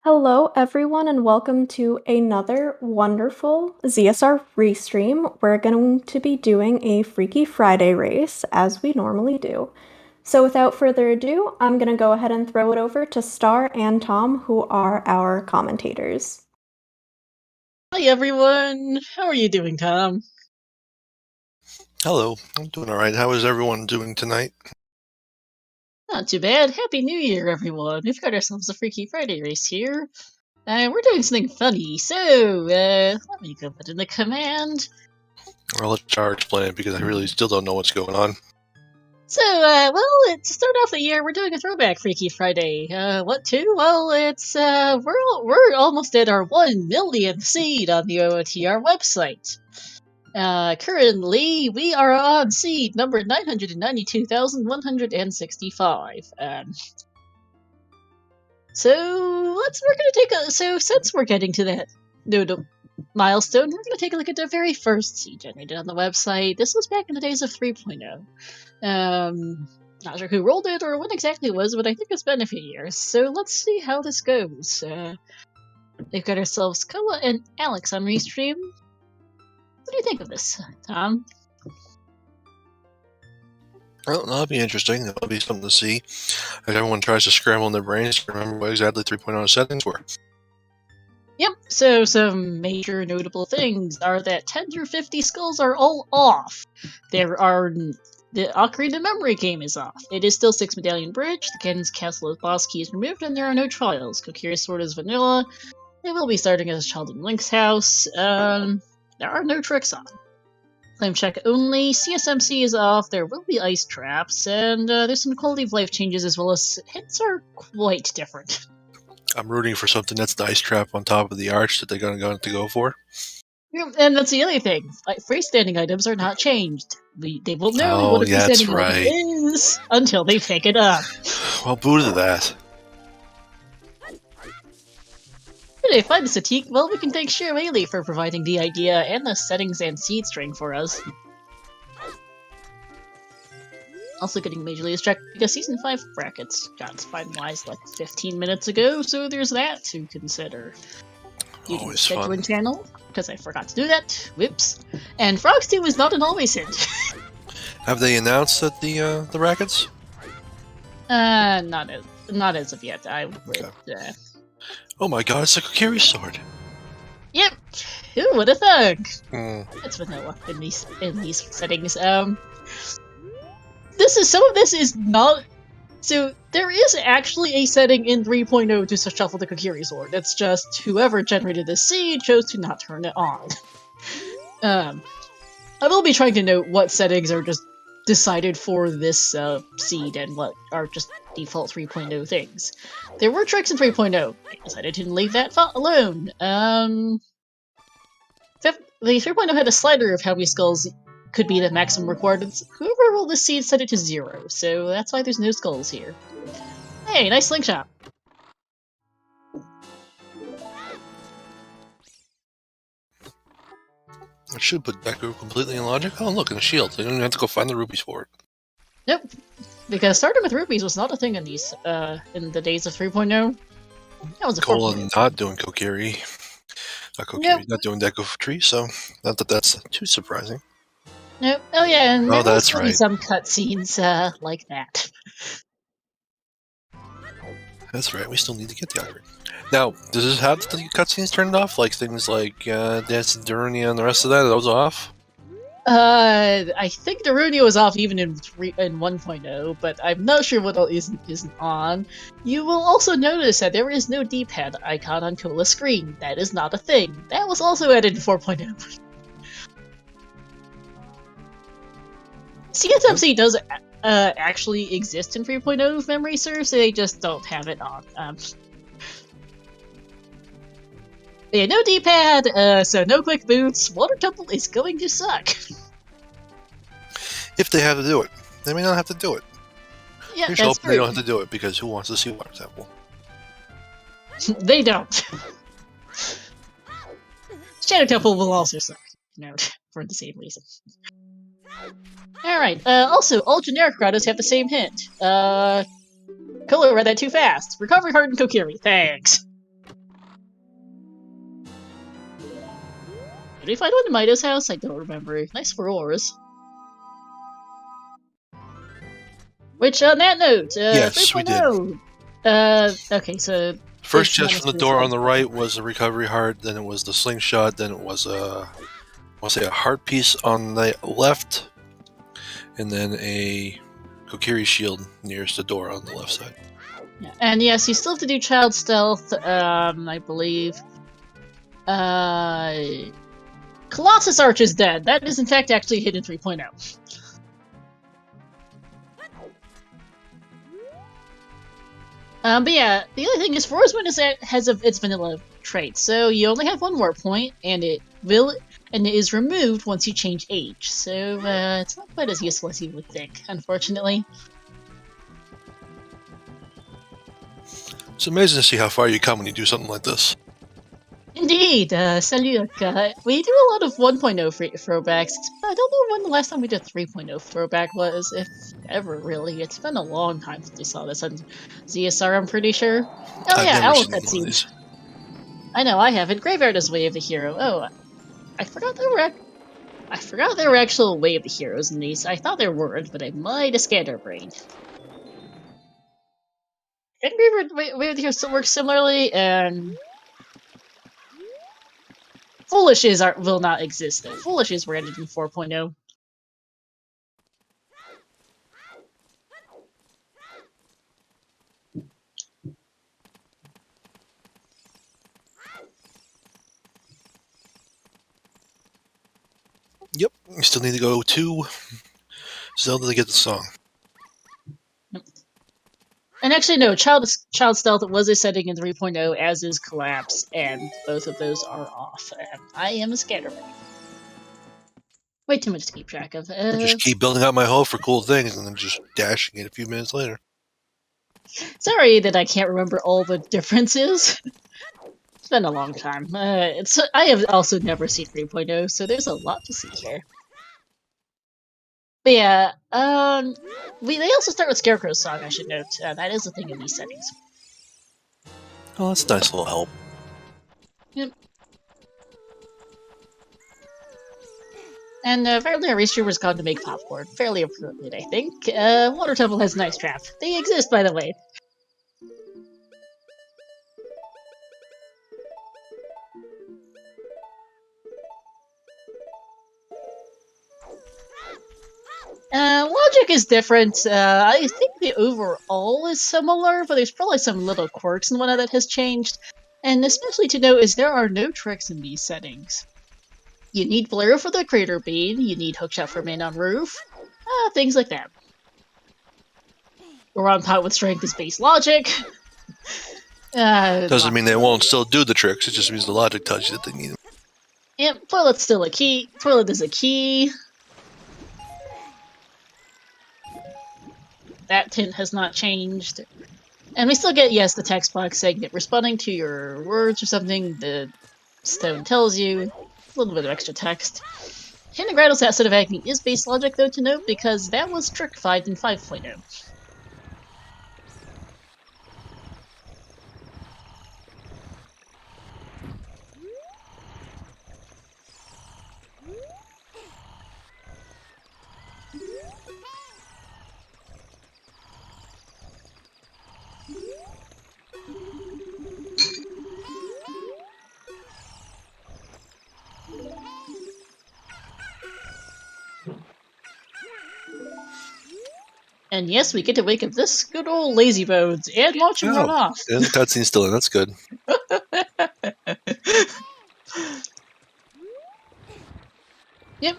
Hello, everyone, and welcome to another wonderful ZSR restream. We're going to be doing a Freaky Friday race, as we normally do. So without further ado, I'm going to go ahead and throw it over to Star and Tom, who are our commentators. Hi everyone! How are you doing, Tom? Hello, I'm doing alright. How is everyone doing tonight? Not too bad. Happy New Year, everyone! We've got ourselves a Freaky Friday race here. We're doing something funny, so, let me go put in the command. I'll let Char explain it because I really still don't know what's going on. So, well, to start off the year, we're doing a throwback Freaky Friday. What to? Well, it's, we're almost at our 1 millionth seed on the OOTR website. Currently, we are on seed number 992,165. So since we're getting to that milestone, we're gonna take a look at the very first seed generated on the website. This was back in the days of 3.0. Not sure who rolled it or when exactly it was, but I think it's been a few years. So let's see how this goes. We've got ourselves Koa and Alex on Restream. What do you think of this, Tom? Well, that'll be interesting. That'll be something to see. As everyone tries to scramble in their brains to remember what exactly 3.0 settings were. Yep, so some major notable things are that 10 through 50 skulls are all off. The Ocarina Memory game is off. It is still 6 Medallion Bridge, the Cannon's Castle with boss keys removed, and there are no trials. Kokiri's Sword is vanilla. They will be starting as a child in Link's house. There are no tricks on. Claim check only, CSMC is off, there will be ice traps, and there's some quality of life changes as well as hits are quite different. I'm rooting for something that's the ice trap on top of the arch that they're going to go for. And that's the other thing. Freestanding items are not changed. They won't know what a freestanding item is until they pick it up. Well, boo to that. If I find this critique, well, we can thank Cher Whaley for providing the idea and the settings and seed string for us. Also getting majorly distracted because Season 5 brackets got finalized like 15 minutes ago, so there's that to consider. Using the scheduling channel, because I forgot to do that. Whoops. And Frogs 2 is not an always hint. Have they announced that the brackets? Not as of yet. I would, Oh my god, it's a Kokiri sword! Yep! Who would have thunk? That's vanilla in these settings. Some of this is not. So there is actually a setting in 3.0 to shuffle the Kokiri sword. It's just whoever generated this seed chose to not turn it on. I will be trying to note what settings are just decided for this seed and what are just default 3.0 things. There were tricks in 3.0. I decided to leave that alone. The 3.0 had a slider of how many skulls could be the maximum required. Whoever rolled this seed set it to 0, so that's why there's no skulls here. Hey, nice slingshot! I should put Deku completely in logic. Oh, look, in a shield. They don't even have to go find the rupees for it. Nope. Because starting with rupees was not a thing in these, in the days of 3.0. That was a Colon not doing Kokiri. Not Kokiri, nope. Not doing Deku Tree, so not that that's too surprising. Nope. Oh yeah, and there that's will be some cutscenes, like that. That's right, we still need to get the upgrade. Now, does this have the cutscenes turned off? Like things like Dance Darunia and the rest of that? Are those off? I think Darunia was off even in 1.0, but I'm not sure what else isn't on. You will also notice that there is no D-pad icon on Kola's screen. That is not a thing. That was also added in 4.0. CSMC does actually exist in 3.0 if memory serves, they just don't have it on. Yeah, no D-pad, so no quick boots. Water Temple is going to suck. If they have to do it. They may not have to do it. Yeah, Here's hoping they don't have to do it, because who wants to see Water Temple? They don't. Shadow Temple will also suck, for the same reason. Alright, also, all generic grottos have the same hint. Kolo read that too fast. Recovery Heart and Kokiri, thanks. Did we find one in Mida's house? I don't remember. Nice roars. Which, on that note, Yes, we did. 3.0. Okay, so... First chest from the door on the right was a recovery heart, then it was the slingshot, then it was a heart piece on the left, and then a Kokiri shield nearest the door on the left side. Yeah. And yes, you still have to do child stealth, I believe. Colossus Arch is dead. That is in fact actually hidden 3.0. But yeah, the other thing is Forestwind has its vanilla trait, so you only have one more point, and it is removed once you change age. So it's not quite as useful as you would think, unfortunately. It's amazing to see how far you come when you do something like this. Indeed, Salut. We do a lot of 1.0 throwbacks. I don't know when the last time we did 3.0 throwback was, if ever, really. It's been a long time since we saw this on ZSR, I'm pretty sure. Oh yeah, owl cutscenes. I know, I haven't. Graveyard is Way of the Hero. Oh, I forgot there were actual Way of the Heroes in these. I thought there weren't, but I might have scatterbrained. And Graveyard Way of the Hero still works similarly, and... Foolishes will not exist, though. Foolishes were added in 4.0. Yep, you still need to go to Zelda to get the song. And actually, no, Child Stealth was a setting in 3.0, as is Collapse, and both of those are off. And I am a scatterbrain. Way too much to keep track of. Just keep building out my hole for cool things, and then just dashing it a few minutes later. Sorry that I can't remember all the differences. It's been a long time. I have also never seen 3.0, so there's a lot to see here. But yeah, they also start with Scarecrow's song, I should note. That is a thing in these settings. Oh, that's a nice little help. Yep. And apparently our restreamer's gone to make popcorn. Fairly appropriate, I think. Water Temple has a nice trap. They exist, by the way. Logic is different. I think the overall is similar, but there's probably some little quirks and whatnot that has changed. And especially to note is there are no tricks in these settings. You need Blare for the Crater Beam, you need Hookshot for Man on Roof, things like that. Or on Pot with Strength is base logic. Doesn't mean they won't still do the tricks, it just means the logic tells you that they need them. Yep, Toilet's still a key. Toilet is a key. That tint has not changed. And we still get, yes, the text box saying that responding to your words or something, the stone tells you. A little bit of extra text. Hidden Graddle's set of acting is base logic, though, to note, because that was trickified in 5.0. And yes, we get to wake up this good old Lazy Bones and watch him run off. And the cutscene's still in, that's good. Yep.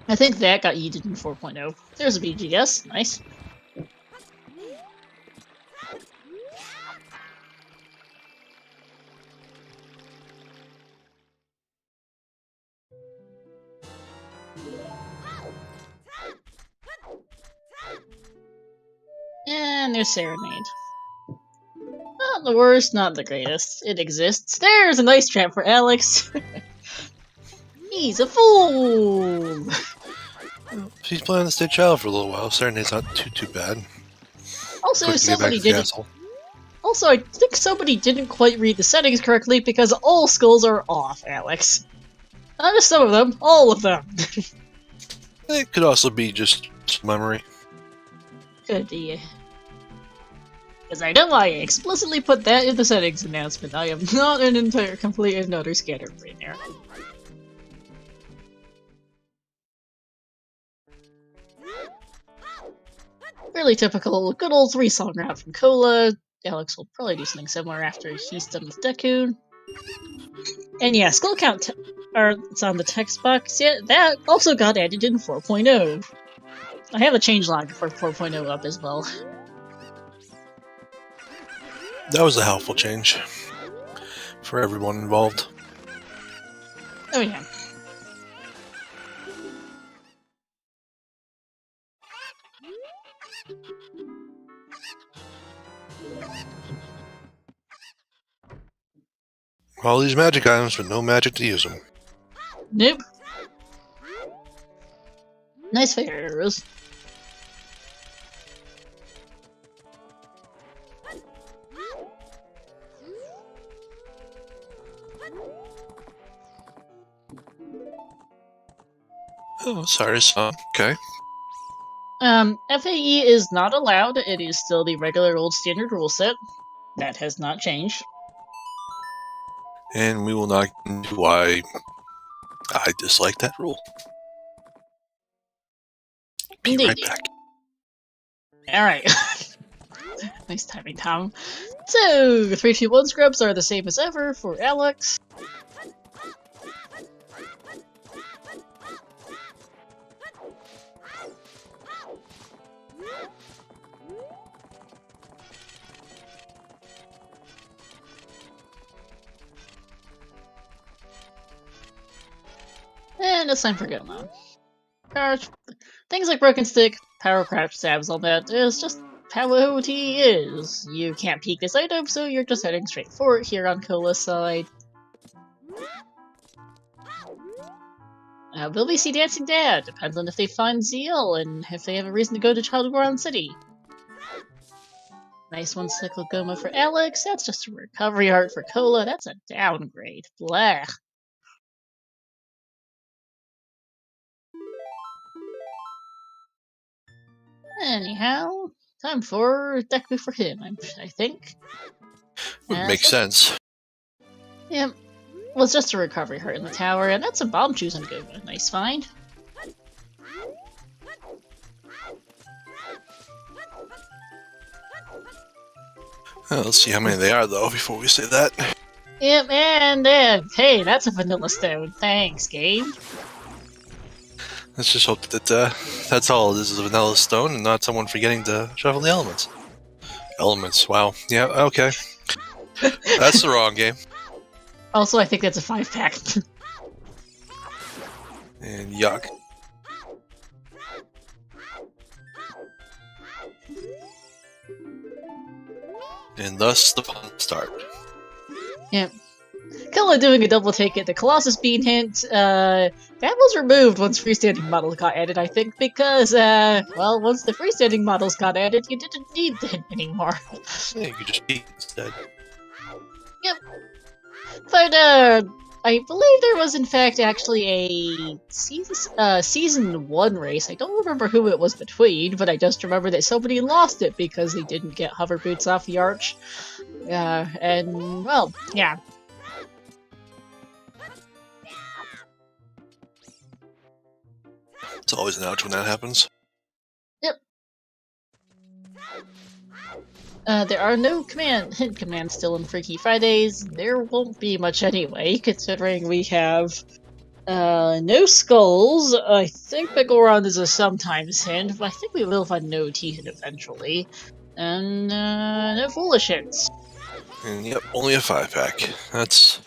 I think that got yeeted in 4.0. There's a BGS, nice. And there's Serenade. Not the worst, not the greatest. It exists. There's a nice trap for Alex. He's a fool! She's playing the state child for a little while. Serenade's not too bad. Also, somebody did Also, I think somebody didn't quite read the settings correctly because all skulls are off, Alex. Not just some of them, all of them. It could also be just memory. Good idea. Because I know I explicitly put that in the settings announcement. I am not an entire, complete and utter scatterbrain there. Really typical, good old 3-song route from Cola. Alex will probably do something similar after he's done with Deku. And yeah, skull count it's on the text box. Yeah, that also got added in 4.0. I have a changelog for 4.0 up as well. That was a helpful change for everyone involved. Oh yeah. All these magic items, but no magic to use them. Nope. Nice fire arrows. Oh, sorry, son. Okay. FAE is not allowed. It is still the regular old standard rule set. That has not changed. And we will not get into why I dislike that rule. Be Indeed. right back. Alright. Nice timing, Tom. So, the 3-2-1 scrubs are the same as ever for Alex. And it's time for Goma. Things like Broken Stick, Power Crouch Stabs, all that is just how OoT is. You can't peek this item, so you're just heading straight for it here on Cola's side. Will we see Dancing Dad? Depends on if they find Zeal and if they have a reason to go to Childborn City. Nice one cycle Goma for Alex. That's just a recovery art for Cola. That's a downgrade. Blah. Anyhow, time for Deku for him, I think. Would make sense. Yep. Well, it's just a recovery hurt in the tower, and that's a bomb choosing Goma. Nice find. Well, let's see how many they are, though, before we say that. Yep, and hey, that's a vanilla stone. Thanks, game. Let's just hope that that's all it is a vanilla stone and not someone forgetting to shuffle the elements. Elements, wow. Yeah, okay. That's the wrong game. Also, I think that's a 5-pack. And yuck. And thus the fun start. Yep. Killa doing a double take at the Colossus Bean hint, that was removed once freestanding models got added, I think, because, well, once the freestanding models got added, you didn't need them anymore. Yeah, you could just beat instead. Yep. But, I believe there was, in fact, actually a Season 1 race. I don't remember who it was between, but I just remember that somebody lost it because they didn't get hover boots off the arch. And, well, yeah. It's always an ouch when that happens. Yep. There are no hint commands still in Freaky Fridays. There won't be much anyway, considering we have no skulls. I think Begoron is a sometimes hint, but I think we will find no OoT hint eventually. And no foolish hints. And yep, only a 5-pack. That's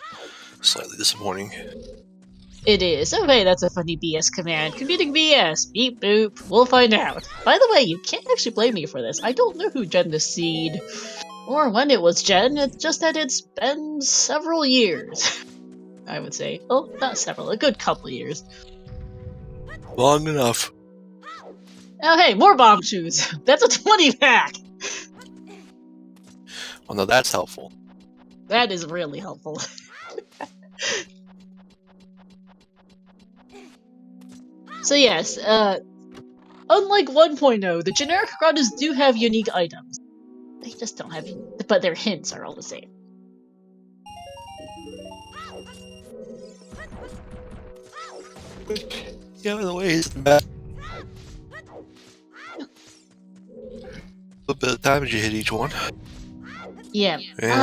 slightly disappointing. It is. Okay, that's a funny BS command. Commuting BS. Beep boop. We'll find out. By the way, you can't actually blame me for this. I don't know who gen the seed, or when it was gen. It's just that it's been several years. I would say. Well, not several. A good couple years. Long enough. Oh hey, more bomb shoes. That's a 20-pack. Oh no, that's helpful. That is really helpful. So yes, unlike 1.0, the generic grottos do have unique items. They just don't have, but their hints are all the same. Yeah, by the way, isn't bad. What bit of damage you hit each one? Yeah, And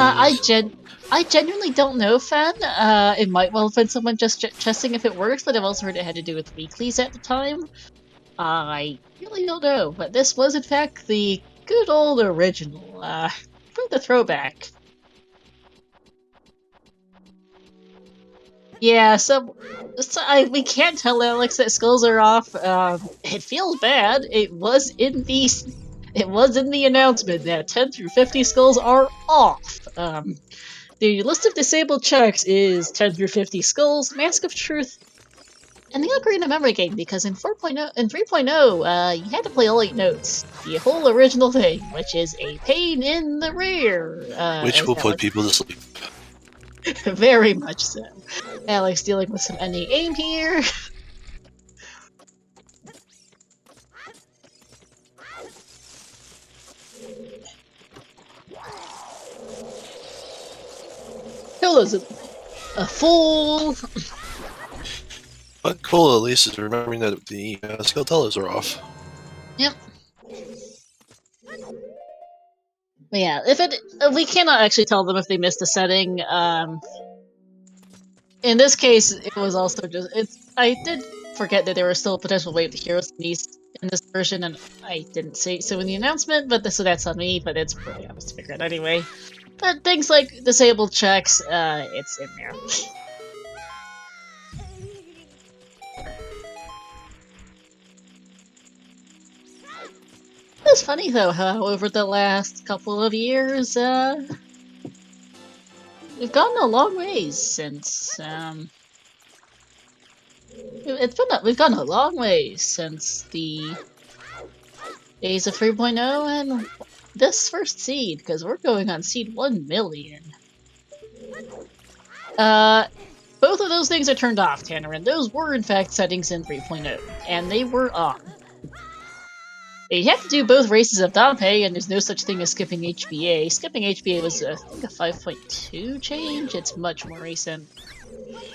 I genuinely don't know, Fan. It might well have been someone just testing if it works, but I've also heard it had to do with weeklies at the time. I really don't know, but this was in fact the good old original, for the throwback. Yeah, we can't tell Alex that skulls are off. It feels bad. It was in the announcement that 10 through 50 skulls are off. The list of disabled checks is 10 through 50 skulls, Mask of Truth, and the Ocarina Memory Game, because in 4.0 and 3.0, you had to play all 8 notes. The whole original thing, which is a pain in the rear. which will put people to sleep. Very much so. Alex dealing with some NA aim here. Pilla's a fool. But cool, at least, is remembering that the Skeltellas are off. Yep. But yeah, we cannot actually tell them if they missed a setting. In this case, it was also just I did forget that there was still a potential way of the heroes in this version, and I didn't say so in the announcement. But so that's on me. But it's pretty obvious to figure out anyway. But things like disabled checks, it's in there. It's funny though how over the last couple of years, we've gotten a long ways since we've gone a long ways since the days of 3.0 and this first seed, because we're going on seed 1 million. Both of those things are turned off, Tanner, and those were in fact settings in 3.0, and they were on. You have to do both races of Dompe, and there's no such thing as skipping HBA. Skipping HBA was, I think, a 5.2 change. It's much more recent.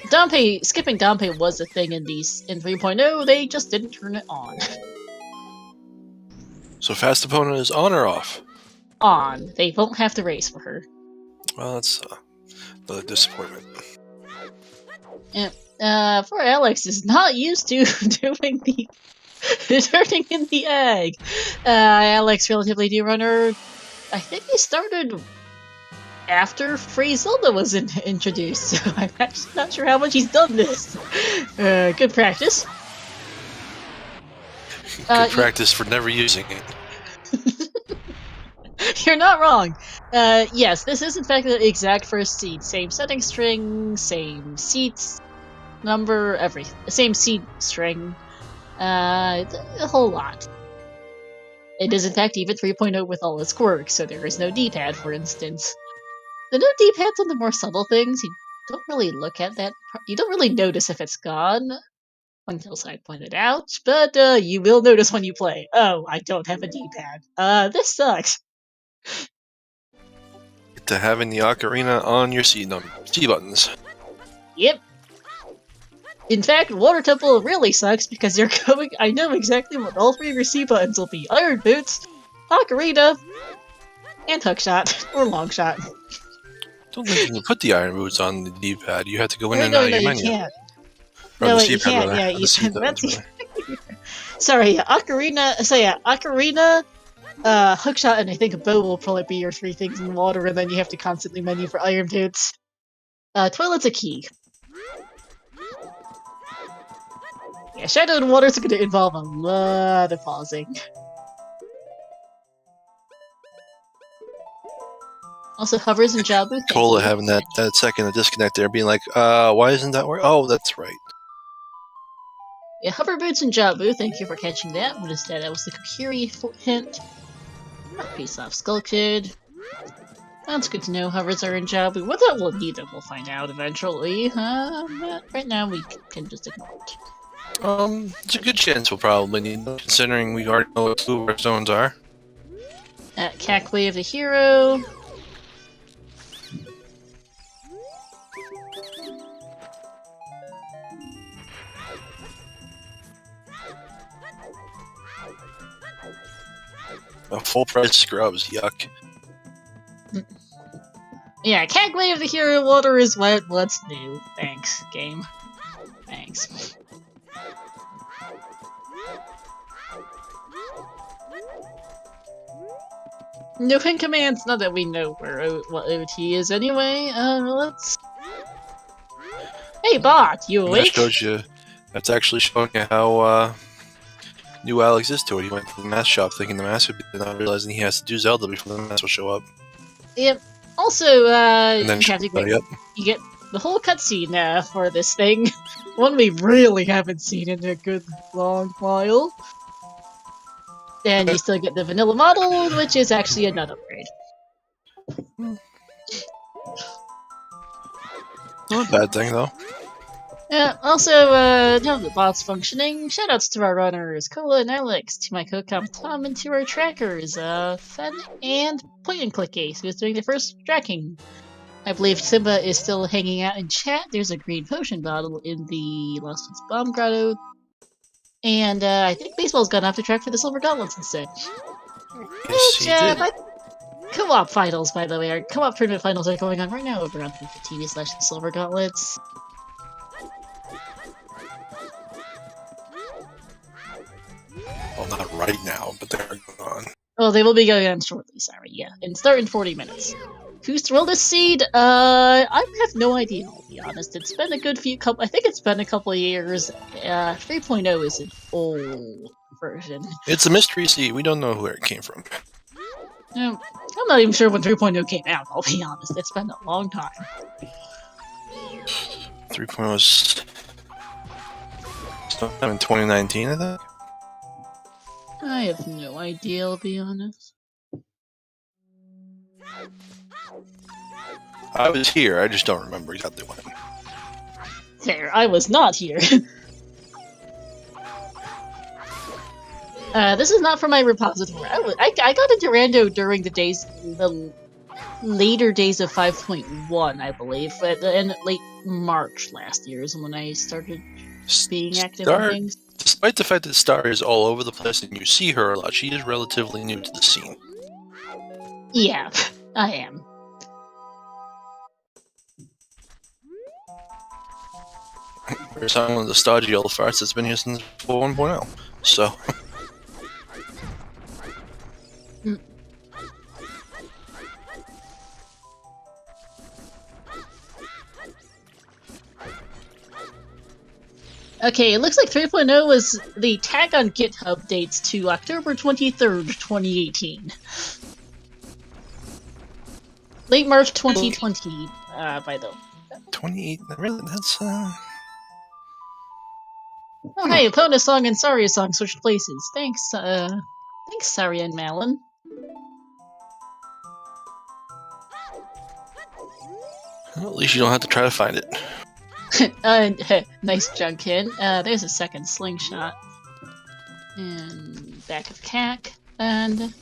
Skipping Dompe was a thing in 3.0. They just didn't turn it on. So Fast Opponent is on or off? On. They won't have to race for her. Well, that's the disappointment. Yeah. Poor Alex is not used to doing the turning in the egg. Alex, relatively new runner. I think he started after Free Zelda was introduced, so I'm actually not sure how much he's done this. Good practice. Good practice for never using it. You're not wrong. Yes, this is in fact the exact first seed. Same setting string, same seats number, same seed string. A whole lot. It is in fact even 3.0 with all its quirks, so there is no D-pad, for instance. The no D-pads on the more subtle things, you don't really look at that. You don't really notice if it's gone until Side pointed out, but you will notice when you play. Oh, I don't have a D-pad. This sucks. To having the ocarina on your C buttons. Yep. In fact, Water Temple really sucks because you're going. I know exactly what all 3 of your C buttons will be: Iron Boots, Ocarina, and Hookshot or Longshot. Don't think you can put the Iron Boots on the D-pad. You have to go in and no, out of your you menu. Can't. Or No, the you C-pad, can't. rather. Yeah, Or you the C can. buttons, Sorry, Ocarina. So yeah, Ocarina, Hookshot, and I think Bow will probably be your 3 things in water, and then you have to constantly menu for Iron Boots. Toilet's a key. Yeah, Shadow and Water's going to involve a lot of pausing. Also, hovers and Jabu. Cola having that second of disconnect there, being like, why isn't that working? Oh, that's right. Yeah, Hover Boots and Jabu, thank you for catching that. What is that? That was the Kokiri hint. Piece off Skull Kid. That's good to know. Hovers are in job. Whether we'll need them, we'll find out eventually. But right now we can just ignore it. It's a good chance we'll probably need them, considering we already know what 2 of our zones are. Cackway of the Hero. Full price scrubs, yuck. Yeah, Cackway of the Hero, water is wet, what's new? Thanks, game. Thanks. No pin commands, not that we know what OT is anyway. Let's... Hey bot, you awake? That shows you, that's actually showing you how new Alex is to it. He went to the mask shop thinking the mask would be, not realizing he has to do Zelda before the mask will show up. Yep. Also, And then you have to you get the whole cutscene for this thing. One we really haven't seen in a good long while. And you still get the vanilla model, which is actually a nut upgrade. Not a bad thing, though. Yeah, also, now that the bot's functioning, shoutouts to our runners, Cola and Alex, to my co-com Tom, and to our trackers, Fen and Point and Click Ace, who's doing the first tracking. I believe Simba is still hanging out in chat. There's a green potion bottle in the Lost Ones Bomb Grotto. And I think Baseball's gone off to track for the Silver Gauntlets instead. Yes, he did. Co-op finals, by the way, our co-op tournament finals are going on right now over on TV/the Silver Gauntlets. Well, not right now, but they're going on. Oh, they will be going on shortly, sorry, yeah. And start in 40 minutes. Who's thrilled this seed? I have no idea, I'll be honest. It's been a good I think it's been a couple of years. 3.0 is an old version. It's a mystery seed. We don't know where it came from. I'm not even sure when 3.0 came out, I'll be honest. It's been a long time. 3.0 was sometime in 2019, I think. I have no idea, I'll be honest. I was here, I just don't remember exactly when. There, I was not here. This is not from my repository. I got into Rando during the later days of 5.1, I believe. In late March last year is when I started being active in things. Despite the fact that Star is all over the place and you see her a lot, she is relatively new to the scene. Yeah, I am. There's some of the stodgy old farts that's been here since 1.0, so... Okay, it looks like 3.0 was the tag on GitHub dates to October 23rd, 2018. Late March 2020, by the way. 28, really? That's, Oh, hey, Epona song and Saria song switched places. Thanks, Saria and Malin. Well, at least you don't have to try to find it. Nice Junkin. There's a second slingshot. And back of Cac. And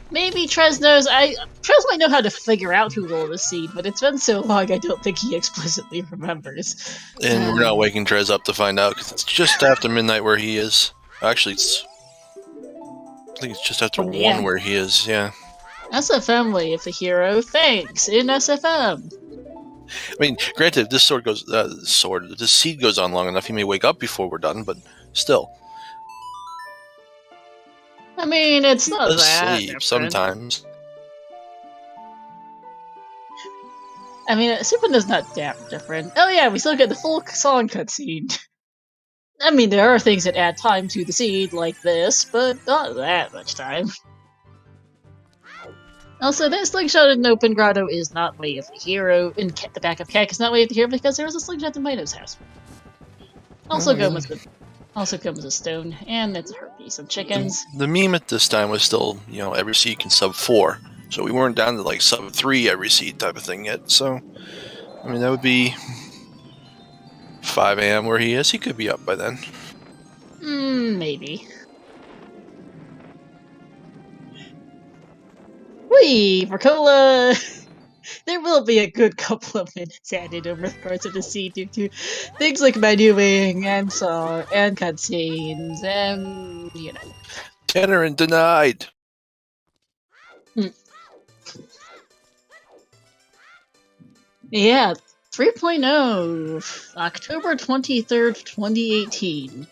maybe Trez knows. Trez might know how to figure out who rolled the seed, but it's been so long I don't think he explicitly remembers. And we're not waking Trez up to find out, because it's just after midnight where he is. Actually, I think it's just after 1 where he is, yeah. SFM Way of the Hero, thanks, in SFM. I mean, granted, this this seed goes on long enough, he may wake up before we're done, but still. I mean, it's not that sleep different. sometimes. I mean, Superna's not that different. Oh yeah, we still get the full song cutscene. I mean, there are things that add time to the seed, like this, but not that much time. Also, that slingshot in Open Grotto is not Way of the Hero, and the back of Cac is not Way of the Hero because there was a slingshot in Mito's house. Also comes with a stone, and it's a herpes and chickens. The meme at this time was still, every seed can sub 4. So we weren't down to like sub 3 every seed type of thing yet. So, I mean, that would be 5 a.m. where he is. He could be up by then. Maybe. Whee! Mercola! There will be a good couple of minutes added over the course of the seed due to things like menuing and song and cutscenes and, you know. Tannerin denied. Yeah, 3.0, October 23rd, 2018.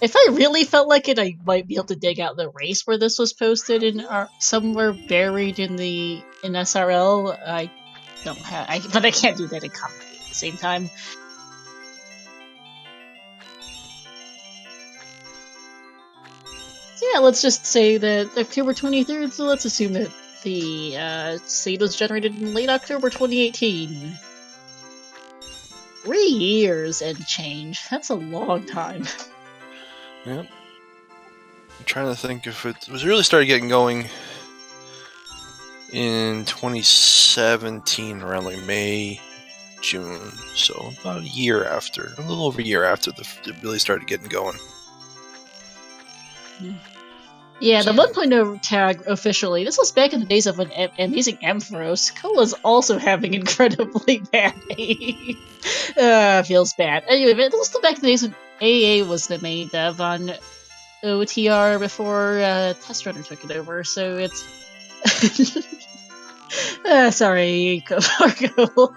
If I really felt like it, I might be able to dig out the race where this was posted in somewhere buried in SRL. I don't have, but I can't do that in Commentators at the same time. So yeah, let's just say that October 23rd. So let's assume that the seed was generated in late October 2018. 3 years and change. That's a long time. Yep. I'm trying to think if it was really started getting going in 2017, around like May, June. So about a year after, a little over a year after it really started getting going. Yeah, the 1.0 tag officially. This was back in the days of an amazing Ampharos. Cola's also having incredibly bad AA. Feels bad. Anyway, but it was still back in the days when AA was the main dev on OTR before Test Runner took it over, so it's... sorry, Marco.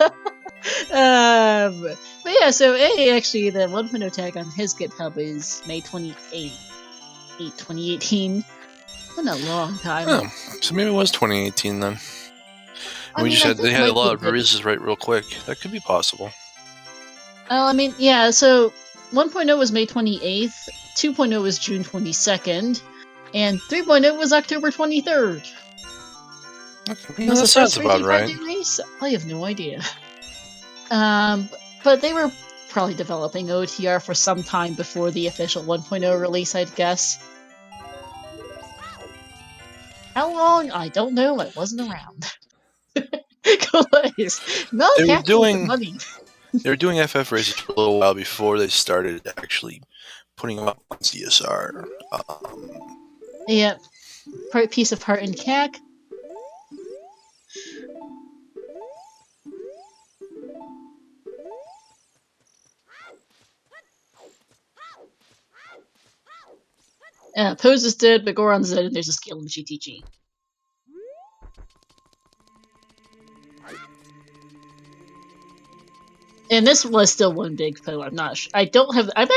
But yeah, so AA actually, the 1.0 tag on his GitHub is May 28th. 2018. Been a long time. Oh, so maybe it was 2018 then. They had a lot of releases right real quick. That could be possible. I mean, yeah, so 1.0 was May 28th, 2.0 was June 22nd, and 3.0 was October 23rd. Okay, that sounds about right. Race? I have no idea. But they were probably developing OTR for some time before the official 1.0 release, I'd guess. How long? I don't know. I wasn't around. They were doing FF races for a little while before they started actually putting them up on CSR. Yeah, piece of heart and CAC. Pose is dead, but Goron's dead, and there's a skill in GTG. And this was still one big po. I'm not sure. I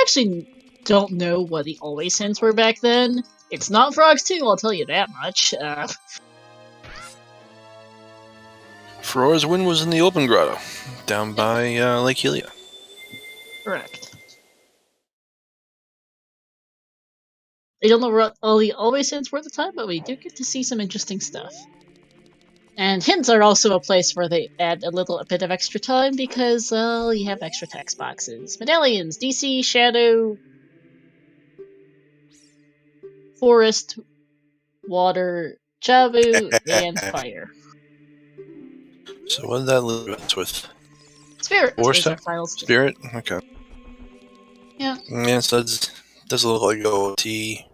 actually don't know what the always hints were back then. It's not Frogs 2, I'll tell you that much. Ferora's win was in the open grotto, down by Lake Helia. Correct. I don't know what all the always hints were at the time, but we do get to see some interesting stuff. And hints are also a place where they add a bit of extra time because, well, you have extra text boxes. Medallions, DC, Shadow, Forest, Water, Chabu, and Fire. So what did that leave us with? Spirit. Spirit? Okay. Yeah. Yeah, so that does look like OoT.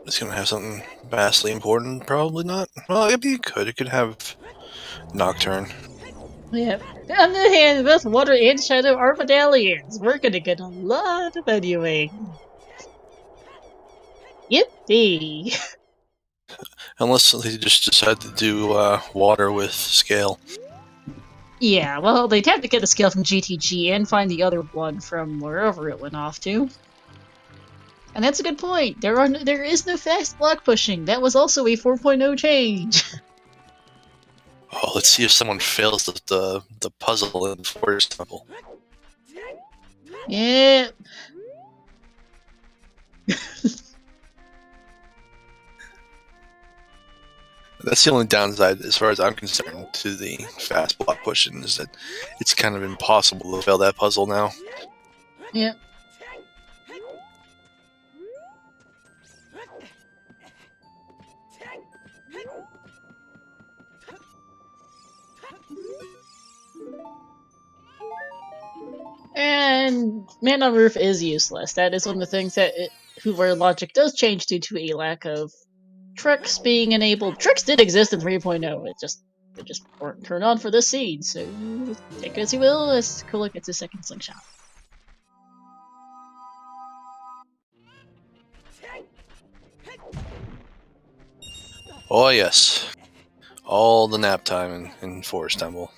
It's gonna have something vastly important. Probably not. Well, it could. It could have Nocturne. Yeah. On the other hand, both Water and Shadow are medallions. We're gonna get a lot of menuing. Yippee! Unless they just decide to do Water with Scale. Yeah, well, they'd have to get the scale from GTG and find the other one from wherever it went off to. And that's a good point. There is no fast block pushing. That was also a 4.0 change. Oh, let's see if someone fails the puzzle in the Forest Temple. Yeah. That's the only downside, as far as I'm concerned, to the fast block pushing, is that it's kind of impossible to fail that puzzle now. Yeah. Man on Roof is useless. That is one of the things that Hoover logic does change due to a lack of tricks being enabled. Tricks did exist in 3.0, they just weren't turned on for this seed, so take it as you will, as Kula gets his second slingshot. Oh yes. All the nap time in Forest Temple.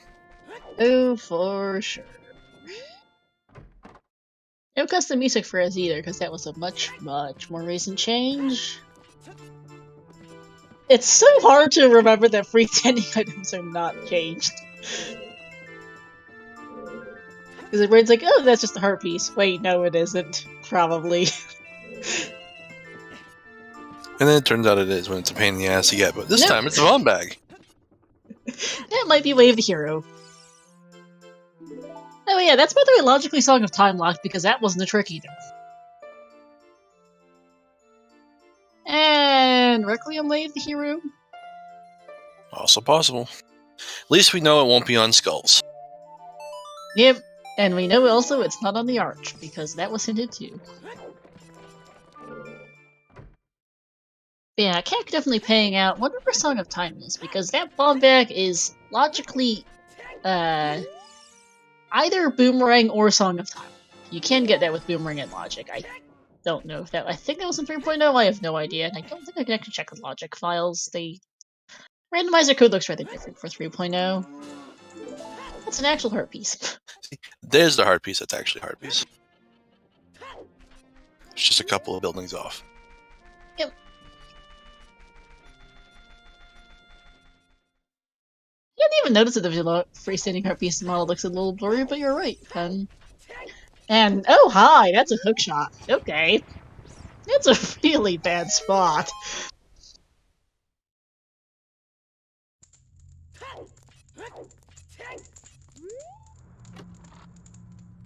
Oh, for sure. No custom music for us either, because that was a much, much more recent change. It's so hard to remember that freestanding items are not changed. Because the brain's like, oh, that's just a heart piece. Wait, no it isn't. Probably. And then it turns out it is when it's a pain in the ass to get, but this time it's a bomb bag. That might be Wave the Hero. Oh yeah, that's by the way logically Song of Time locked, because that wasn't a trick either. And Requiem Wave the Hero. Also possible. At least we know it won't be on skulls. Yep, and we know also it's not on the Arch, because that was hinted too. Yeah, Cat definitely paying out whatever Song of Time is, because that bomb bag is logically either Boomerang or Song of Time. You can get that with Boomerang and Logic. I don't know if that... I think that was in 3.0, I have no idea, and I don't think I can actually check the Logic files. Randomizer code looks rather different for 3.0. That's an actual heart piece. See, there's the heart piece that's actually a heart piece. It's just a couple of buildings off. Yep. I didn't even notice that the freestanding heart piece model looks a little blurry, but you're right, Pen. And, oh hi, that's a hook shot. Okay. That's a really bad spot.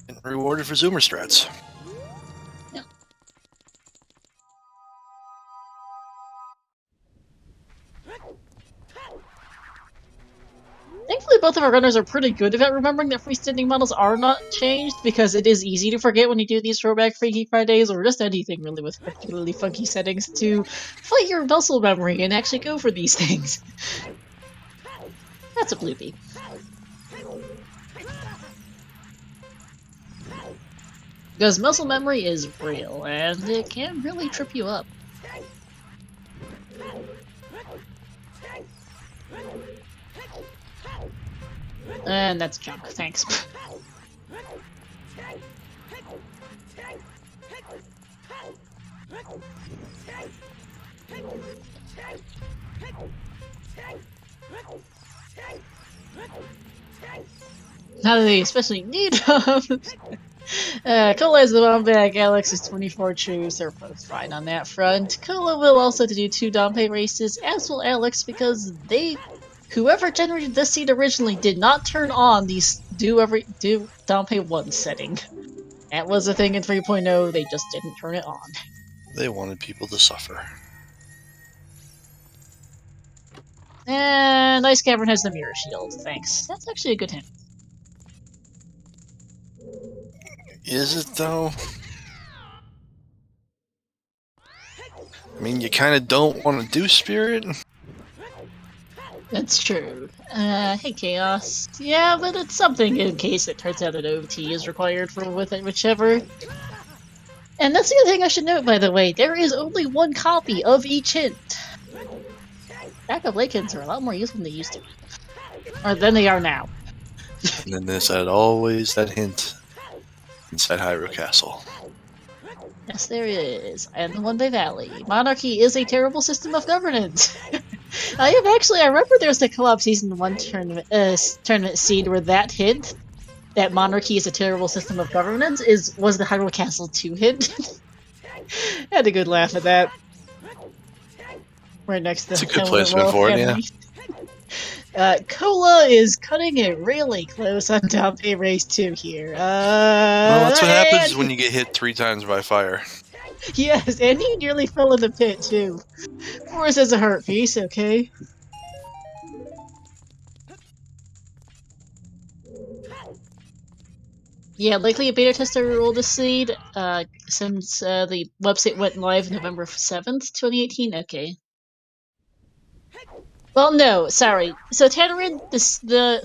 And rewarded for Zoomer strats. Yep. Thankfully, both of our runners are pretty good about remembering that freestanding models are not changed, because it is easy to forget when you do these throwback Freaky Fridays, or just anything really with particularly funky settings, to fight your muscle memory and actually go for these things. That's a bloopy. Because muscle memory is real, and it can really trip you up. And that's junk, thanks. Now that they especially need them. Cola is the bomb bag, Alex is 24 true, so we're both fine on that front. Cola will also do 2 Dompe races, as will Alex, because whoever generated this seed originally did not turn on these do Dompe 1 setting. That was a thing in 3.0, they just didn't turn it on. They wanted people to suffer. And Ice Cavern has the mirror shield, thanks. That's actually a good hint. Is it though? I mean, you kind of don't want to do Spirit. That's true. Hey Chaos. Yeah, but it's something in case it turns out that OoT is required for whichever. And that's the other thing I should note, by the way. There is only 1 copy of each hint. Backup lake hints are a lot more useful than they used to be. Or than they are now. And then there's always that hint inside Hyrule Castle. Yes, there is. And the One Bay Valley. Monarchy is a terrible system of governance. I remember there was the co-op season 1 tournament seed where that hint, that monarchy is a terrible system of governance, was the Hyrule Castle 2 hint. I had a good laugh at that. Right next to That's a good placement for it, yeah. Cola is cutting it really close on Dompe Race 2 here. Well, that's what happens when you get hit 3 times by fire. Yes, and he nearly fell in the pit too. Forrest has a heart piece, okay? Yeah, likely a beta tester rolled the seed, since the website went live November 7th, 2018. Okay. Well, no, sorry. So, Tannerin, the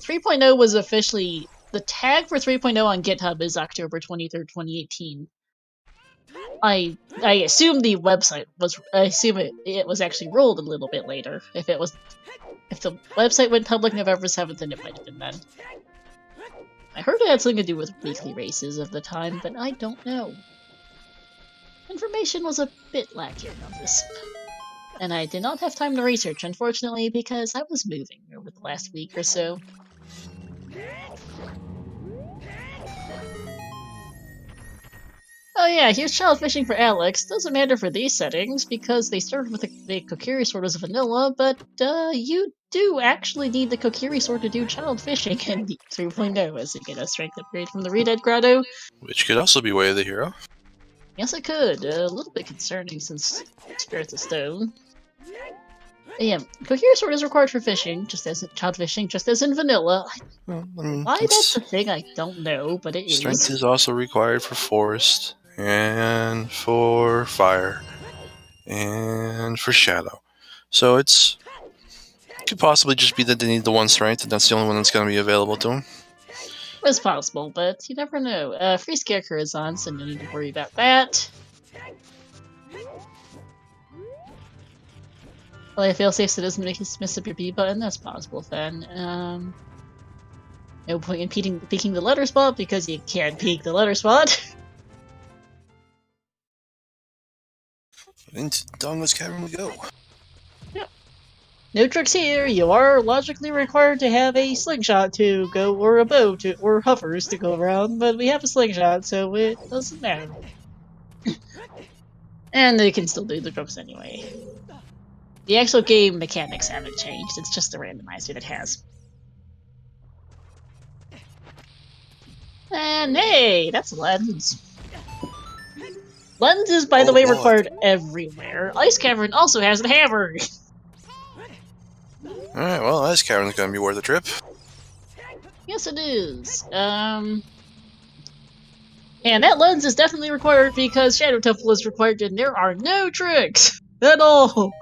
3.0 was officially... The tag for 3.0 on GitHub is October 23rd, 2018. I assume the website was... I assume it was actually rolled a little bit later. If the website went public November 7th, then it might have been then. I heard it had something to do with weekly races of the time, but I don't know. Information was a bit lacking on this. And I did not have time to research, unfortunately, because I was moving over the last week or so. Oh yeah, here's child fishing for Alex. Doesn't matter for these settings, because they started with the Kokiri sword as vanilla, but you do actually need the Kokiri sword to do child fishing in 3.0, as you get a strength upgrade from the Redhead Grotto. Which could also be Way of the Hero. Yes, it could. A little bit concerning since Spirits of Stone. Yeah, Kokiri sword is required for fishing, just as in child fishing, just as in vanilla. Well, I mean, Why that's a thing, I don't know, but it is. Strength is also required for forest, and for fire, and for shadow. So it could possibly just be that they need the one strength, and that's the only one that's going to be available to them. It's possible, but you never know. Free Scarecrow is on, so no need to worry about that. Well, if failsafe so it doesn't make you mess up your B button, that's possible then. No point in peeking the letter spot because you can't peek the letter spot. Into Donga's Cavern we go. Yep. No tricks here. You are logically required to have a slingshot to go, or a bow to, or hovers to go around, but we have a slingshot, so it doesn't matter. And they can still do the jumps anyway. The actual game mechanics haven't changed, it's just the randomizer that has. And hey, that's lens. Lens is, by the way, required everywhere. Ice Cavern also has a hammer! Alright, well, Ice Cavern's gonna be worth a trip. Yes, it is. And that lens is definitely required because Shadow Temple is required and there are no tricks at all!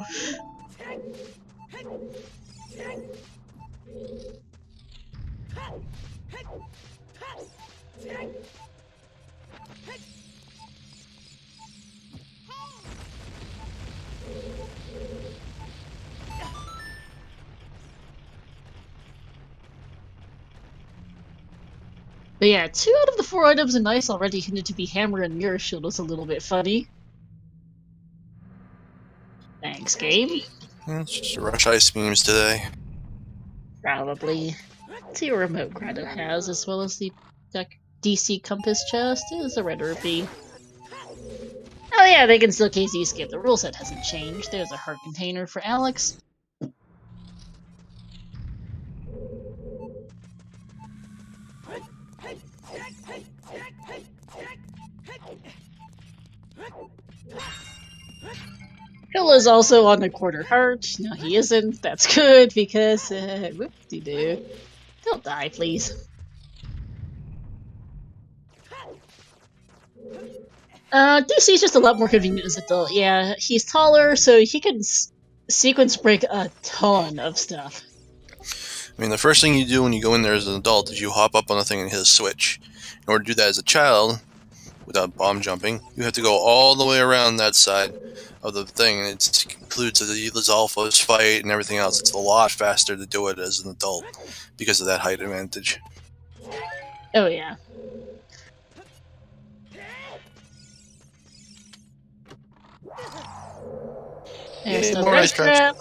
But yeah, 2 out of the 4 items in Ice already hinted to be Hammer and Mirror Shield was a little bit funny. Thanks, game. Let's just rush ice beams today. Probably. Let's see what Remote Grotto has, as well as the DC Compass chest is a red rupee. Oh yeah, they can still KZ skip. The rule set hasn't changed. There's a heart container for Alex. Hill is also on the quarter heart. No, he isn't. That's good because, whoop-de-doo. Don't die, please. DC's just a lot more convenient as an adult. Yeah, he's taller, so he can sequence break a ton of stuff. I mean, the first thing you do when you go in there as an adult is you hop up on the thing and hit a switch. In order to do that as a child, without bomb jumping, you have to go all the way around that side of the thing, and it includes the Lizalfos fight and everything else. It's a lot faster to do it as an adult because of that height advantage. Oh yeah. There's the thirst trap.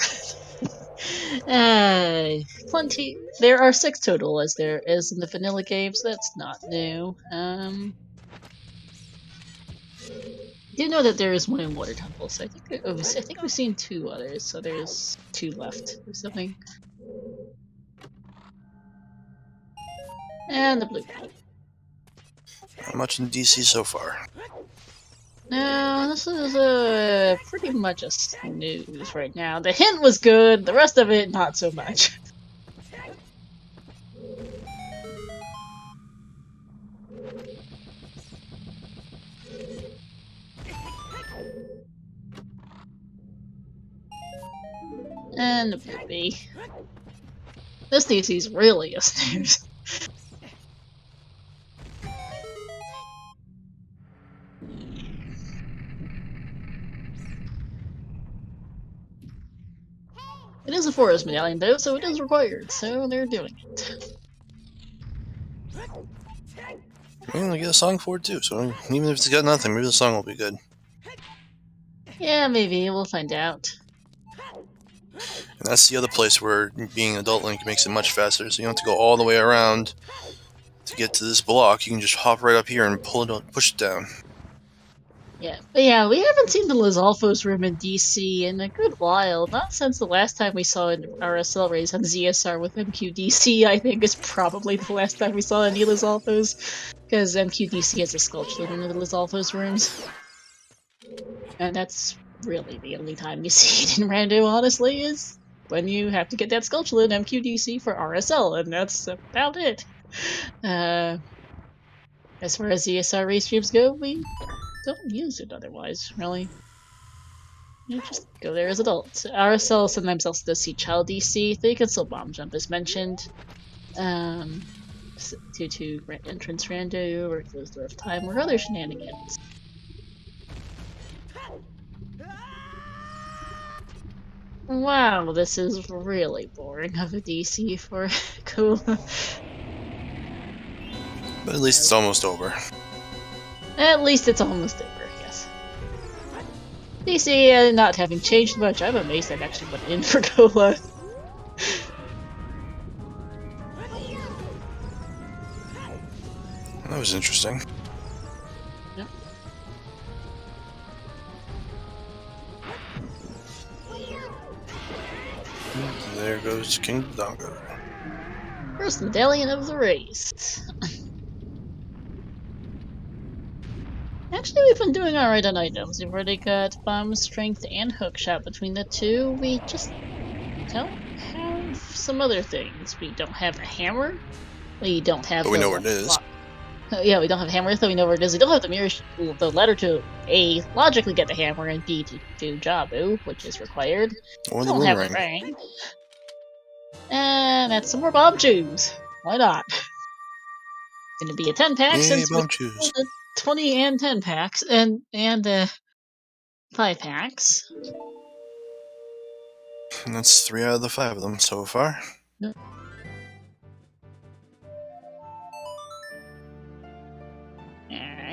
Plenty. There are 6 total, as there is in the vanilla games. That's not new. I do know that there is one in Water Temple, so I think we've seen 2 others, so there's 2 left or something. And the blue pipe. Not much in DC so far. No, this is pretty much a snooze right now. The hint was good, the rest of it not so much. And the poopy. This DC's really a snooze. It is a forest medallion though, so it is required, so they're doing it. We're gonna get a song for it too, so even if it's got nothing, maybe the song will be good. Yeah, maybe, we'll find out. And that's the other place where being Adult Link makes it much faster, so you don't have to go all the way around to get to this block. You can just hop right up here and push it down. Yeah, but yeah, we haven't seen the Lizalfos room in DC in a good while. Not since the last time we saw an RSL race on ZSR with MQDC, I think is probably the last time we saw any Lizalfos. Because MQDC has a sculpture in the Lizalfos rooms. And that's really the only time you see it in Rando, honestly, is when you have to get that sculpture in MQDC for RSL, and that's about it. As far as ZSR race streams go, we don't use it otherwise, really. You just go there as adults. RSL sometimes also does see child DC, they can still bomb jump as mentioned. Due to entrance rando or closed door of time or other shenanigans. Wow, this is really boring of a DC for Cola. But at least it's almost over. At least it's almost over, yes. DC not having changed much, I'm amazed that actually went in for Cola. That was interesting. Yep. There goes King Dongo. First medallion of the race. Actually, we've been doing alright on items. We've already got bomb strength and hookshot between the two. We just don't have some other things. We don't have a hammer. We don't have. But we know where it is. Yeah, we don't have hammer, so we know where it is. We don't have the letter to A, logically get the hammer, and B, to do Jabu, which is required. Or the don't have the boomerang. ring. And that's some more bomb tubes. Why not? Gonna be a 10-pack since we bomb tubes. 20 and 10 packs, and 5 packs. And that's 3 out of the 5 of them so far. Yep.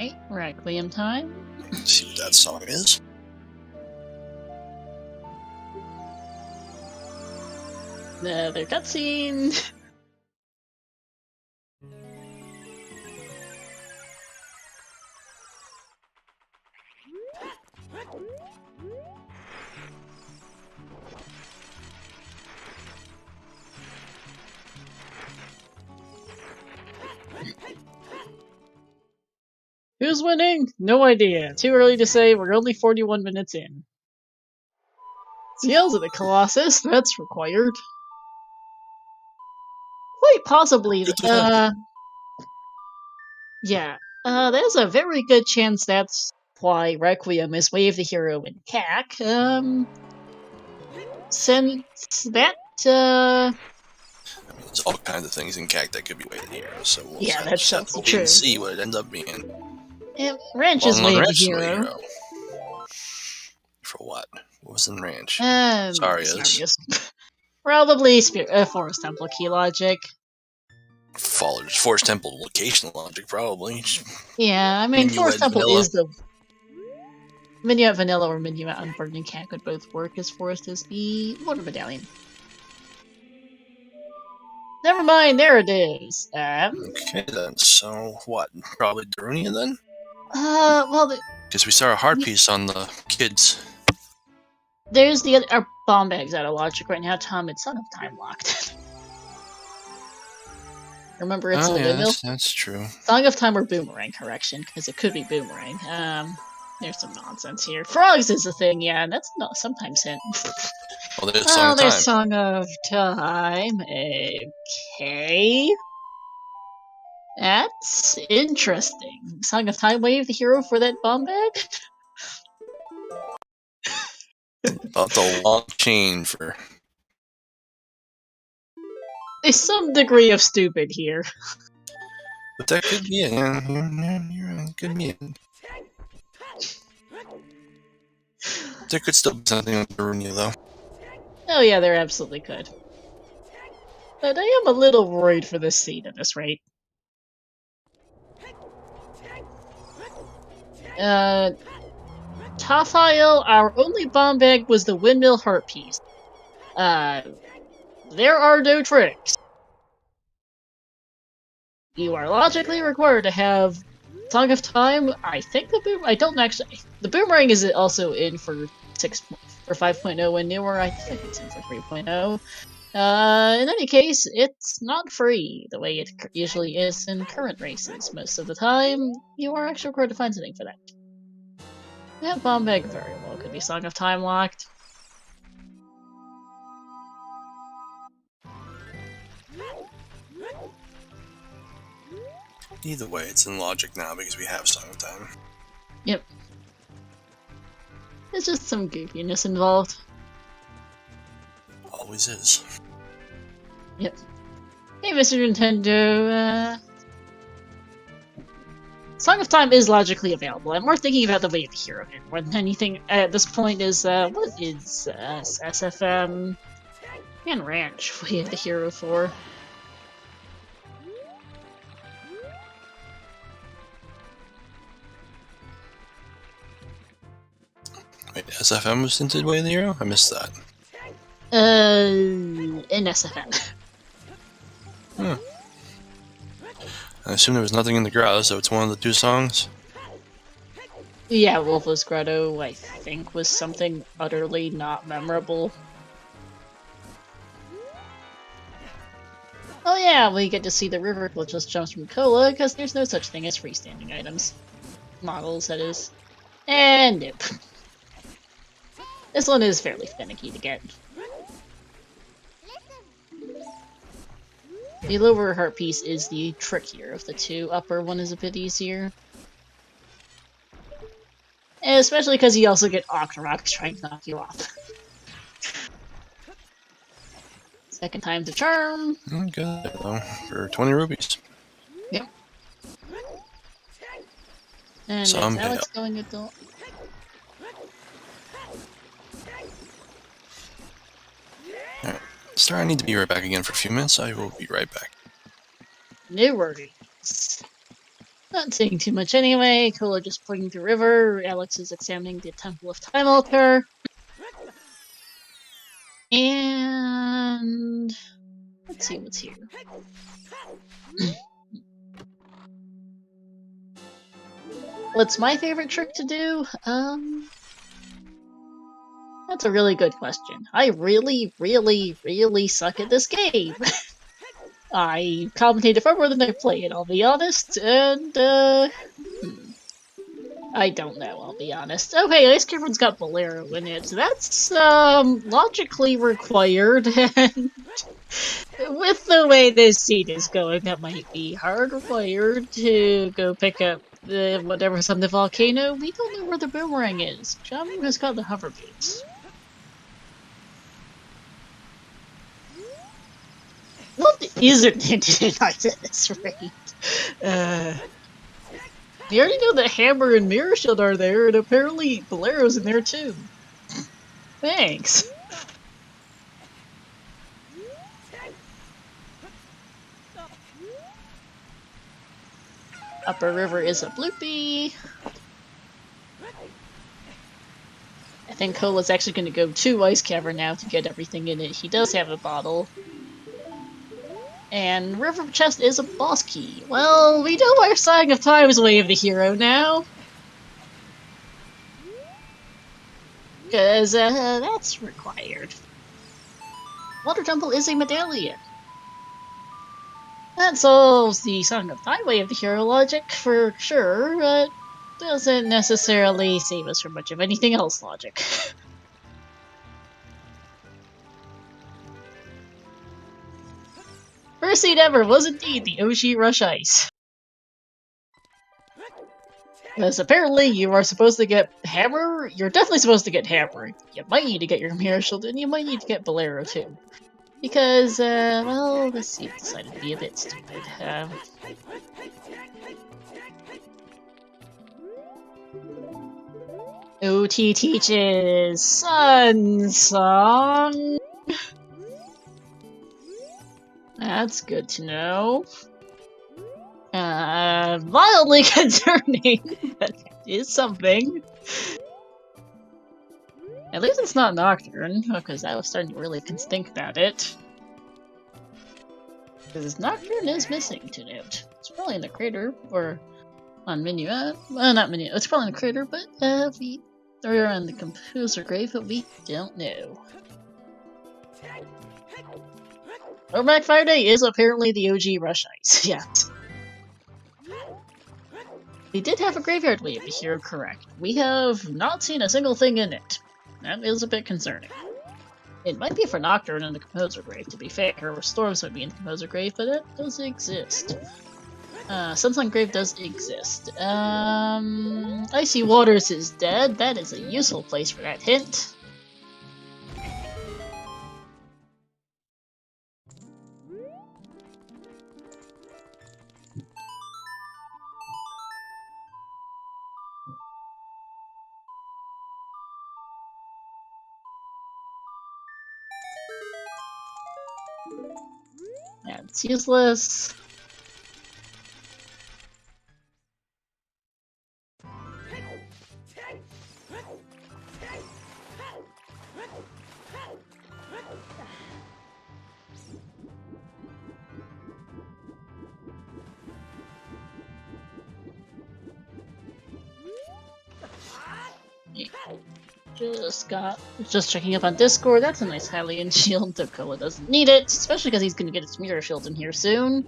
Alright, Requiem time. Let's see what that song is. Another cutscene. Who's winning? No idea. Too early to say. We're only 41 minutes in. Zelda the Colossus. That's required. Quite possibly. Yeah. There's a very good chance that's why Requiem is Wave the Hero in CAC. Since that, I mean, there's all kinds of things in CAC that could be Wave the Hero, so we'll that's have to wait true. and see what it ends up being. Ranch is Wave the Ranch Hero. For what? What was in Ranch? Sarius. Probably Forest Temple key logic. Forest Temple location logic, probably. Yeah, I mean, Minuet Forest Temple Vanilla. is the... Minuet Vanilla or Minuet Unburdened Cat could both work as Forest is the Water Medallion. Never mind, there it is. Okay then, so what? Probably Darunia then? Well, Because we saw a heart piece on the kids. there's the other... Our bomb bag's out of logic right now, Tom. It's Son of Time locked. Remember, it's the windmill? That's true. Song of Time or Boomerang, correction, because it could be Boomerang. There's some nonsense here. Frogs is a thing, yeah, and that's not sometimes hint. Well, there's Song of Time. There's Song of Time. Okay. That's interesting. Song of Time Wave the hero for that bomb bag? About the long chain for some degree of stupid here. But that could be it. Yeah, could be it. There could still be something on Barunia, though. Oh yeah, there absolutely could. But I am a little worried for this seed at this rate. Tafile, our only bomb bag was the windmill heart piece. There are no tricks. You are logically required to have Song of Time. I think I don't actually. The boomerang is also in for 5.0 and newer. I think it's in for 3.0. In any case, it's not free the way it usually is in current races. Most of the time, you are actually required to find something for that. That bomb bag very well could be Song of Time locked. Either way, it's in logic now because we have Song of Time. Yep. There's just some goofiness involved. Always is. Yep. Hey, Mr. Nintendo, Song of Time is logically available. I'm more thinking about the way of the hero here more than anything at this point is, what is, SFM and Ranch way of the hero for? Wait, SFM was tinted way of the hero? I missed that. In SFM. Hmm. I assume there was nothing in the grotto, so it's one of the two songs? Yeah, Wolf's Grotto, I think, was something utterly not memorable. Oh yeah, we get to see the river which just jumps from Cola, because there's no such thing as freestanding items. Models, that is. And nope. This one is fairly finicky to get. The lower heart piece is the trickier of the two. Upper one is a bit easier. And especially because you also get Octoroks trying to knock you off. Second time's a charm. Good, though. For 20 rupees. Yep. And Some that's Alex going adult. Alright. Star, I need to be right back again for a few minutes. I will be right back. No worries. Not saying too much anyway. Cola just pointing the river. Alex is examining the Temple of Time Altar. And let's see what's here. What's my favorite trick to do? That's a really good question. I really, really, really suck at this game. I commentate far more than I play it, I'll be honest, and, I don't know, I'll be honest. Okay, Ice Cameron's got Bolero in it. That's, logically required, and with the way this seed is going, that might be hardwired to go pick up the whatever's on the volcano. We don't know where the boomerang is. John has got the hover boots. What isn't it at this rate? You already know that Hammer and Mirror Shield are there, and apparently Bolero's in there too. Thanks. Upper River is a bloopy. I think Cola's actually going to go to Ice Cavern now to get everything in it. He does have a bottle. And River Chest is a boss key. Well, we know our Song of Time is way of the hero now. Because, that's required. Water Temple is a medallion. That solves the Song of Time way of the hero logic for sure, but doesn't necessarily save us from much of anything else logic. First seed ever was indeed the OG Rush Ice. Because apparently you are supposed to get Hammer. You're definitely supposed to get Hammer. You might need to get your Mirror Shield, and you might need to get Bolero too. Because, well, this seat decided to be a bit stupid. OT teaches Sun Song. That's good to know. Mildly concerning, but it is something. At least it's not Nocturne, because I was starting to really think about it. Because Nocturne is missing to note. It's probably in the crater, or on Minuet. Well, not Minuet, it's probably in the crater, but we are on the composer grave, but we don't know. Throwback Friday is apparently the OG Rush Ice, yes. We did have a graveyard leave, if you're correct. We have not seen a single thing in it. That is a bit concerning. It might be for Nocturne in the Composer Grave, to be fair, or Storms might be in the Composer Grave, but it does exist. Sunsun Grave does exist. Icy Waters is dead. That is a useful place for that hint. Yeah, it's useless. Just checking up on Discord. That's a nice Hylian shield. Dokoa doesn't need it, especially because he's going to get his mirror shield in here soon.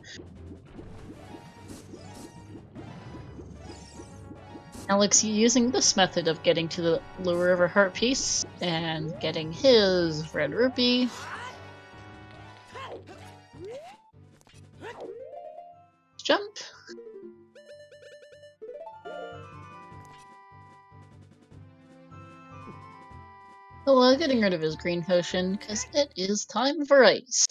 Alex using this method of getting to the Lower River Heart Piece and getting his red rupee. Jump. Well, getting rid of his green potion, because it is time for ice.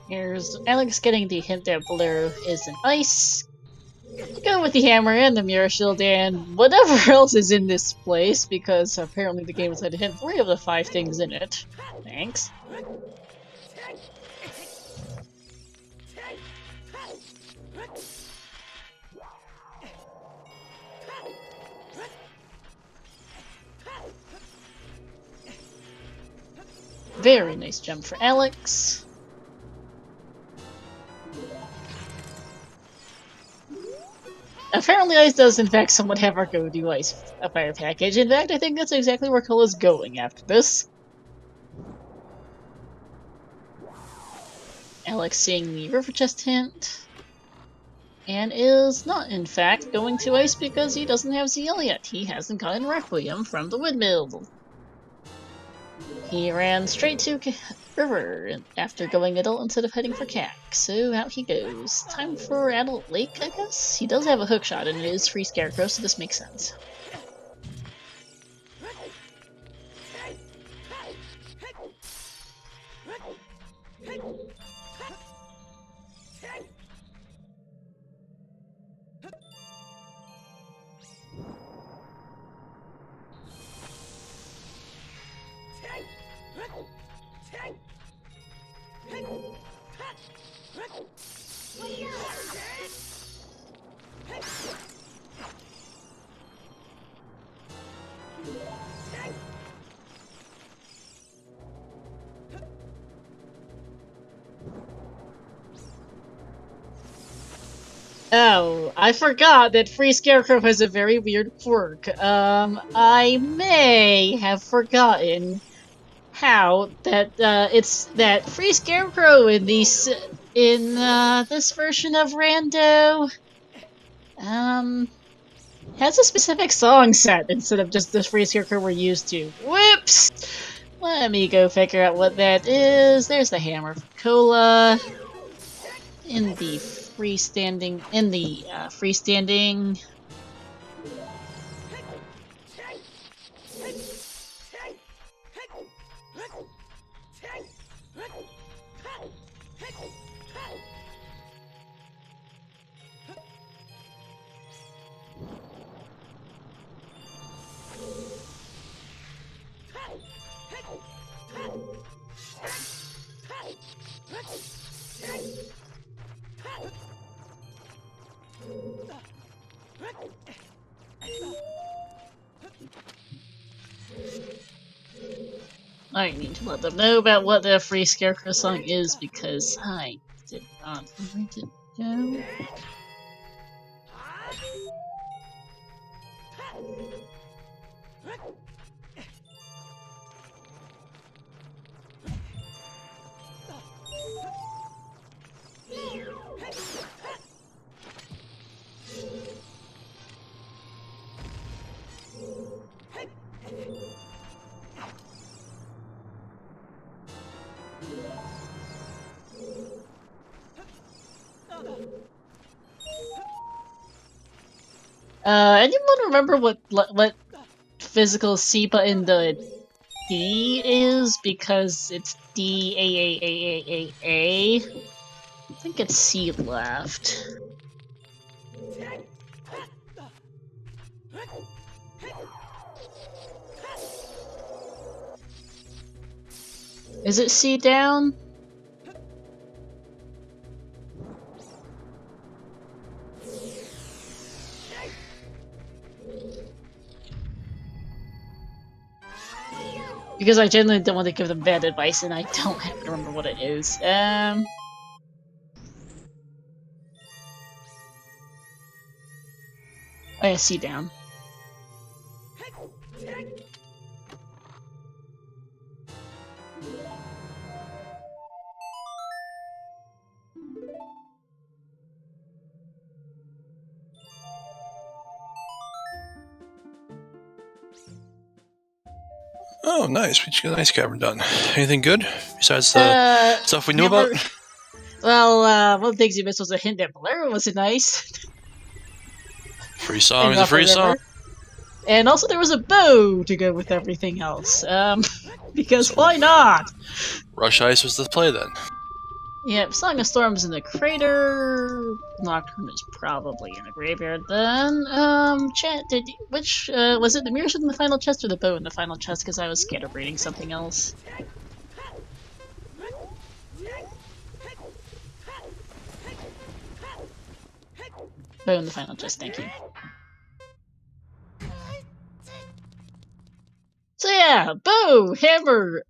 Here's Alex getting the hint that Bolero is an ice. Go with the hammer and the mirror shield and whatever else is in this place, because apparently the game has had to hit 3 of the 5 things in it. Thanks. Very nice jump for Alex. Apparently Ice does in fact somewhat have our go-to Ice Fire package. In fact, I think that's exactly where Cola's going after this. Alex seeing the River Chest hint. And is not in fact going to Ice because he doesn't have ZL yet. He hasn't gotten Requiem from the Windmill. He ran straight to River after going Middle instead of heading for Cack, so out he goes. Time for Adult Lake, I guess? He does have a hookshot and it is free Scarecrow, so this makes sense. Oh, I forgot that Free Scarecrow has a very weird quirk. I may have forgotten how that it's that Free Scarecrow in this version of Rando has a specific song set instead of just the Free Scarecrow we're used to. Whoops! Let me go figure out what that is. There's the hammer for Cola in the freestanding I need to let them know about what the Free Scarecrow song is because I did not write it down. Anyone remember what physical C button the D is? Because it's D A. I think it's C left. Is it C down? Because I genuinely don't want to give them bad advice and I don't happen to remember what it is. Oh yeah, C down. Oh, nice. We just got an ice cavern done. Anything good besides the stuff we knew about? Well, one of the things you missed was a hint that Bolero was nice. Free song is a free song. And also there was a bow to go with everything else. Because so, why not? Rush Ice was the play then. Yep, Song of Storms in the crater. Nocturne is probably in the graveyard then. Chat, was it the mirrors in the final chest or the bow in the final chest? Because I was scared of reading something else. Bow in the final chest, thank you. So yeah, bow, hammer,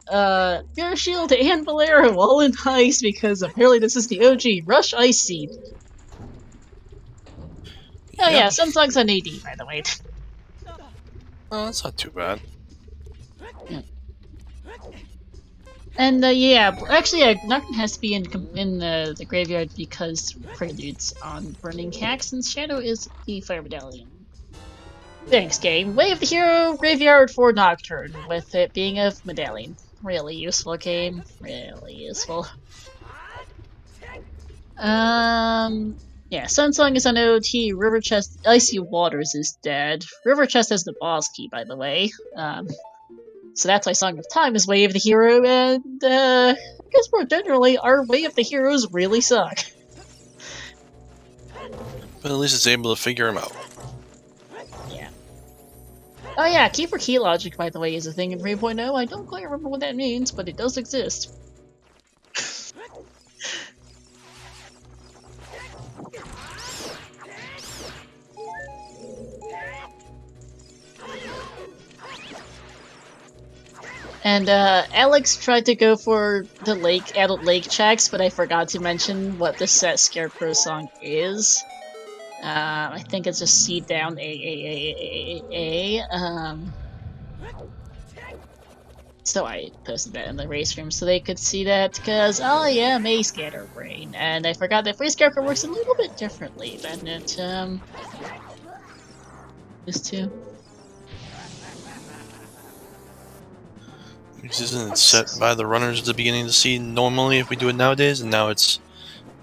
mirror shield, and Bolero all in ice because apparently this is the OG Rush Ice Seed. Oh yeah, some songs on AD, by the way. Oh, that's not too bad. Yeah. And yeah, actually, Nocturne has to be in the graveyard because Preludes on Burning Caxton's Shadow is the Fire Medallion. Thanks, game. Way of the Hero, graveyard for Nocturne, with it being a medallion. Really useful game. Really useful. Yeah, Sunsong is on OoT, River Chest, Icy Waters is dead. River Chest has the boss key, by the way. So that's why Song of Time is Way of the Hero, and I guess more generally, our Way of the Heroes really suck. But at least it's able to figure them out. Oh yeah, key for key logic, by the way, is a thing in 3.0. I don't quite remember what that means, but it does exist. And Alex tried to go for the adult lake checks, but I forgot to mention what the set Scarecrow song is. I think it's just C down A. So I posted that in the race room so they could see that, because I am a scatterbrain, and I forgot that Freeze Character works a little bit differently than it used to. Isn't it set by the runners at the beginning of the scene normally if we do it nowadays, and now it's...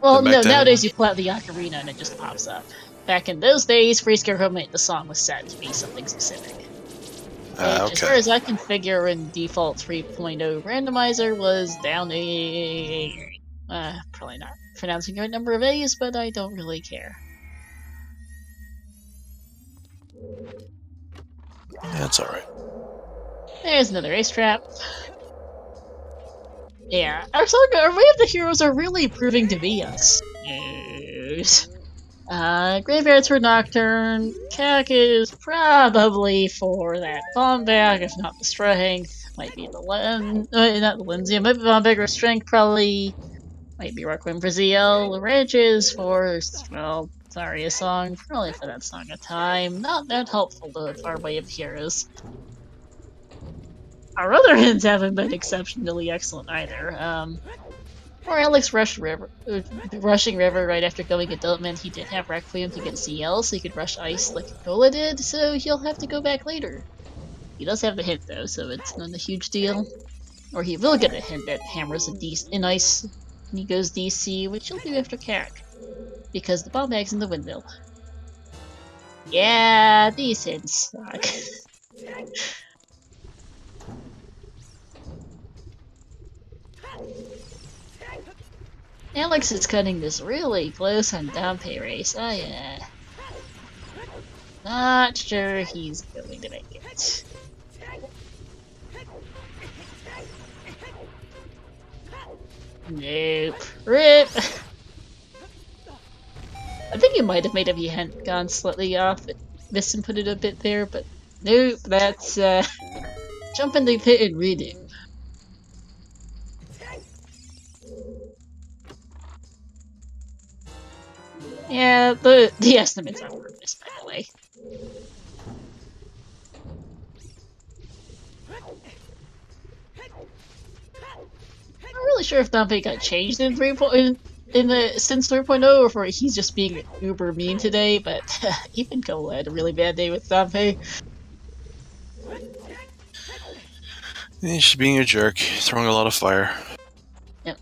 Well, back no, then? nowadays you pull out the ocarina and it just pops up. Back in those days, Freeze Character made the song was set to be something specific. Which, as far Okay. as I can figure, in default 3.0 randomizer was down a... probably not pronouncing the right number of A's, but I don't really care. That's alright. There's another ace trap. Yeah, our Way of the Heroes are really proving to be us. Graveyards for Nocturne. Cac is probably for that bomb bag, if not the strength. Might be the not the lens, yeah, might be bomb bag or strength, probably. Might be Requiem for ZL. Ranch is for, well, sorry, a song. Probably for that Song of Time. Not that helpful to our Way of the Heroes. Our other hints haven't been exceptionally excellent either. Or Alex Rushing River right after going Adult meant he did have Requiem to get CL, so he could rush Ice like Cola did, so he'll have to go back later. He does have the hint though, so it's not a huge deal. Or he will get a hint that hammers in Ice and he goes DC, which he'll do after Cac, because the bomb bag's in the windmill. Yeah, these hints suck. Alex is cutting this really close on Dompe race. Not sure he's going to make it. Nope. RIP! I think he might have made it if he hadn't gone slightly off. Missed and put it a bit there, but nope, that's jump in the pit and read it. Yeah, the estimates are purpose, by the way. I'm not really sure if Dompe got changed in since 3.0, or if he's just being uber mean today, but even Cole had a really bad day with Dompe. He's just being a jerk, throwing a lot of fire. Yep.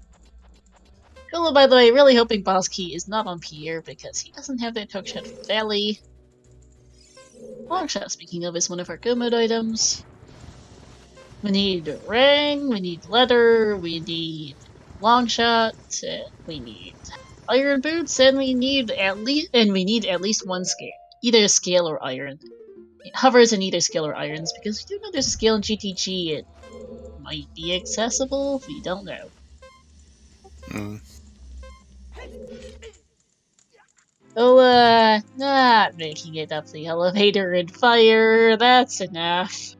Cole, by the way, really hoping Boss Key is not on Pierre because he doesn't have that hookshot from Valley. Longshot, speaking of, is one of our go mode items. We need Ring, we need Leather, we need Longshot, we need Iron Boots, and we need at least one scale. Either scale or iron. It hovers in either scale or irons, because we do know there's a scale in GTG. It might be accessible, we don't know. Oh, not making it up the elevator in fire, that's enough.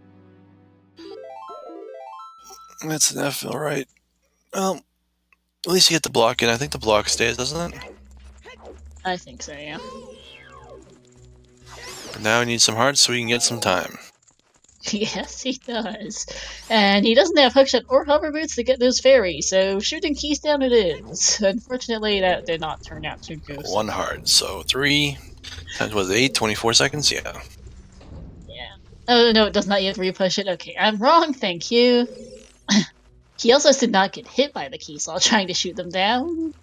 That's enough, alright. Well, at least you get the block in. I think the block stays, doesn't it? I think so, yeah. But now we need some hearts so we can get some time. Yes, he does. And he doesn't have hookshot or hover boots to get those fairies, so shooting keys down it is. Unfortunately, that did not turn out too good. One heart, so 3 times was 8, 24 seconds, yeah. Yeah. Oh, no, it does not yet repush it. Okay, I'm wrong, thank you. He also did not get hit by the keys while trying to shoot them down.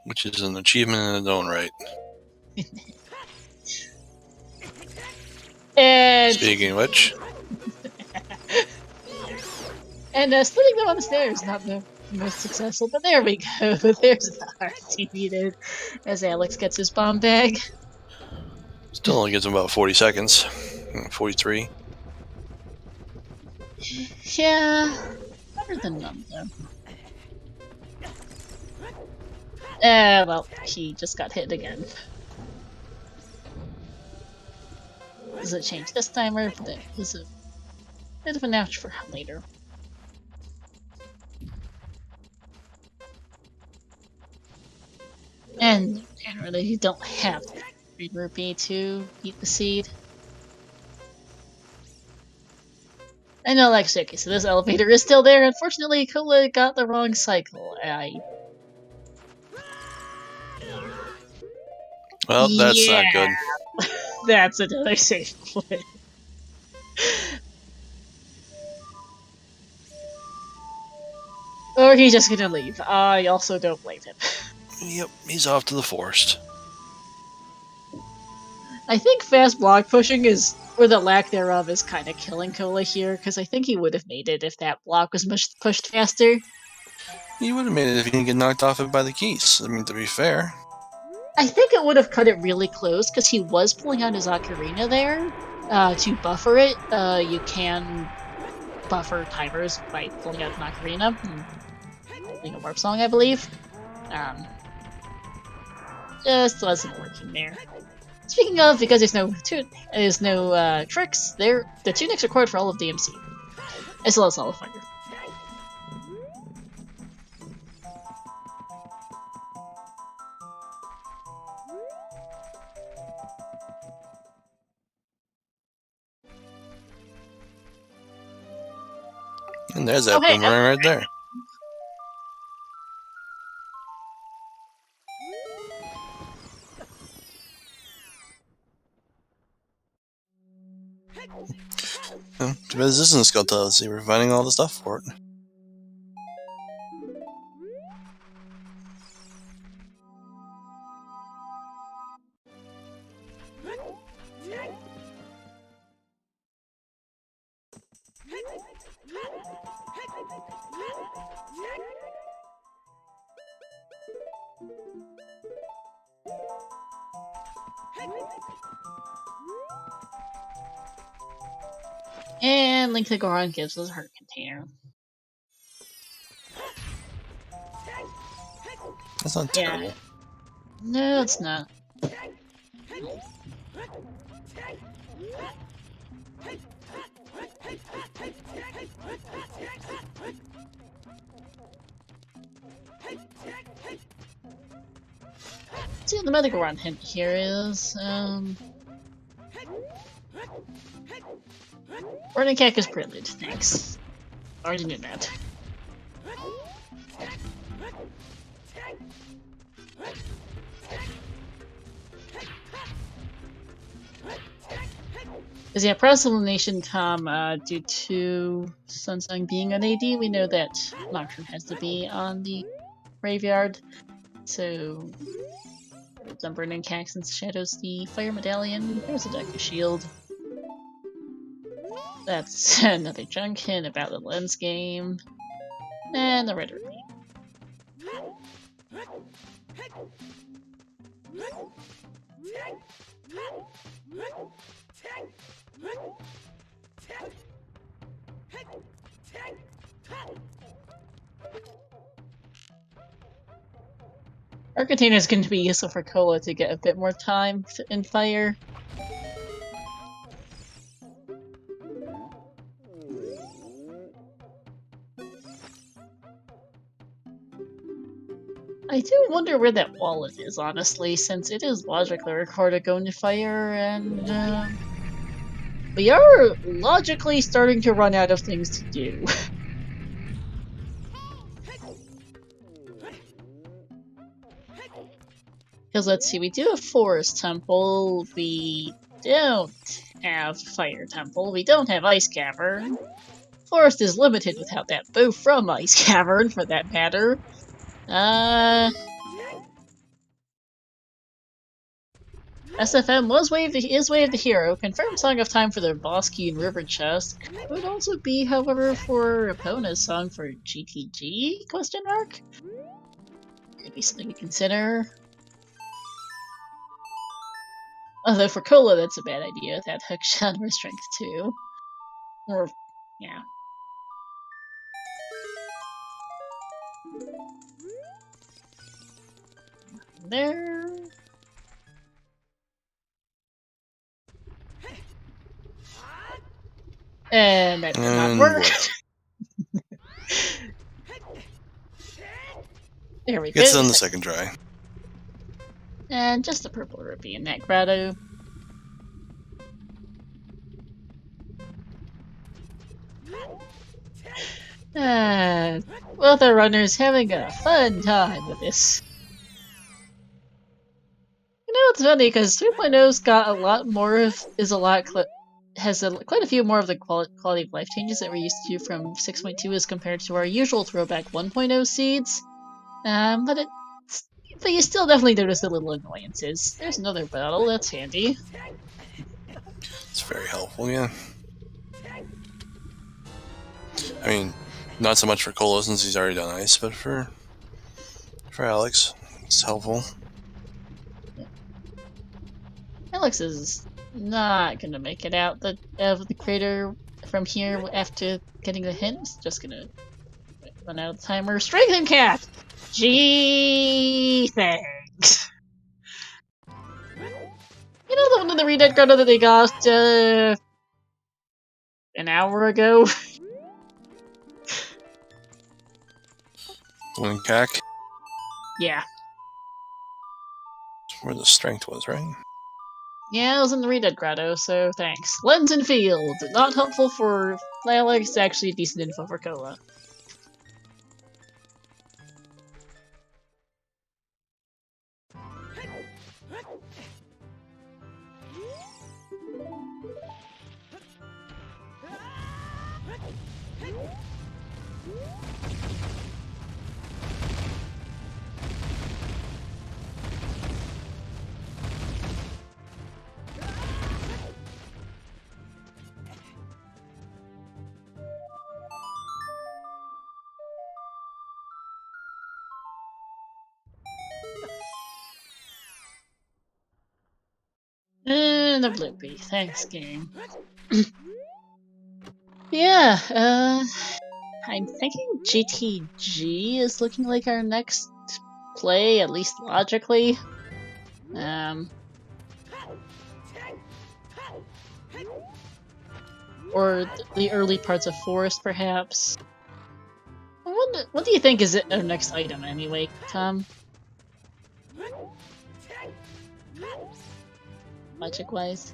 Which is an achievement in its own right. And speaking of which. And splitting them on the stairs, not the most successful, but there we go. There's the hearts he needed as Alex gets his bomb bag. Still only gives him about 40 seconds. 43. Yeah, better than none, though. Well, he just got hit again. Does it change this timer? That is a bit of an ouch for later. And generally, you don't have to Green rupee to eat the seed. I know, actually, okay, so this elevator is still there. Unfortunately, Cola got the wrong cycle. Well, that's not good. That's another safe play. Or he's just gonna leave. I also don't blame him. Yep, he's off to the forest. I think fast block pushing is, or the lack thereof, is kind of killing Cola here, because I think he would have made it if that block was pushed faster. He would have made it if he didn't get knocked off it by the keys. I mean, to be fair. I think it would have cut it really close, because he was pulling out his ocarina there to buffer it. You can buffer timers by pulling out an ocarina and holding a warp song, I believe. Just wasn't working there. Speaking of, because there's no tricks, the tunic's required for all of DMC, as well as Nullifier. And there's that boomerang right there. Too bad this isn't Skulltula. Let's see, we're finding all the stuff for it. And Link to Goron gives us a heart container. That's not terrible. No, it's not. See, the medical run hint here is, Burning Cactus Prelude, thanks. Already knew that. Because yeah, Press Elimination Tom, due to Sunsung being an AD, we know that Nocturne has to be on the graveyard. So, some Burning Cactus shadows the Fire Medallion. There's a deck of Shield. That's another junk in about the lens game. And the red rupee. Our container is going to be useful for Cola to get a bit more time in fire. I do wonder where that wallet is, honestly, since it is logically required to go into fire, and we are logically starting to run out of things to do. Because let's see, we do have Forest Temple, we don't have Fire Temple, we don't have Ice Cavern. Forest is limited without that bow from Ice Cavern, for that matter. SFM is Way of the Hero. Confirmed Song of Time for the Boss Key and River Chest. Could also be, however, for Epona's song for GTG? Question mark? Could be something to consider. Although for Cola, that's a bad idea. That hookshot or strength 2. Or, yeah. There. And that did not work. There we go. Gets on the second try. And just a purple rupee in that grotto. Both our runners having a fun time with this. You know, it's funny because 3.0's got a lot more of, quite a few more of the quality of life changes that we're used to from 6.2 as compared to our usual throwback 1.0 seeds. But you still definitely notice the little annoyances. There's another battle, that's handy. It's very helpful, yeah. I mean, not so much for Colo since he's already done ice, but for Alex, it's helpful. Alex is not gonna make it out of the crater from here after getting the hint. He's just gonna run out of timer. Strengthen cap! Gee, thanks. You know the one in the Redead Grotto that they got, an hour ago? The one in CAC? Yeah. Where the strength was, right? Yeah, it was in the Redead Grotto, so thanks. Lens and Field. Not helpful for Alex, actually decent info for Cola. And a bloopy. Thanks, game. Yeah, I'm thinking GTG is looking like our next play, at least logically. Or the early parts of Forest, perhaps. What do you think is our next item, anyway, Tom? Logic-wise?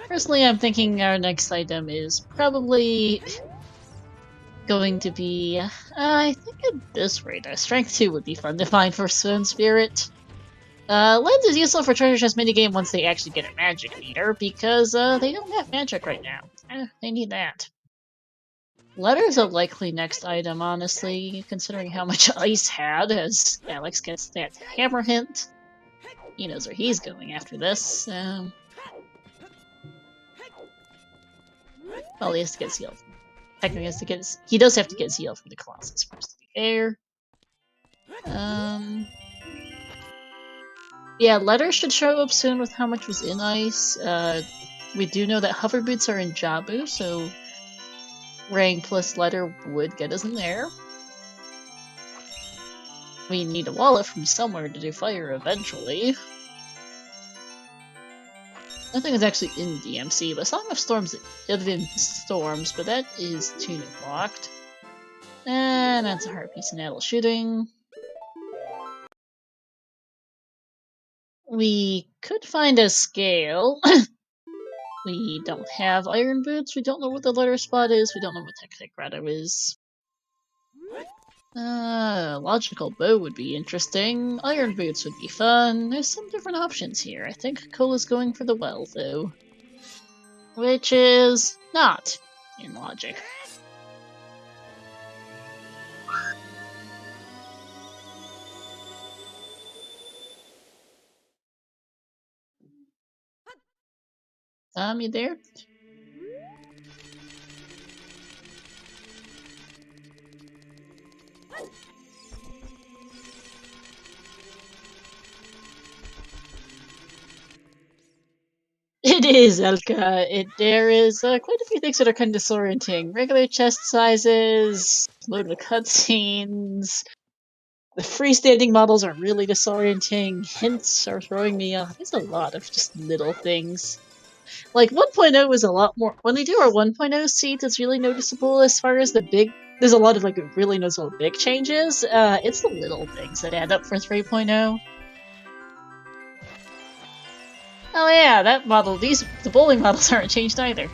Personally, I'm thinking our next item is probably going to be, I think at this rate, a Strength 2 would be fun to find for Stone Spirit. Lens is useful for treasure chest minigame once they actually get a magic meter, because they don't have magic right now. They need that. Letter's a likely next item, honestly, considering how much Ice had, as Alex gets that hammer hint. He knows where he's going after this. Well, he has to get sealed. Technically, he does have to get sealed from the Colossus first, to be fair. Yeah, Letter should show up soon with how much was in Ice. We do know that hover boots are in Jabu, so rank plus Letter would get us in there. We need a wallet from somewhere to do fire eventually. Nothing is actually in DMC, but Song of Storms but that is tunic blocked. And that's a heart piece and adult shooting. We could find a scale. We don't have iron boots, we don't know what the letter spot is, we don't know what Tech Grotto is. Logical bow would be interesting. Iron boots would be fun. There's some different options here. I think Cola's going for the well, though. Which is not in logic. You there? It is, Elka. There is quite a few things that are kind of disorienting. Regular chest sizes, load of cutscenes. The freestanding models are really disorienting. Hints are throwing me off. There's a lot of just little things. Like 1.0 is a lot more. When they do our 1.0 seeds, it's really noticeable as far as the big. There's a lot of like really noticeable big changes. It's the little things that add up for 3.0. Oh yeah, that model. The bowling models aren't changed either.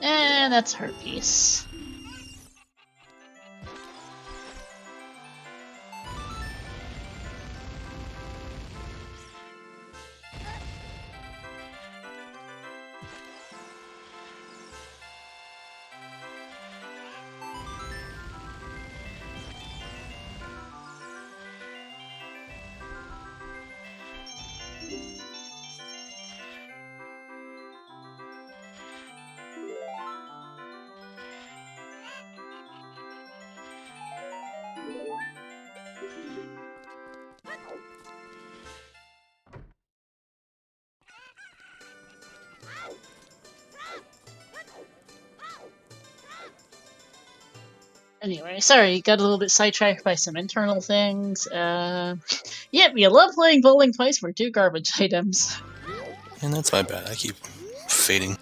And that's her piece. Anyway, sorry, got a little bit sidetracked by some internal things. Yep, you love playing bowling twice for 2 garbage items. And that's my bad. I keep fading.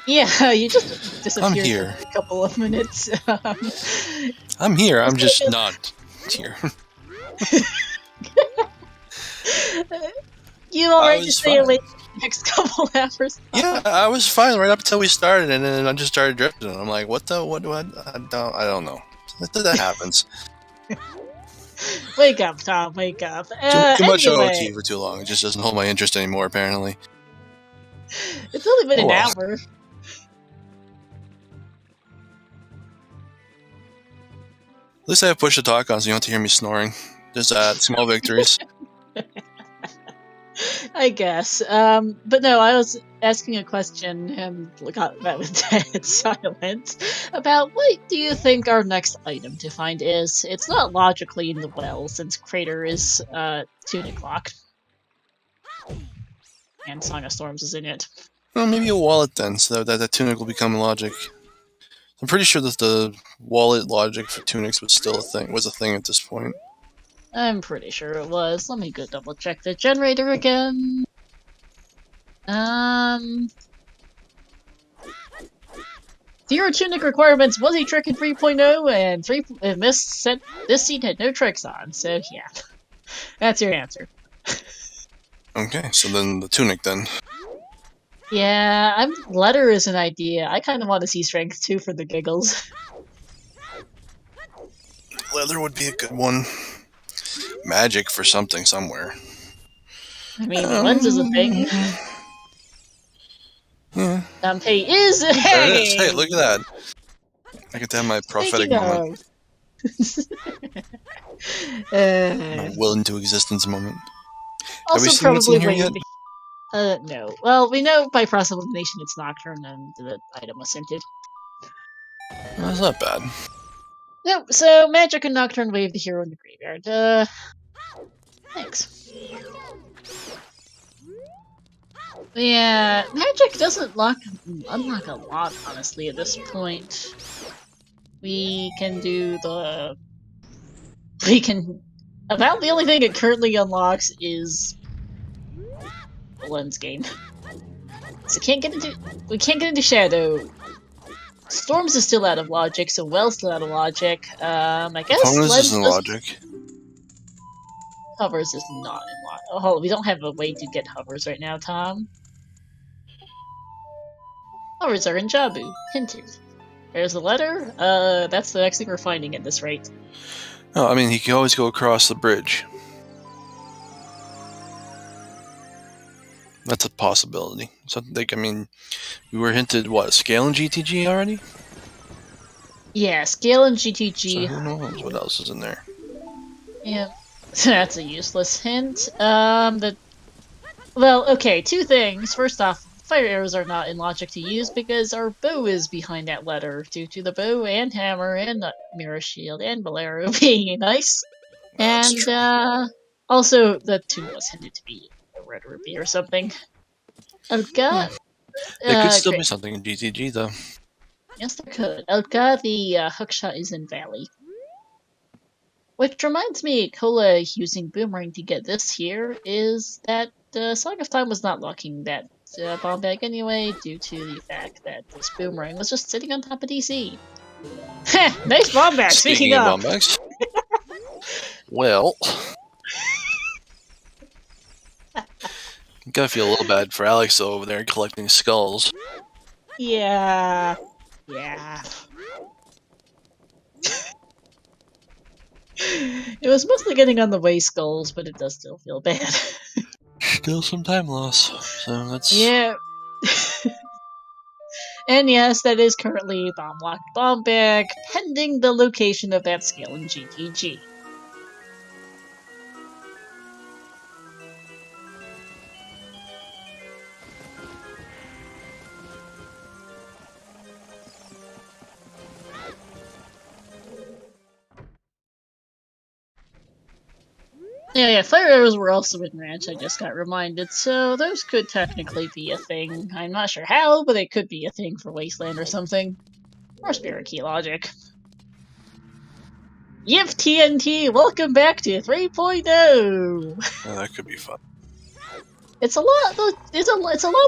Yeah, you just disappeared I'm here. for a couple of minutes. I'm here. I'm just not here. You alright to stay awake the next couple hours? Yeah, I was fine right up until we started, and then I just started drifting. I'm like, what do I don't know. That happens. Wake up, Tom, wake up. Too much anyway, OT for too long. It just doesn't hold my interest anymore, apparently. it's only been an hour. At least I have push to talk on, so you don't have to hear me snoring. Just small victories. I guess. But no, I was asking a question and got met with dead silence about what do you think our next item to find is? It's not logically in the well, since Crater is tunic locked. And Song of Storms is in it. Well, maybe a wallet then, so that the tunic will become logic. I'm pretty sure that the wallet logic for tunics was still a thing at this point. I'm pretty sure it was. Let me go double check the generator again. Zero tunic requirements was a trick in 3.0, and Mist said this scene had no tricks on, so yeah. That's your answer. Okay, so then the tunic then. Yeah, letter is an idea. I kind of want to see strength too for the giggles. Leather would be a good one. Magic for something somewhere. I mean, the lens is a thing. Yeah. Dante is There it is. Hey, look at that. I get to have my prophetic moment. My will into existence moment. Have we Also, seen what's in probably here yet? no. Well, we know by process of elimination it's Nocturne and the item was scented. That's not bad. Nope, so Magic and Nocturne wave the hero in the graveyard. Thanks. Yeah, Magic doesn't unlock a lot, honestly, at this point. We can do the... About the only thing it currently unlocks is... the lens game. So we can't get into Shadow. Storms is still out of logic, so Well's still out of logic. I guess Hovers Lens is in logic. Hovers is not in logic. Oh, we don't have a way to get hovers right now, Tom. Hovers are in Jabu. Hinted. There's a letter. That's the next thing we're finding at this rate. Oh, I mean, he can always go across the bridge. That's a possibility. So, like, I mean, we were hinted, what, Scale and GTG already? Yeah, Scale and GTG. So who knows what else is in there? Yeah, that's a useless hint. Well, okay, 2 things. First off, fire arrows are not in logic to use because our bow is behind that letter, due to the bow and hammer and mirror shield and bolero being nice. That's And true. also the tune was hinted to be a red rupee or something. Elka, There could still great. be something in GTG though. Yes, there could. Elka, the hookshot is in Valley. Which reminds me, Cola using Boomerang to get this here is that Song of Time was not locking that bomb bag anyway, due to the fact that this Boomerang was just sitting on top of DC. Heh, nice bomb bag, speaking Speaking of of! bomb bags, well, gotta feel a little bad for Alex though, over there collecting skulls. Yeah. It was mostly getting on the way skulls, but it does still feel bad. Still some time loss, so that's... Yeah. And yes, that is currently bomb-locked bomb bag, pending the location of that skill in GTG. Yeah, fire arrows were also in Ranch, I just got reminded, so those could technically be a thing. I'm not sure how, but they could be a thing for Wasteland or something. Or Spirit Key logic. Yiv TNT, welcome back to 3.0! that could be fun. It's a lot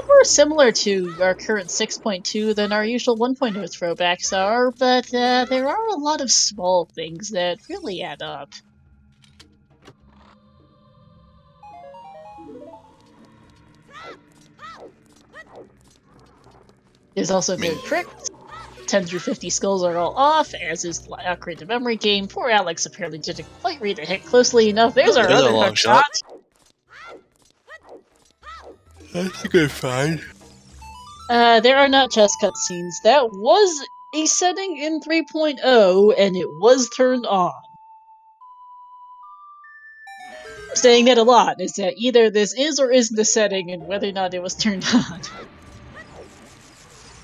more similar to our current 6.2 than our usual 1.0 throwbacks are, but there are a lot of small things that really add up. There's also no tricks. 10 through 50 skulls are all off, as is the creative memory game. Poor Alex apparently didn't quite read the hit closely enough. There's our other hook shot. That's a good find. There are not chest cutscenes. That was a setting in 3.0, and it was turned on. I'm saying that a lot, is that either this is or isn't a setting, and whether or not it was turned on.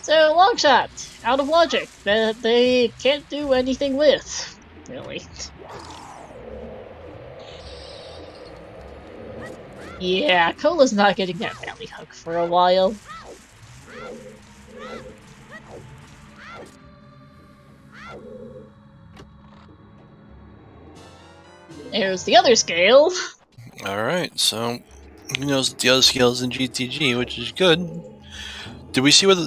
So, long shot, out of logic, that they can't do anything with, really. Yeah, Cola's not getting that valley hook for a while. There's the other scale. Alright, so he knows the other scales in GTG, which is good. Did we see whether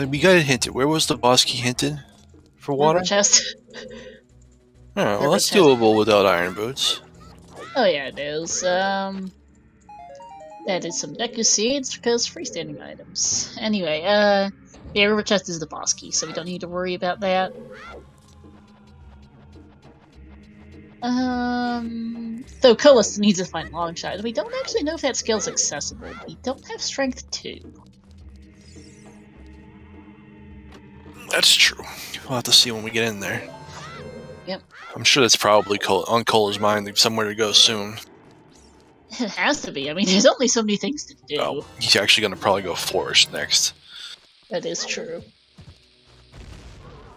we got it hinted? Where was the boss key hinted for water? River chest. Alright, well that's doable without iron boots. Oh yeah, it is. That is some Deku seeds because freestanding items. Anyway, yeah, river chest is the boss key, so we don't need to worry about that. Though Colas needs to find long shot, and we don't actually know if that skill's accessible. We don't have strength 2. That's true. We'll have to see when we get in there. Yep. I'm sure that's probably on Cola's mind, somewhere to go soon. It has to be. I mean, there's only so many things to do. Oh, he's actually going to probably go Forest next. That is true.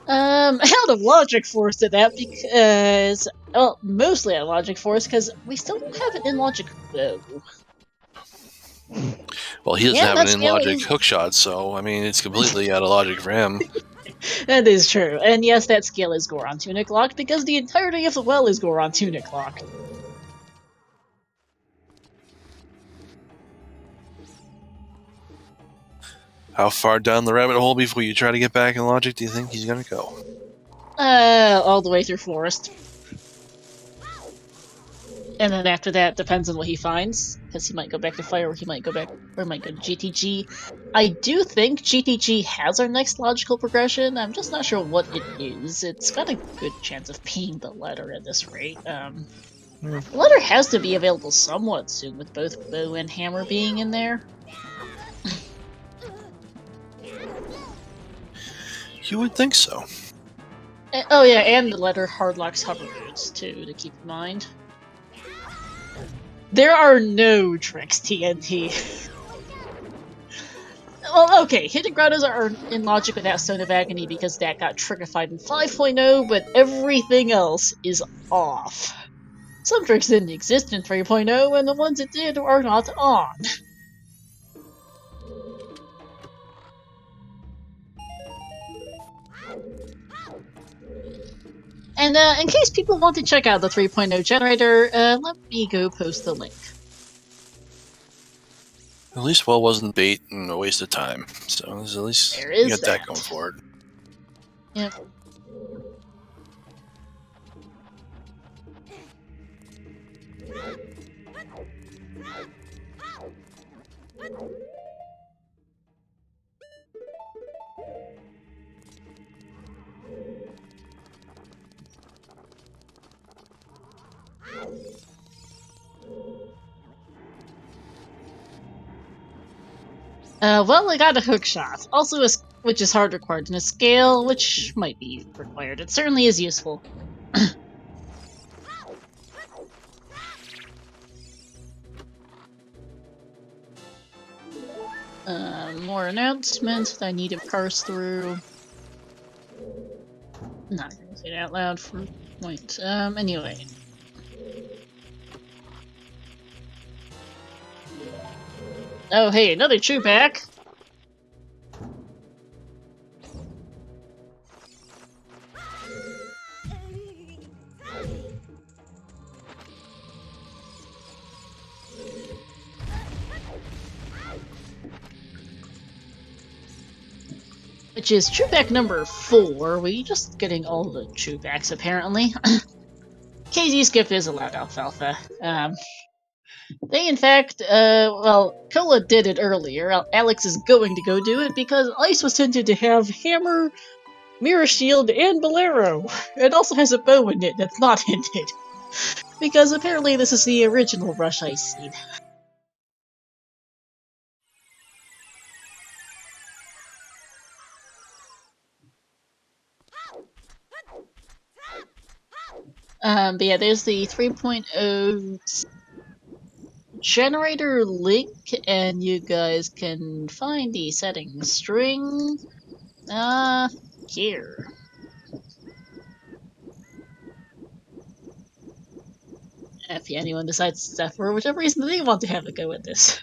Out of logic force to that because, well, mostly out of logic force because we still don't have an in logic bow. Well, he doesn't have an in logic hookshot, so I mean, it's completely out of logic for him. That is true, and yes, that skill is Goron Tunic locked because the entirety of the well is Goron Tunic locked. How far down the rabbit hole before you try to get back in logic do you think he's gonna go? All the way through Forest. And then after that, depends on what he finds, because he might go back to Fire, or he might go back, or he might go to GTG. I do think GTG has our next logical progression. I'm just not sure what it is. It's got a good chance of being the letter at this rate. The letter has to be available somewhat soon, with both bow and hammer being in there. You would think so. Oh yeah, and the letter hardlocks hover boots too, to keep in mind. There are no tricks, TNT. Well, okay, hidden grottos are in logic without Stone of Agony because that got trickified in 5.0, but everything else is off. Some tricks didn't exist in 3.0, and the ones that did are not on. And in case people want to check out the 3.0 generator, let me go post the link. At least well wasn't bait and a waste of time. So at least There is you got that that. going forward. Yep. Well, I got a hook shot. Also, which is hard required, and a scale, which might be required. It certainly is useful. More announcements that I need to parse through. Not gonna say it out loud for a point. Anyway. Oh, hey, another true pack! Which is true pack number 4. We're just getting all the true packs, apparently. KZ skip is allowed alfalfa. They, in fact, well, Kola did it earlier. Alex is going to go do it because Ice was hinted to have Hammer, Mirror Shield, and Bolero. It also has a bow in it that's not hinted. Because apparently this is the original Rush Ice seed. But yeah, there's the 3.0 generator link, and you guys can find the settings string, here. If anyone decides that for whichever reason they want to have a go at this.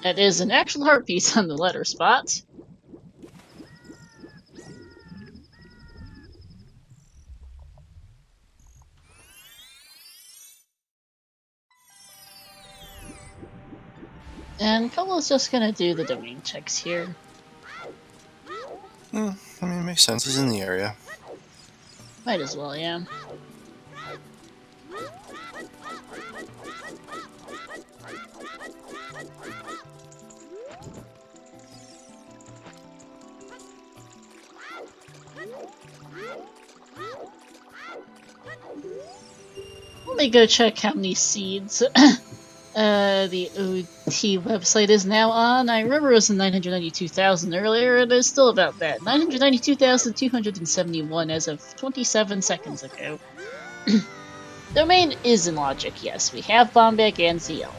That is an actual heart piece on the letter spot. And Colo's just gonna do the domain checks here. I mean, it makes sense. He's in the area. Might as well, yeah. Let me go check how many seeds the OoT website is now on. I remember it was 992,000 earlier, and it's still about that. 992,271 as of 27 seconds ago. Domain is in logic, yes. We have Bombek and ZL.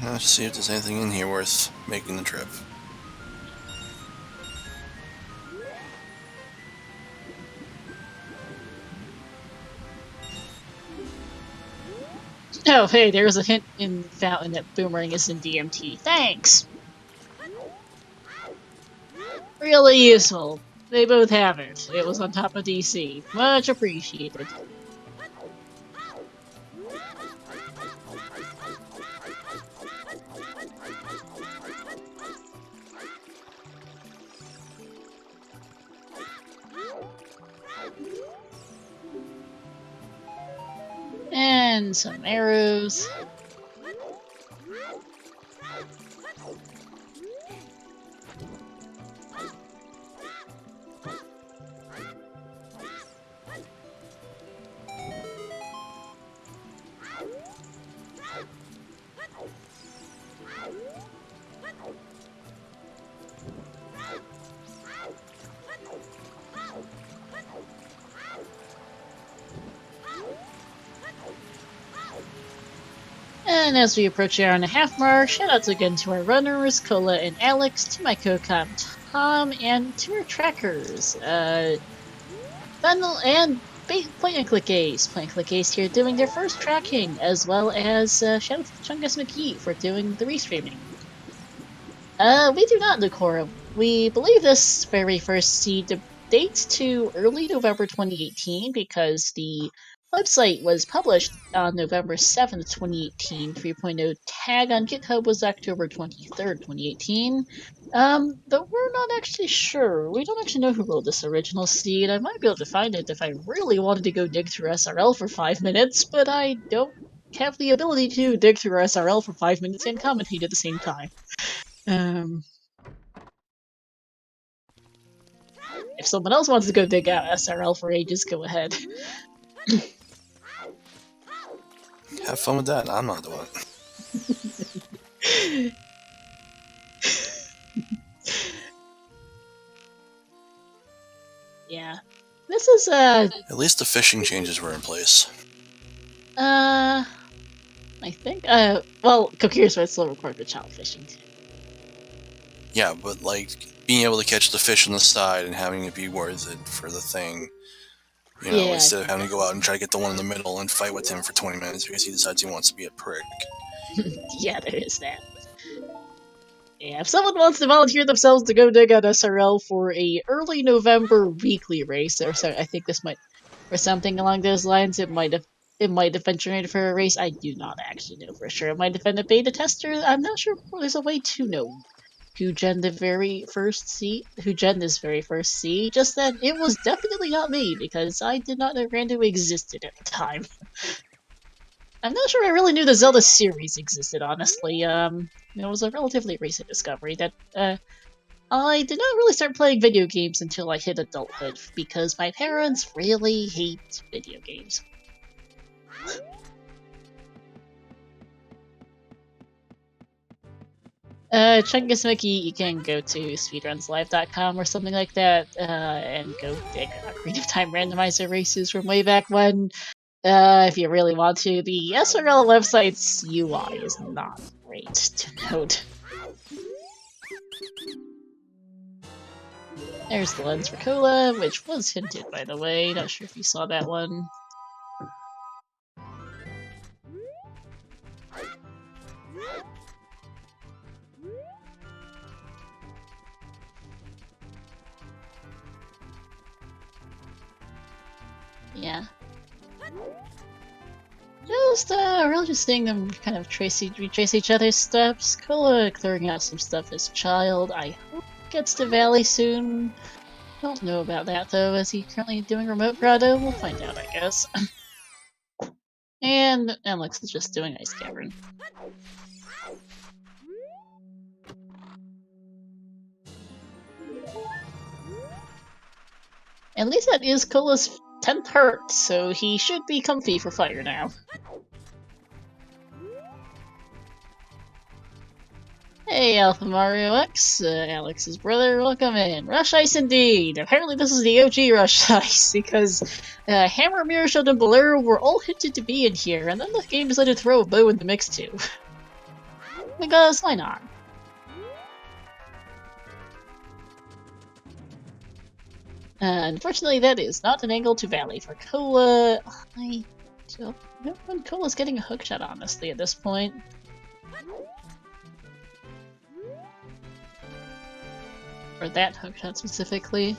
Let's see if there's anything in here worth making the trip. Oh, hey, there's a hint in Fountain that Boomerang is in DMT. Thanks! Really useful. They both have it. It was on top of DC. Much appreciated. And some arrows. And as we approach the hour-and-a-half mark, shoutouts again to our runners, Cola and Alex, to my co-com Tom, and to our trackers, Fennel and Point and Click Ace. Point and Click Ace here doing their first tracking, as well as shoutouts to Chungus McGee for doing the restreaming. We do not, Lucora. We believe this very first seed dates to early November 2018 because the website was published on November 7th, 2018. 3.0 tag on GitHub was October 23rd, 2018. But we're not actually sure. We don't actually know who wrote this original seed. I might be able to find it if I really wanted to go dig through SRL for 5 minutes, but I don't have the ability to dig through SRL for 5 minutes and commentate at the same time. If someone else wants to go dig out SRL for ages, go ahead. Have fun with that. I'm not doing it. Yeah. This is, At least the fishing changes were in place. I think, well, Cookier's would still record the child fishing too. Yeah, but, like, being able to catch the fish on the side and having it be worth it for the thing. You know, instead of having to go out and try to get the one in the middle and fight with him for 20 minutes because he decides he wants to be a prick. Yeah, there is that. Yeah, if someone wants to volunteer themselves to go dig out SRL for a early November weekly race, or so, I think this might, or something along those lines, it might have ventured for a race. I do not actually know for sure. It might have been a beta tester. I'm not sure there's a way to know who gen this very first seed. Just that it was definitely not me because I did not know Rando existed at the time. I'm not sure I really knew the Zelda series existed, honestly. It was a relatively recent discovery that, I did not really start playing video games until I hit adulthood, because my parents really hate video games. Chungus Mickey, you can go to speedrunslive.com or something like that, and go dig Creative Time Randomizer races from way back when. If you really want to. The SRL website's UI is not great to note. There's the lens for Cola, which was hinted, by the way. Not sure if you saw that one. Yeah. Really just seeing them kind of retrace each other's steps. Cola clearing out some stuff as a child. I hope he gets to Valley soon. Don't know about that though. Is he currently doing remote grotto? We'll find out, I guess. And Alex is just doing ice cavern. At least that is Cola's 10th hurt, so he should be comfy for fire now. Hey, Alpha Mario X, Alex's brother, welcome in. Rush Ice indeed! Apparently this is the OG Rush Ice, because Hammer, Mirror Shield, and Bolero were all hinted to be in here, and then the game decided to throw a bow in the mix too. Because, why not? Unfortunately, that is not an angle to Valley for Cola. I don't know when Cola's getting a hookshot, honestly, at this point. Or that hookshot specifically.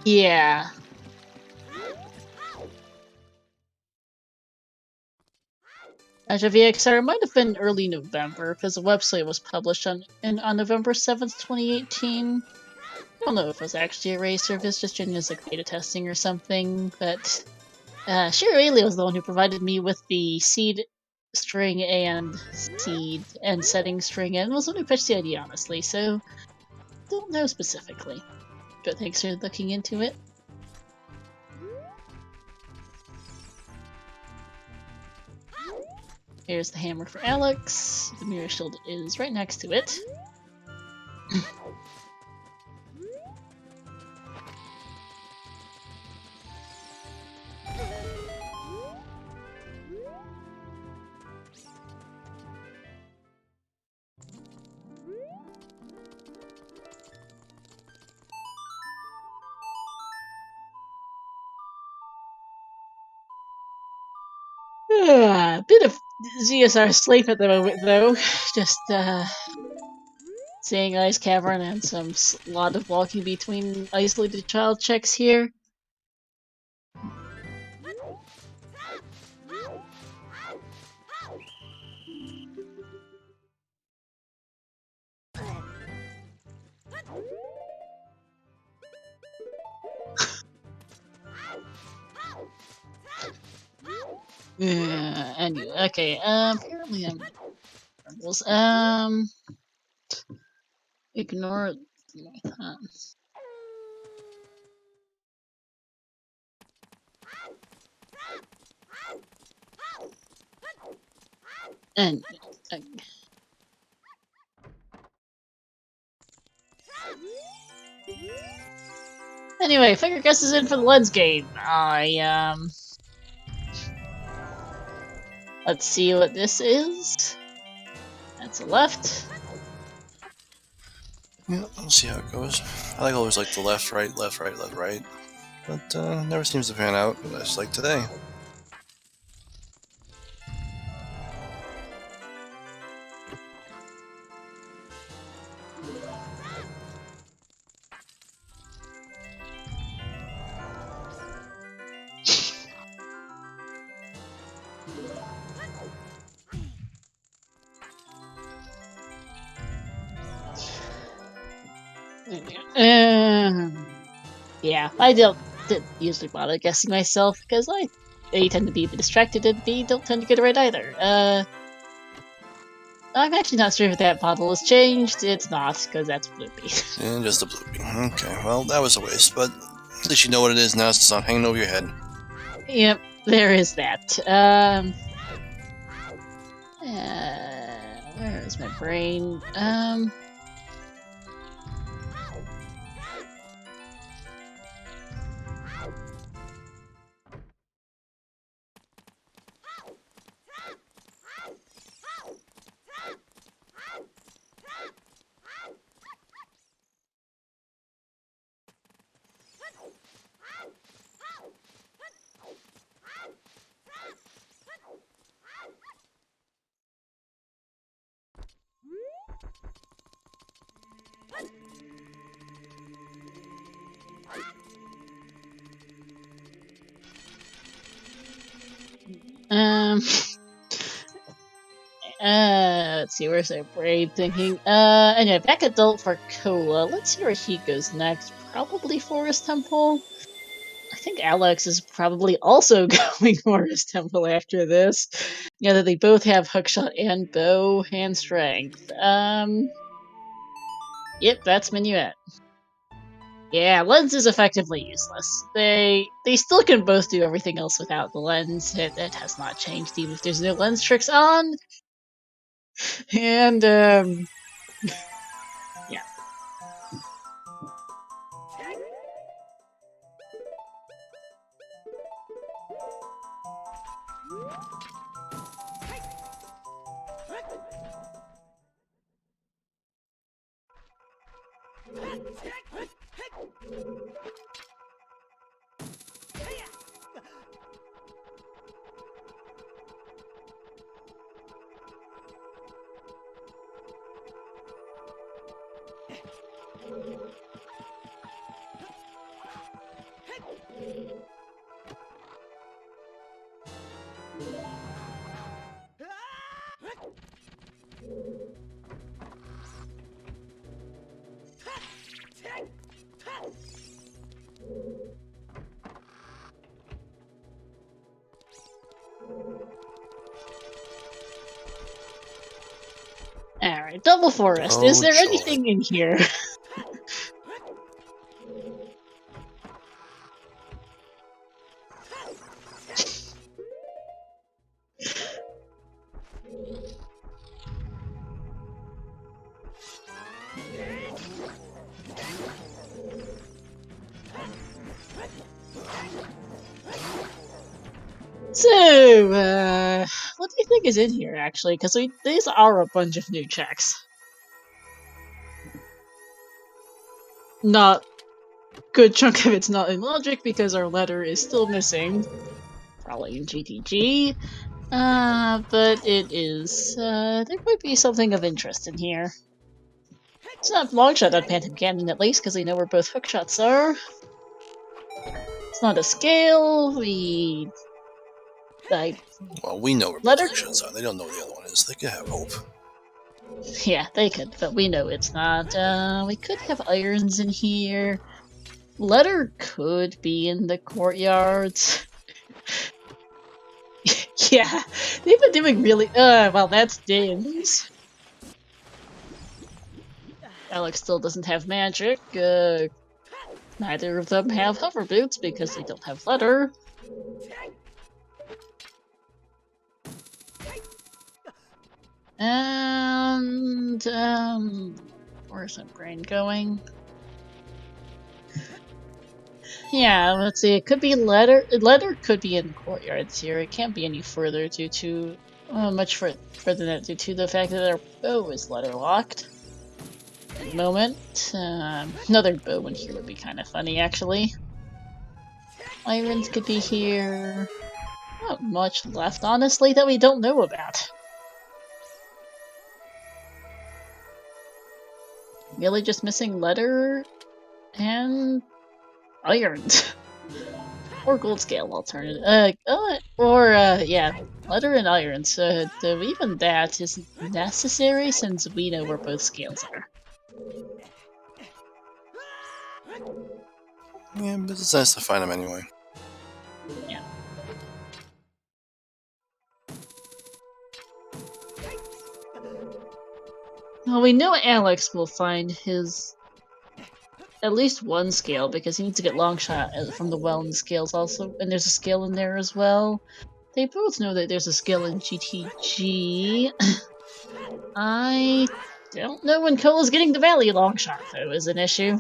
Yeah. VXR might have been early November, because the website was published on November 7th, 2018. I don't know if it was actually a race or if it's just genuine like beta testing or something, but Shirley was the one who provided me with the seed string and setting string, and was the one who pitched the idea, honestly, so don't know specifically. But thanks for looking into it. Here's the hammer for Alex. The mirror shield is right next to it. Bit of ZSR sleep at the moment, though. Just, seeing Ice Cavern and some lot of walking between isolated child checks here. Anyway, okay, apparently I'm... Ignore... Huh. And... Anyway, Finger Guess is in for the lens game. Let's see what this is. That's a left. Yeah, we'll see how it goes. I like always like the left, right, left, right, left, right. But never seems to pan out, just like today. Yeah, I don't usually bother guessing myself, because I A, tend to be a bit distracted, and B, don't tend to get it right either. I'm actually not sure if that bottle has changed. It's not, because that's Bloopy. And just a bloopy. Okay, well, that was a waste, but at least you know what it is now, so it's not hanging over your head. Yep, there is that. Where is my brain? Let's see, where's our brain thinking? Anyway, back adult for Cola. Let's see where he goes next. Probably Forest Temple. I think Alex is probably also going Forest Temple after this. Yeah, that they both have hookshot and bow hand strength. Yep, that's Minuet. Yeah, lens is effectively useless. They still can both do everything else without the lens. It has not changed, even if there's no lens tricks on. And, yeah. Alright, Double Forest. Oh, Is there joy. anything in here? So, what do you think is in here, actually? Because these are a bunch of new checks. Not good chunk of it's not in logic, because our letter is still missing. Probably in GTG. But it is, there might be something of interest in here. It's not Longshot on Phantom Cannon, at least, because we know where both hookshots are. It's not a scale, Well, we know where both hookshots are. They don't know where the other one is. They could have hope. Yeah, they could, but we know it's not. We could have irons in here. Letter could be in the courtyards. Yeah, they've been doing really. Well, that's James. Alex still doesn't have magic. Neither of them have hover boots because they don't have letter. And where's my brain going? Yeah, let's see. It could be letter. Letter could be in courtyards here. It can't be any further due to much further than that due to the fact that our bow is letter locked. At the moment, another bow in here would be kind of funny, actually. Irons could be here. Not much left, honestly, that we don't know about. Really, just missing letter and irons. Or gold scale alternative. Yeah, letter and irons. Though even that isn't necessary since we know where both scales are. Yeah, but it's nice to find them anyway. Yeah. Well, we know Alex will find his at least one scale because he needs to get Longshot from the well in the scales also, and there's a scale in there as well. They both know that there's a scale in GTG. I don't know when Cola's getting the Valley Longshot, though, is an issue.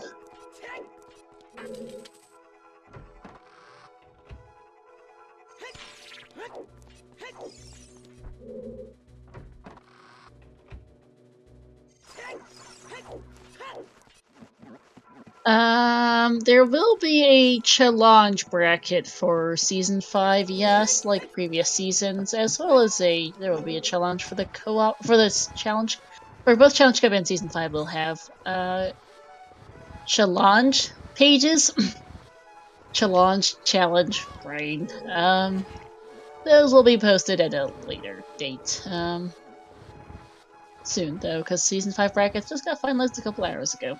There will be a challenge bracket for Season 5, yes, like previous seasons, as well as there will be a challenge for the co-op, for this challenge, for both Challenge Cup and Season 5 will have, challenge pages. Challenge, brain. Those will be posted at a later date, soon, though, because Season 5 brackets just got finalized a couple hours ago.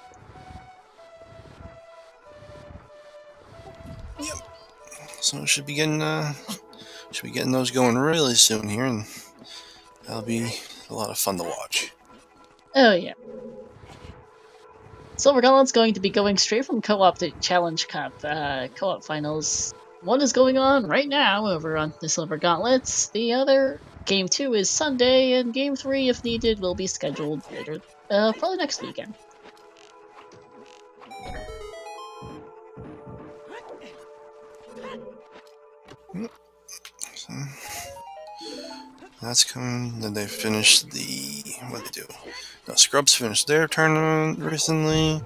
Yep. So should be getting those going really soon here, and that'll be a lot of fun to watch. Oh yeah. Silver Gauntlet's going to be going straight from co-op to Challenge Cup co-op finals. One is going on right now over on the Silver Gauntlets. The other, Game 2, is Sunday, and Game 3, if needed, will be scheduled later, probably next weekend. So, that's coming. Then they finished what did they do? No, Scrubs finished their tournament recently.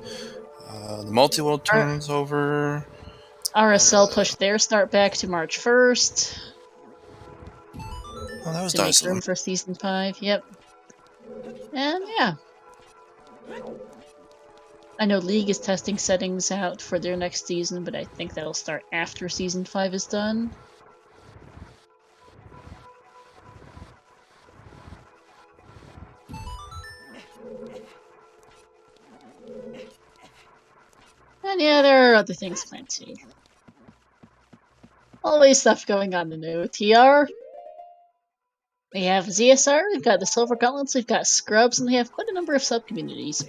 The multi-world tournament's over. RSL pushed their start back to March 1st. Oh, that was to nice. Make room for Season 5, yep. And yeah. I know League is testing settings out for their next season, but I think that'll start after Season 5 is done. And yeah, there are other things planned too. Always stuff going on in OTR. We have ZSR, we've got the Silver Gauntlets, we've got Scrubs, and we have quite a number of sub-communities.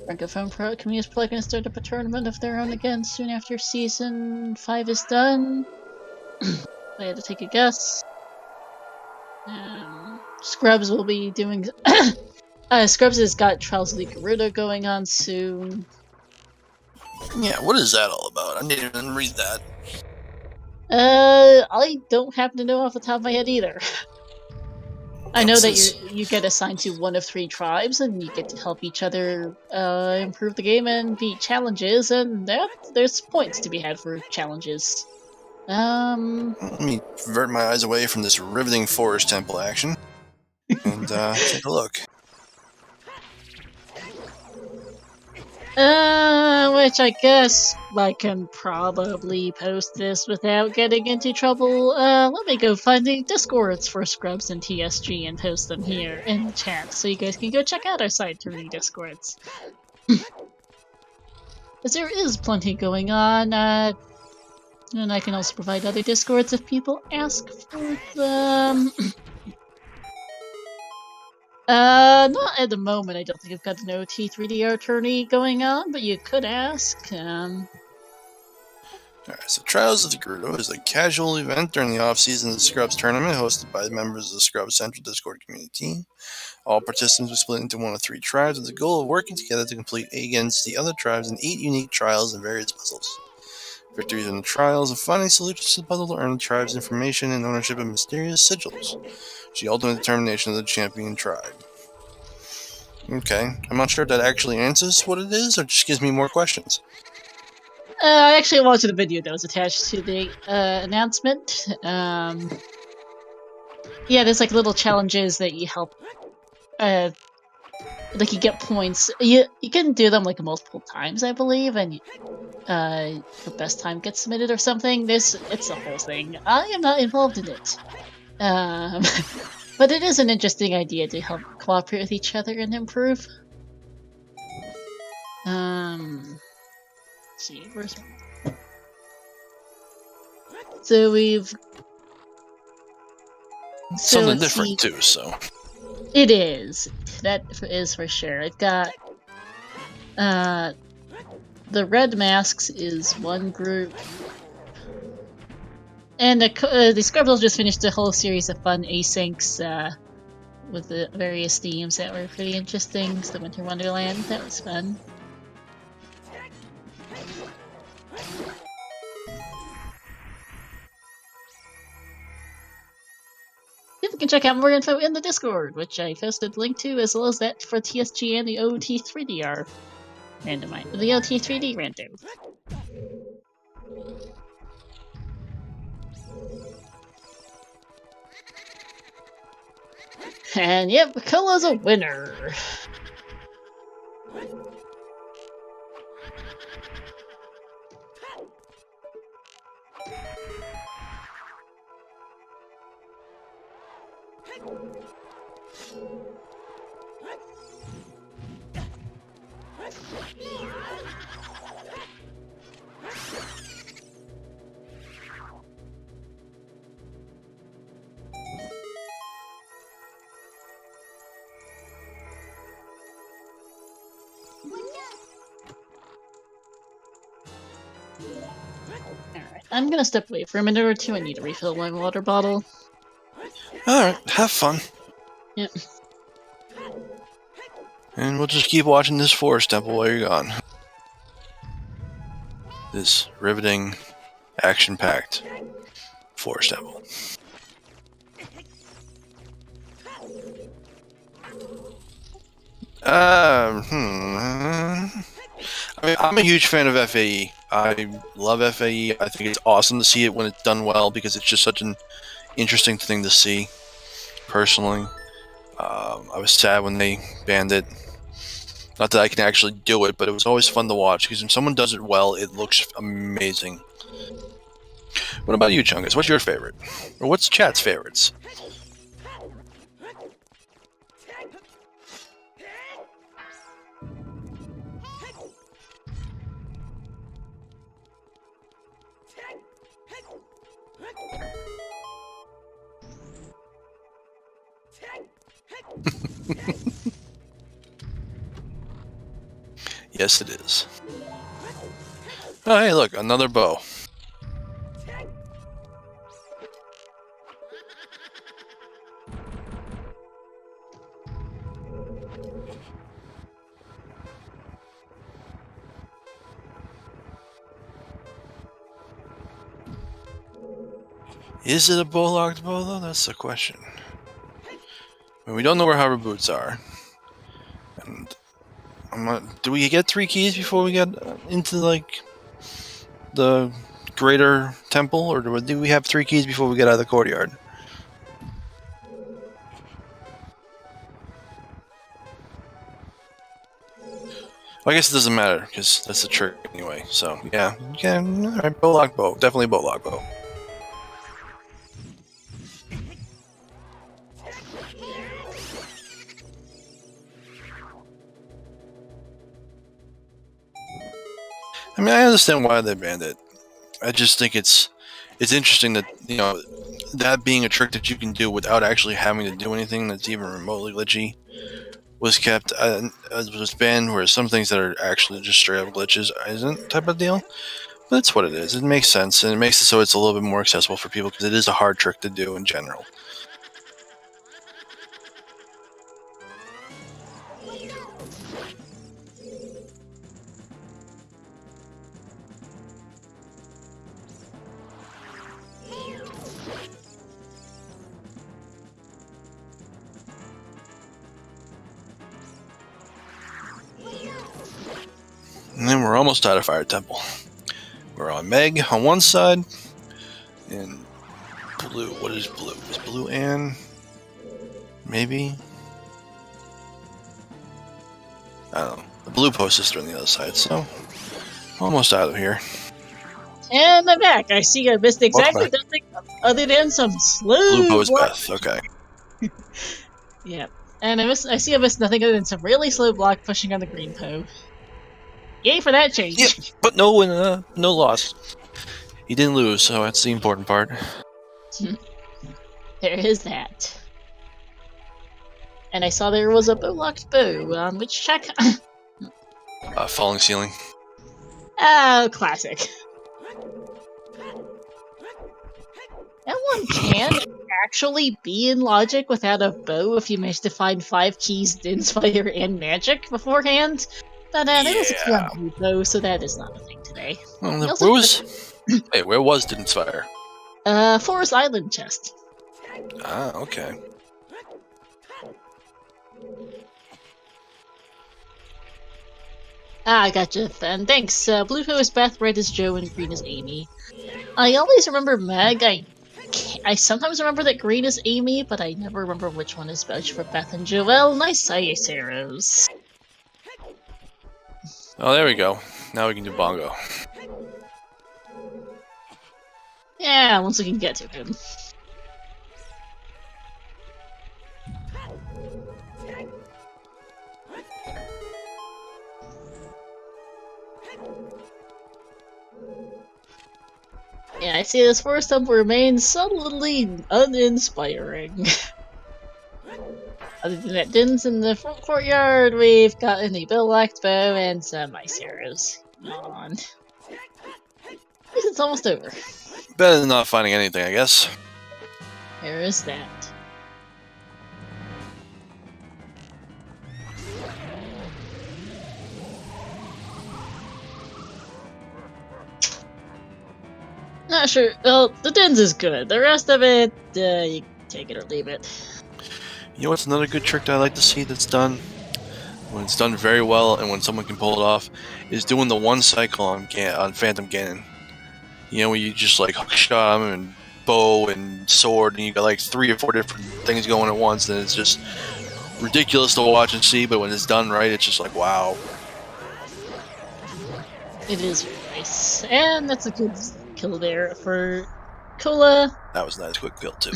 Francophone Pro communities probably going to start up a tournament of their own again soon after Season 5 is done. I had to take a guess. Scrubs will be doing... Scrubs has got Trials of the Garuda going on soon. Yeah, what is that all about? I didn't even read that. I don't happen to know off the top of my head either. I know that you get assigned to one of 3 tribes, and you get to help each other improve the game and beat challenges, and there's points to be had for challenges. Let me avert my eyes away from this riveting forest temple action and take a look. Which I guess I can probably post this without getting into trouble. Let me go find the discords for Scrubs and TSG and post them here in the chat so you guys can go check out our site to read discords. Because there is plenty going on, and I can also provide other discords if people ask for them. Not at the moment. I don't think I've got an OT 3D attorney going on, but you could ask. Alright, so Trials of the Gerudo is a casual event during the off-season of the Scrubs tournament hosted by members of the Scrubs Central Discord community team. All participants are split into one of 3 tribes with the goal of working together to complete against the other tribes in 8 unique trials and various puzzles. Victories in the trials and finding solutions to the puzzle to earn the tribe's information and ownership of mysterious sigils. It's the ultimate determination of the champion tribe. Okay, I'm not sure if that actually answers what it is, or just gives me more questions. I actually watched the video that was attached to the announcement. Yeah, there's like little challenges that you help. Like you get points. You can do them like multiple times, I believe, and the best time gets submitted or something. It's a whole thing. I am not involved in it. But it is an interesting idea to help cooperate with each other and improve. Let's see, where's... So we've... Something different too, so... It is. That is for sure. I've got... the Red Masks is one group. And the Scrubs just finished a whole series of fun asyncs with the various themes that were pretty interesting. So the Winter Wonderland, that was fun. You can check out more info in the Discord, which I posted a link to, as well as that for TSG and the OoT 3DR randomizer, the OoT 3D random. And yep, Kola's a winner. Alright, I'm gonna step away for a minute or two. I need to refill my water bottle. Alright, have fun. Yep. And we'll just keep watching this forest temple while you're gone. This riveting, action-packed forest temple. I mean, I'm a huge fan of FAE. I love FAE. I think it's awesome to see it when it's done well because it's just such an interesting thing to see, personally. I was sad when they banned it. Not that I can actually do it, but it was always fun to watch because when someone does it well, it looks amazing. What about you, Chungus? What's your favorite? Or what's chat's favorites? Yes, it is. Oh, hey, look, another bow. Is it a bow-locked bow, though? That's the question. I mean, we don't know where hover boots are. And do we get 3 keys before we get into, like, the greater temple, or do we have 3 keys before we get out of the courtyard? Well, I guess it doesn't matter, because that's the trick anyway. So, yeah. Alright, bow, lock, bow. Definitely bow, lock, bow. I mean, I understand why they banned it. I just think it's interesting that, you know, that being a trick that you can do without actually having to do anything that's even remotely glitchy was kept, was banned, whereas some things that are actually just straight up glitches isn't type of deal. But that's what it is. It makes sense, and it makes it so it's a little bit more accessible for people, because it is a hard trick to do in general. And then we're almost out of Fire Temple. We're on Meg on one side, and blue. What is blue? Is blue Anne? Maybe? I don't know. The blue post is on the other side, so almost out of here. And I'm back. I see I missed exactly nothing other than some slow Blue post block. Beth, okay. Yeah. And I see I missed nothing other than some really slow block pushing on the green po. Yay for that change. Yep, but no loss. He didn't lose, so that's the important part. There is that. And I saw there was a bow-locked bow. Which check? Falling ceiling. Oh, classic. That one can actually be in Logic without a bow if you manage to find 5 keys, Inspire, and Magic beforehand. But there was a key on blue bow, so that is not a thing today. Well, where was Didn't Fire? Forest Island chest. Ah, okay. I gotcha then. Thanks. Blue is Beth, red is Joe, and green is Amy. I always remember Meg. I sometimes remember that green is Amy, but I never remember which one is vouch for Beth and Joelle. Nice arrows. Oh, there we go. Now we can do Bongo. Yeah, once we can get to him. Yeah, I see this forest temple remains subtly uninspiring. Other than that, Din's in the front courtyard, we've gotten the bill-locked bow and some ice arrows. Come on. At least it's almost over. Better than not finding anything, I guess. There is that. Not sure. Well, the Din's is good. The rest of it, you take it or leave it. You know what's another good trick that I like to see that's done? When it's done very well and when someone can pull it off, is doing the one cycle on Phantom Ganon. You know, where you just like hook shot him and bow and sword, and you got like 3 or 4 different things going at once, and it's just ridiculous to watch and see, but when it's done right, it's just like, wow. It is very nice. And that's a good kill there for Cola. That was a nice quick kill, too.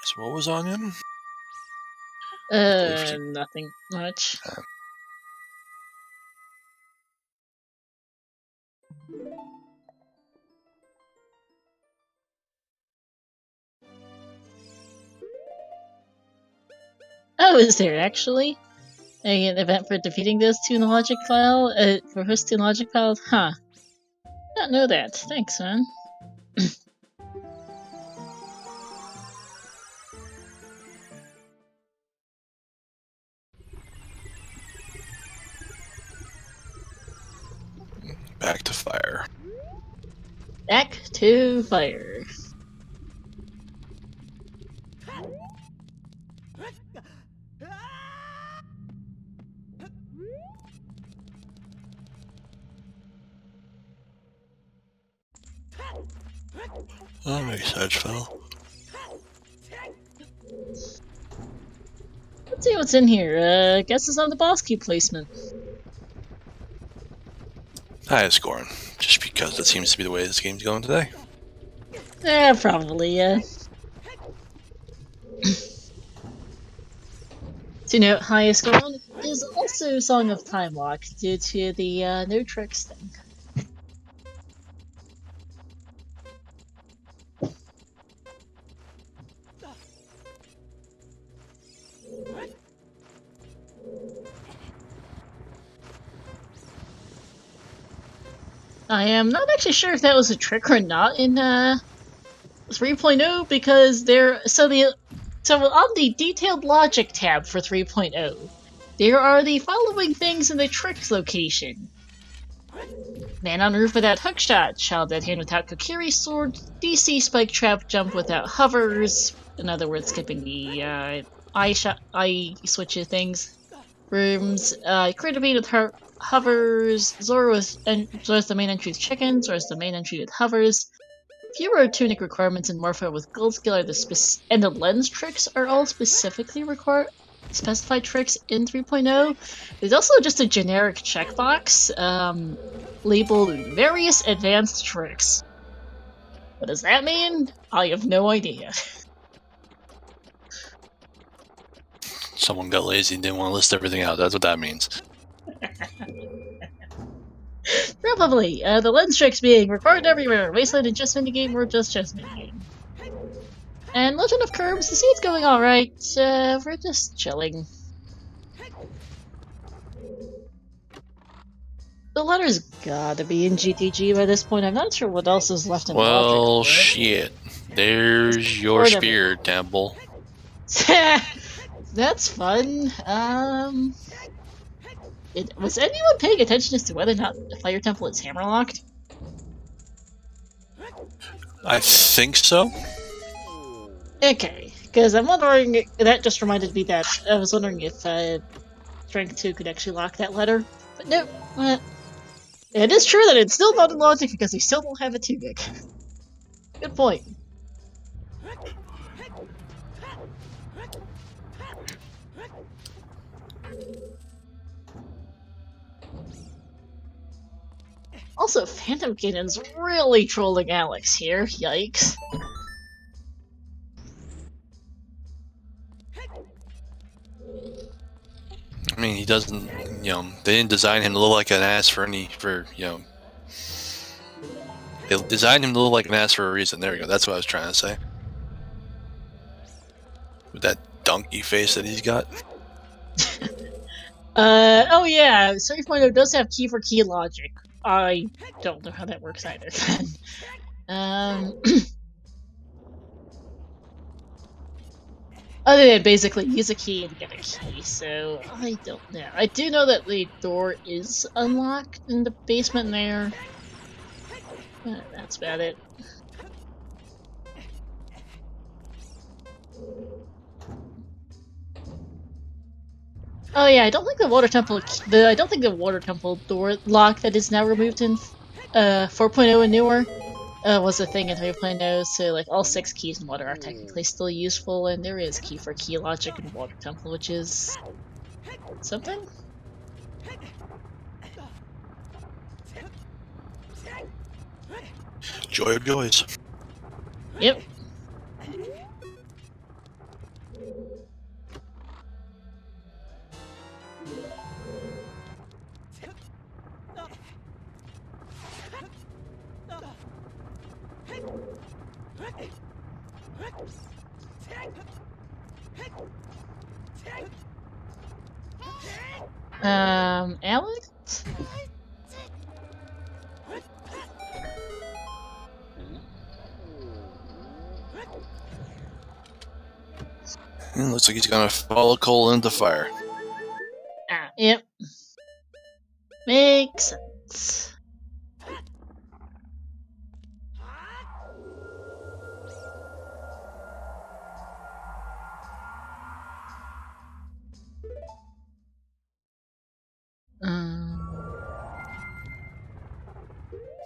So what was on him? Nothing much. Oh, is there actually an event for defeating those 2 in the logic file? For host 2 in the logic file? Huh. Not know that. Thanks, man. to fire. That makes sense, fellow. Let's see what's in here. Guess it's on the boss key placement. High scoring, just because that seems to be the way this game's going today. Probably, yeah. To note, highest score is also Song of Time Lock due to the no tricks thing. I am not actually sure if that was a trick or not in 3.0 because so on the detailed logic tab for 3.0, there are the following things in the tricks location: man on roof without hookshot, child dead hand without Kokiri sword, DC spike trap jump without hovers, in other words skipping the eye switches things, rooms, creative beat with hovers, Zora's the main entry with chickens, Zora's the main entry with hovers. Fewer tunic requirements in Morpho with gold skill are and the lens tricks are all specifically specified tricks in 3.0. There's also just a generic checkbox labeled various advanced tricks. What does that mean? I have no idea. Someone got lazy and didn't want to list everything out. That's what that means. Probably. The lens tricks being required everywhere. Wasteland and just minigame or just minigame. And Legend of Curbs, the scene's going alright. We're just chilling. The letter's gotta be in GTG by this point. I'm not sure what else is left in Logic. Well, shit. There's your spear, Temple. That's fun. Was anyone paying attention as to whether or not the Fire Temple is hammerlocked? I think so. Okay, because I'm wondering, that just reminded me that I was wondering if Strength 2 could actually lock that letter. But no, it is true that it's still not in Logic because they still don't have a tunic. Good point. Also, Phantom Canon's really trolling Alex here. Yikes. I mean, he doesn't, they didn't design him to look like an ass they designed him to look like an ass for a reason. There we go, that's what I was trying to say. With that donkey face that he's got. Oh yeah, 3.0 does have key for key logic. I don't know how that works either. Other than basically use a key and get a key, so I don't know. I do know that the door is unlocked in the basement there. That's about it. Oh yeah, I don't think the water temple door lock that is now removed in 4.0 and newer was a thing in 3.0, so like all 6 keys in water are technically still useful, and there is key for key logic in water temple, which is something. Joy of joys. Yep. Alex? It looks like he's gonna follow Cole into fire. Yep. Makes sense.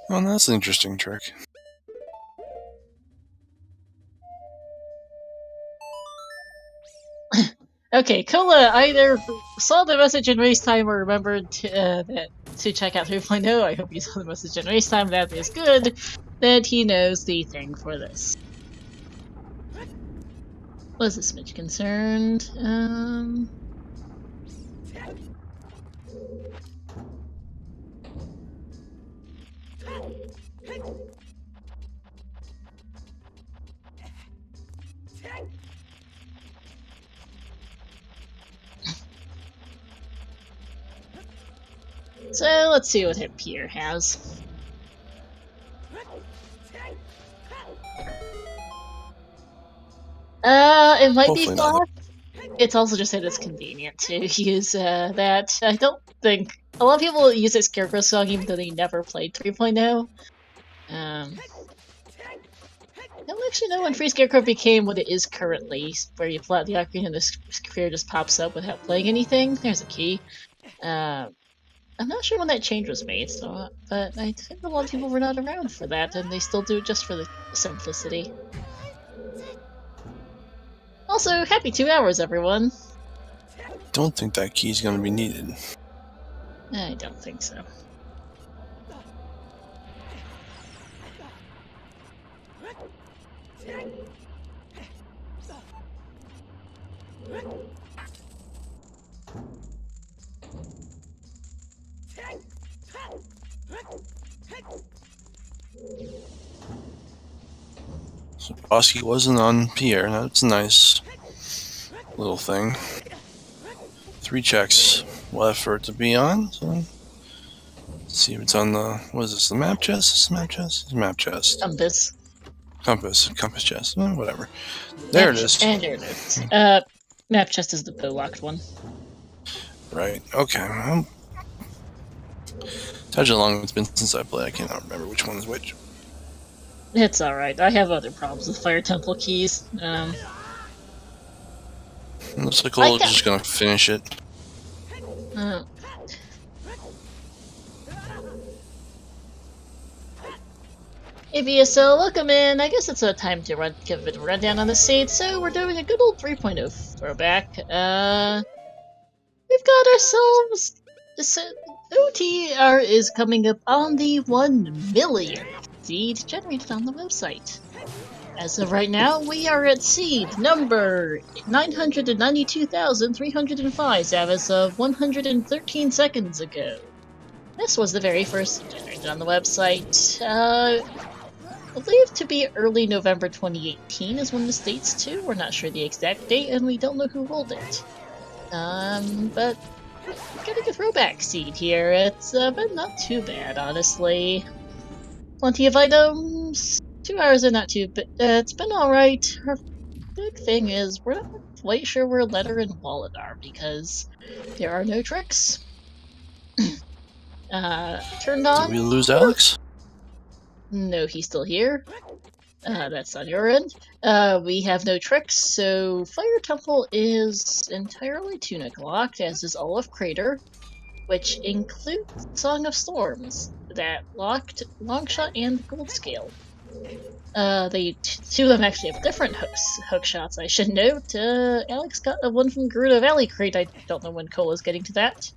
Well, that's an interesting trick. Okay, Kola either saw the message in race time or remembered to check out 3.0. I hope you saw the message in race time. That is good. That he knows the thing for this. Was this much concerned? So let's see what Pierre has. It might Hopefully be fast. It's also just that it's convenient to use that. I don't think a lot of people use this Scarecrow song even though they never played 3.0. I don't actually know when Free Scarecrow became what it is currently, where you pull out the ocarina and the sphere just pops up without playing anything. There's a key. I'm not sure when that change was made, so, but I think a lot of people were not around for that, and they still do it just for the simplicity. Also, happy 2 hours, everyone! Don't think that key's gonna be needed. I don't think so. So Bosky wasn't on Pierre. That's a nice little thing. 3 checks left for it to be on. So let's see if it's on the. What is this? The map chest? Is this map chest? It's map chest. Compass chest. Whatever. There it is. And there it is. Map chest is the locked one. Right. Okay. Well, touch how long it's been since I played. I cannot remember which one is which. It's alright. I have other problems with Fire Temple keys. Looks like Cola's just gonna finish it. Hey BSL, welcome in. I guess it's a time to give a bit of a rundown on the state. So we're doing a good old 3.0 throwback. We've got ourselves OoT is coming up on the 1 million seed generated on the website. As of right now, we are at seed number 992,305 as of 113 seconds ago. This was the very first generated on the website. Believed to be early November 2018 is when the state's to. We're not sure the exact date, and we don't know who rolled it. But getting a throwback seed here. It's been not too bad, honestly. Plenty of items. 2 hours are not too bad. It's been alright. Our big thing is we're not quite sure where Letter and Wallet are because there are no tricks. Turned on. Did we lose Alex? No, he's still here. That's on your end. We have no tricks, so Fire Temple is entirely tunic locked, as is all of Crater, which includes Song of Storms, that locked Longshot and Gold Scale. Two of them actually have different hook shots, I should note. Alex got the one from Gerudo Valley Crate. I don't know when Cola's getting to that.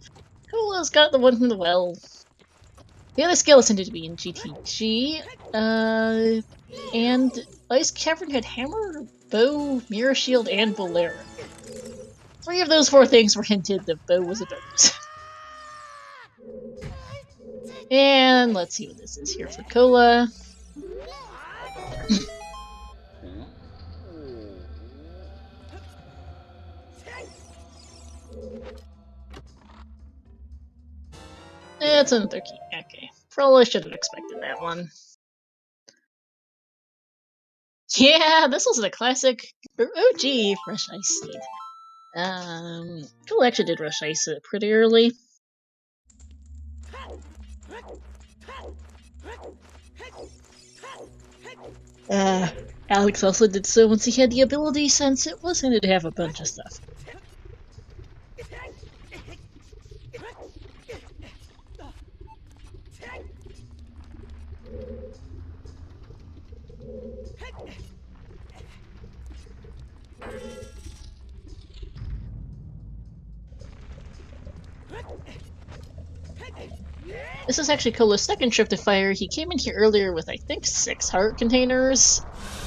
Cola's got the one from the well. The other scales tended to be in GTG, and Ice Cavern had Hammer, Bow, Mirror Shield, and Bolero. 3 of those 4 things were hinted that Bow was a bonus. And let's see what this is here for Cola. It's another key. Okay. Probably should have expected that one. Yeah, this was a classic OG Rush Ice seed. Cool actually did Rush Ice it pretty early. Alex also did so once he had the ability, since it was intended to have a bunch of stuff. This is actually Kolo's second trip to fire. He came in here earlier with, I think, 6 heart containers.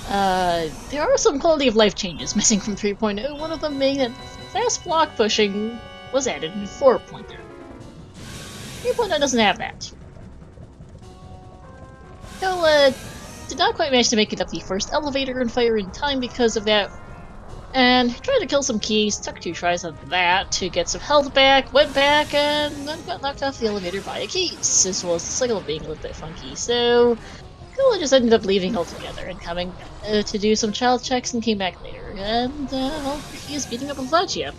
There are some quality of life changes missing from 3.0. One of them being that fast block pushing was added in 4.0. 3.0 doesn't have that. Kola did not quite manage to make it up the first elevator and fire in time because of that, and tried to kill some keys, took 2 tries on that to get some health back, went back, and then got knocked off the elevator by a keys, as well as the cycle being a little bit funky, so Kola just ended up leaving altogether and coming to do some child checks and came back later, and, well, he is beating up on Vlachia.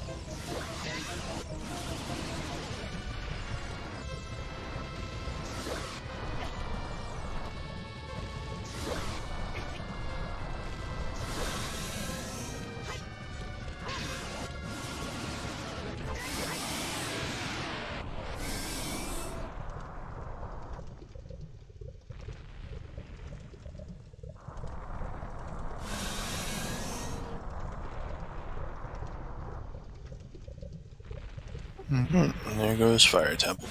And there goes Fire Temple.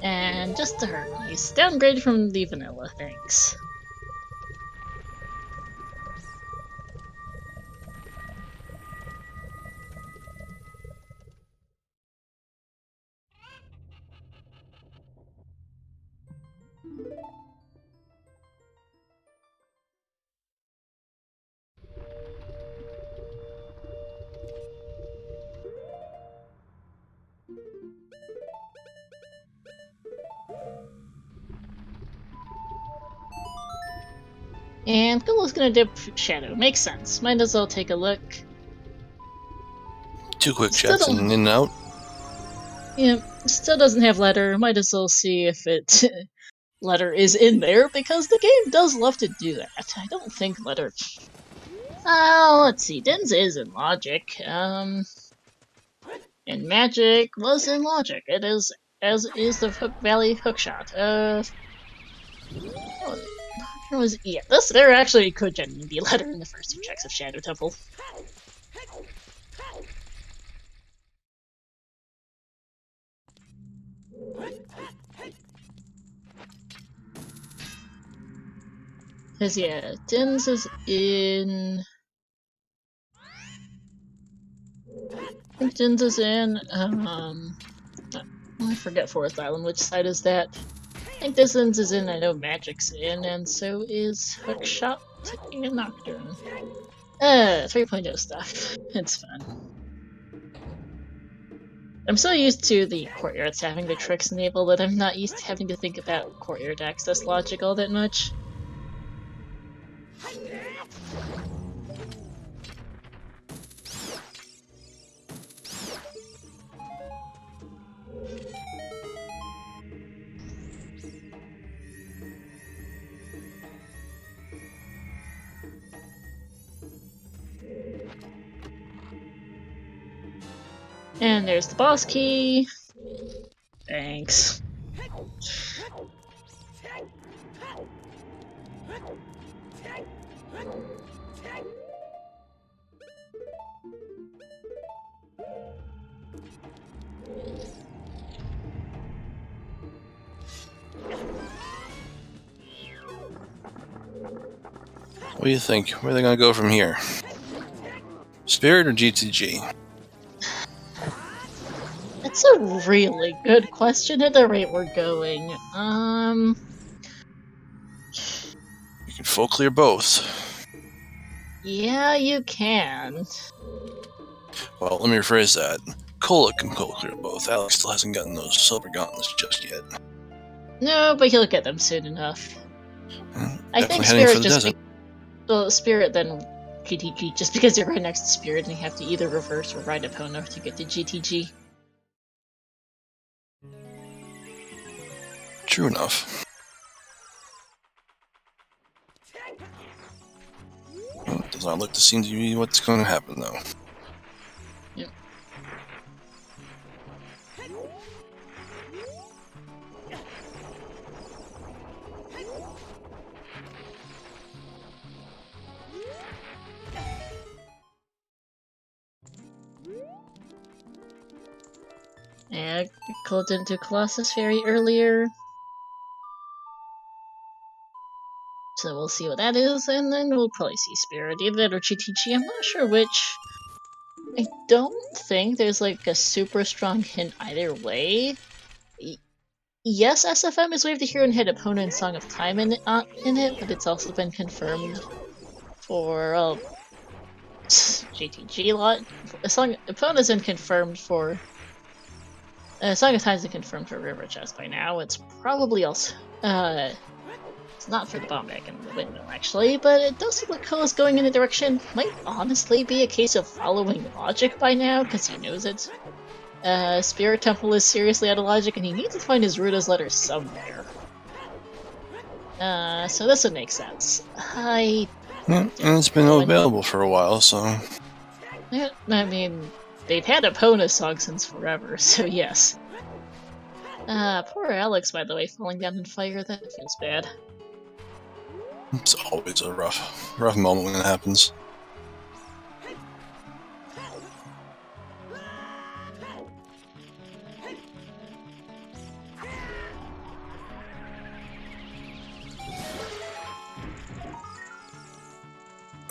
And just to hurt me, he's downgraded from the vanilla, thanks. And Kolo's gonna dip Shadow. Makes sense. Might as well take a look. 2 quick checks and in and out. Yeah, still doesn't have letter. Might as well see if it letter is in there, because the game does love to do that. I don't think letter. Let's see. Dens is in logic. And magic was in logic. It is, as is the Valley hookshot. Yeah, there actually could genuinely be a letter in the first 2 checks of Shadow Temple. Cause yeah, Dins is in. I think Dins is in. I forget Forest Island. Which side is that? I think this Dins is in. I know Magic's in, and so is Hookshot and Nocturne. 3.0 stuff. It's fun. I'm so used to the courtyards having the tricks enabled that I'm not used to having to think about courtyard access logic all that much. And there's the boss key. Thanks. What do you think? Where are they gonna go from here? Spirit or GTG? That's a really good question at the rate we're going. You can full clear both. Yeah, you can. Well, let me rephrase that. Kola can full clear both. Alex still hasn't gotten those silver gauntlets just yet. No, but he'll get them soon enough. I think heading for Spirit the just. desert. Well, Spirit then GTG, just because you're right next to Spirit and you have to either reverse or ride Epona to get to GTG. True enough. Well, it does not look to seem to be what's going to happen, though. Yep. Yeah, I called into Colossus Fairy earlier. So we'll see what that is, and then we'll probably see Spirit. Either that or GTG, I'm not sure which. I don't think there's like a super strong hint either way. Yes, SFM is Wave the Hero and Hit Opponent Song of Time in it, but it's also been confirmed for GTG lot. Opponent isn't confirmed for. Song of Time isn't confirmed for River Chest by now. It's probably also. It's not for the bomb bag in the windmill, actually, but it does look like Koa's going in the direction. Might honestly be a case of following logic by now, because he knows it. Spirit Temple is seriously out of logic, and he needs to find his Ruda's letter somewhere. So this would make sense. And it's been available for a while, so... Yeah, I mean, they've had a Pona song since forever, so yes. Poor Alex, by the way, falling down in fire, that feels bad. It's always a rough moment when it happens.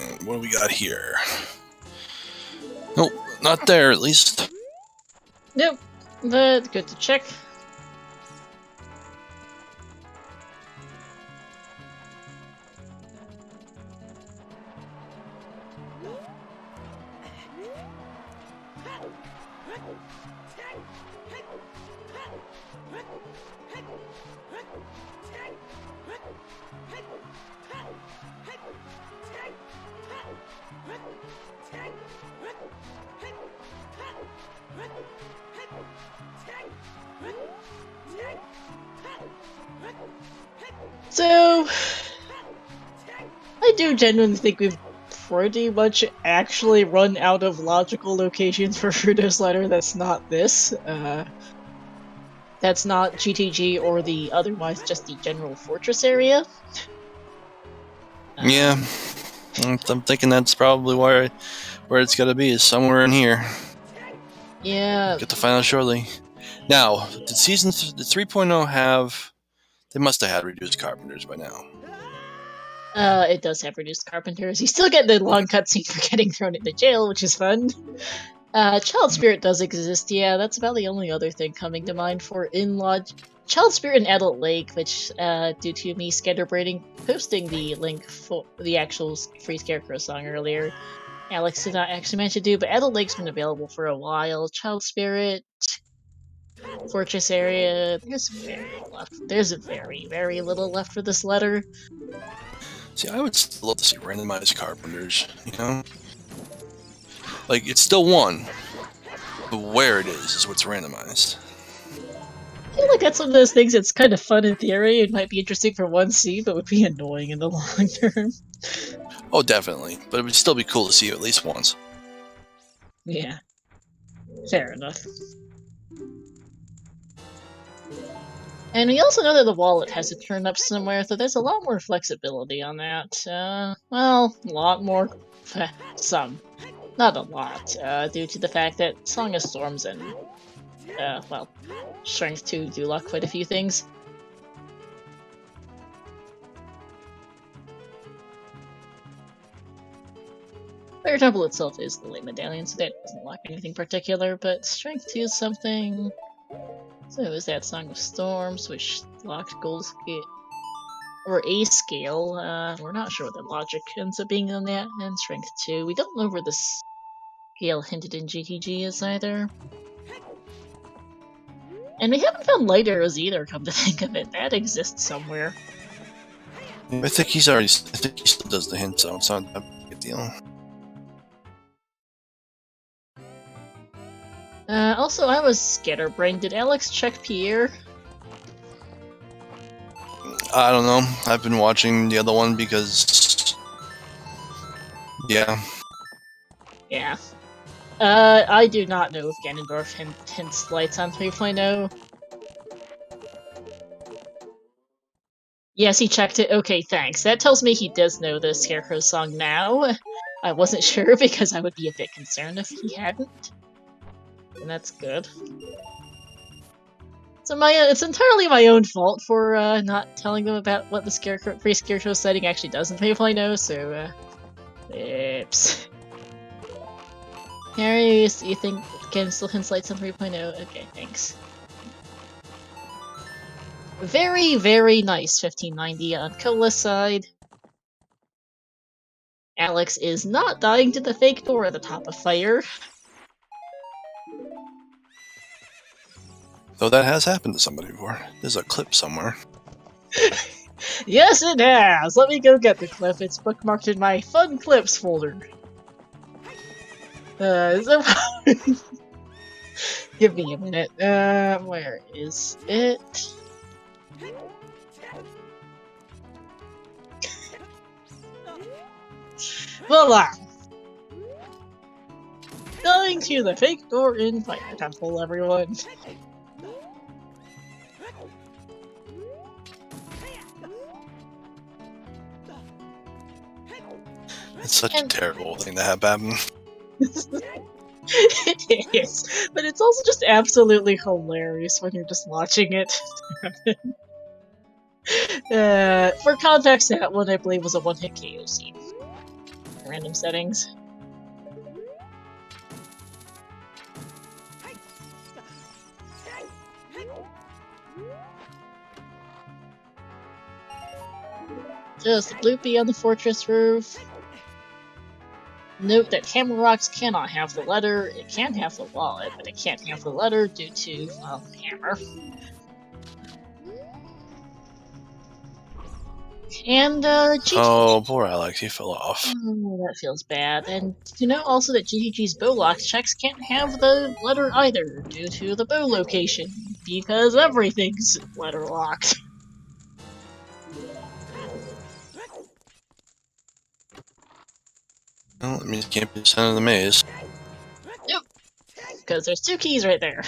And what do we got here? Nope, not there at least. Nope, but good to check. So, I do genuinely think we've pretty much actually run out of logical locations for Rudo's letter that's not this. That's not GTG or the otherwise just the general fortress area. Yeah, I'm thinking that's probably where it's gotta be, is somewhere in here. Yeah. Get to find out shortly. Now, did the 3.0 have... They must have had reduced carpenters by now. It does have reduced carpenters. You still get the long cutscene for getting thrown into jail, which is fun. Child Spirit does exist, yeah, that's about the only other thing coming to mind for in-lodge. Child Spirit and Adult Lake, which, due to me scatterbraiding, posting the link for the actual Free Scarecrow song earlier, Alex did not actually manage to do, but Adult Lake's been available for a while. Child Spirit, Fortress area, there's very, very little left for this letter. See, I would still love to see randomized carpenters, you know? Like, it's still one, but where it is what's randomized. I feel like that's one of those things that's kind of fun in theory. It might be interesting for 1C, but would be annoying in the long term. Oh, definitely. But it would still be cool to see you at least once. Yeah. Fair enough. And we also know that the wallet has to turn up somewhere, so there's a lot more flexibility on that. Well, a lot more. Some. Not a lot, due to the fact that Song of Storms and, well, Strength 2 do lock quite a few things. Fire Temple itself is the Late Medallion, so that doesn't lock anything particular, but Strength 2 is something. So is that Song of Storms, which locked Gold Scale, or A Scale. We're not sure what the logic ends up being on that, and Strength 2. We don't know where the scale hinted in GTG is either. And we haven't found light arrows either, come to think of it. That exists somewhere. I think he still does the hint, so it's not a big deal. Also, I was scatterbrained. Did Alex check Pierre? I don't know. I've been watching the other one because... Yeah. Yeah. I do not know if Ganondorf hints lights on 3.0. Yes, he checked it. Okay, thanks. That tells me he does know the Scarecrow song now. I wasn't sure because I would be a bit concerned if he hadn't. And that's good. So it's entirely my own fault for not telling them about what the scarecrow pre-scarecrow setting actually does in 3.0. So oops. Harry, you think can still hints lights on 3.0? Okay, thanks. Very, very nice 1590 on Cola's side. Alex is not dying to the fake door at the top of fire. Though that has happened to somebody before. There's a clip somewhere. Yes, it has! Let me go get the clip. It's bookmarked in my fun clips folder. So give me a minute. Where is it? Voila! Going to the fake door in Fire Temple, everyone. It's such a terrible thing to have happen. It is, but it's also just absolutely hilarious when you're just watching it happen. For context, that one I believe was a one-hit KO scene. Random settings. Just a bloopy on the fortress roof. Note that Hammer Rocks cannot have the letter. It can have the wallet, but it can't have the letter due to, well, Hammer. And, GG. Oh, poor Alex, he fell off. Oh, that feels bad. And to note also that GGG's bow lock checks can't have the letter either, due to the bow location, because everything's letter locked. Well, that means it can't be the center of the maze. Yep, because there's 2 keys right there.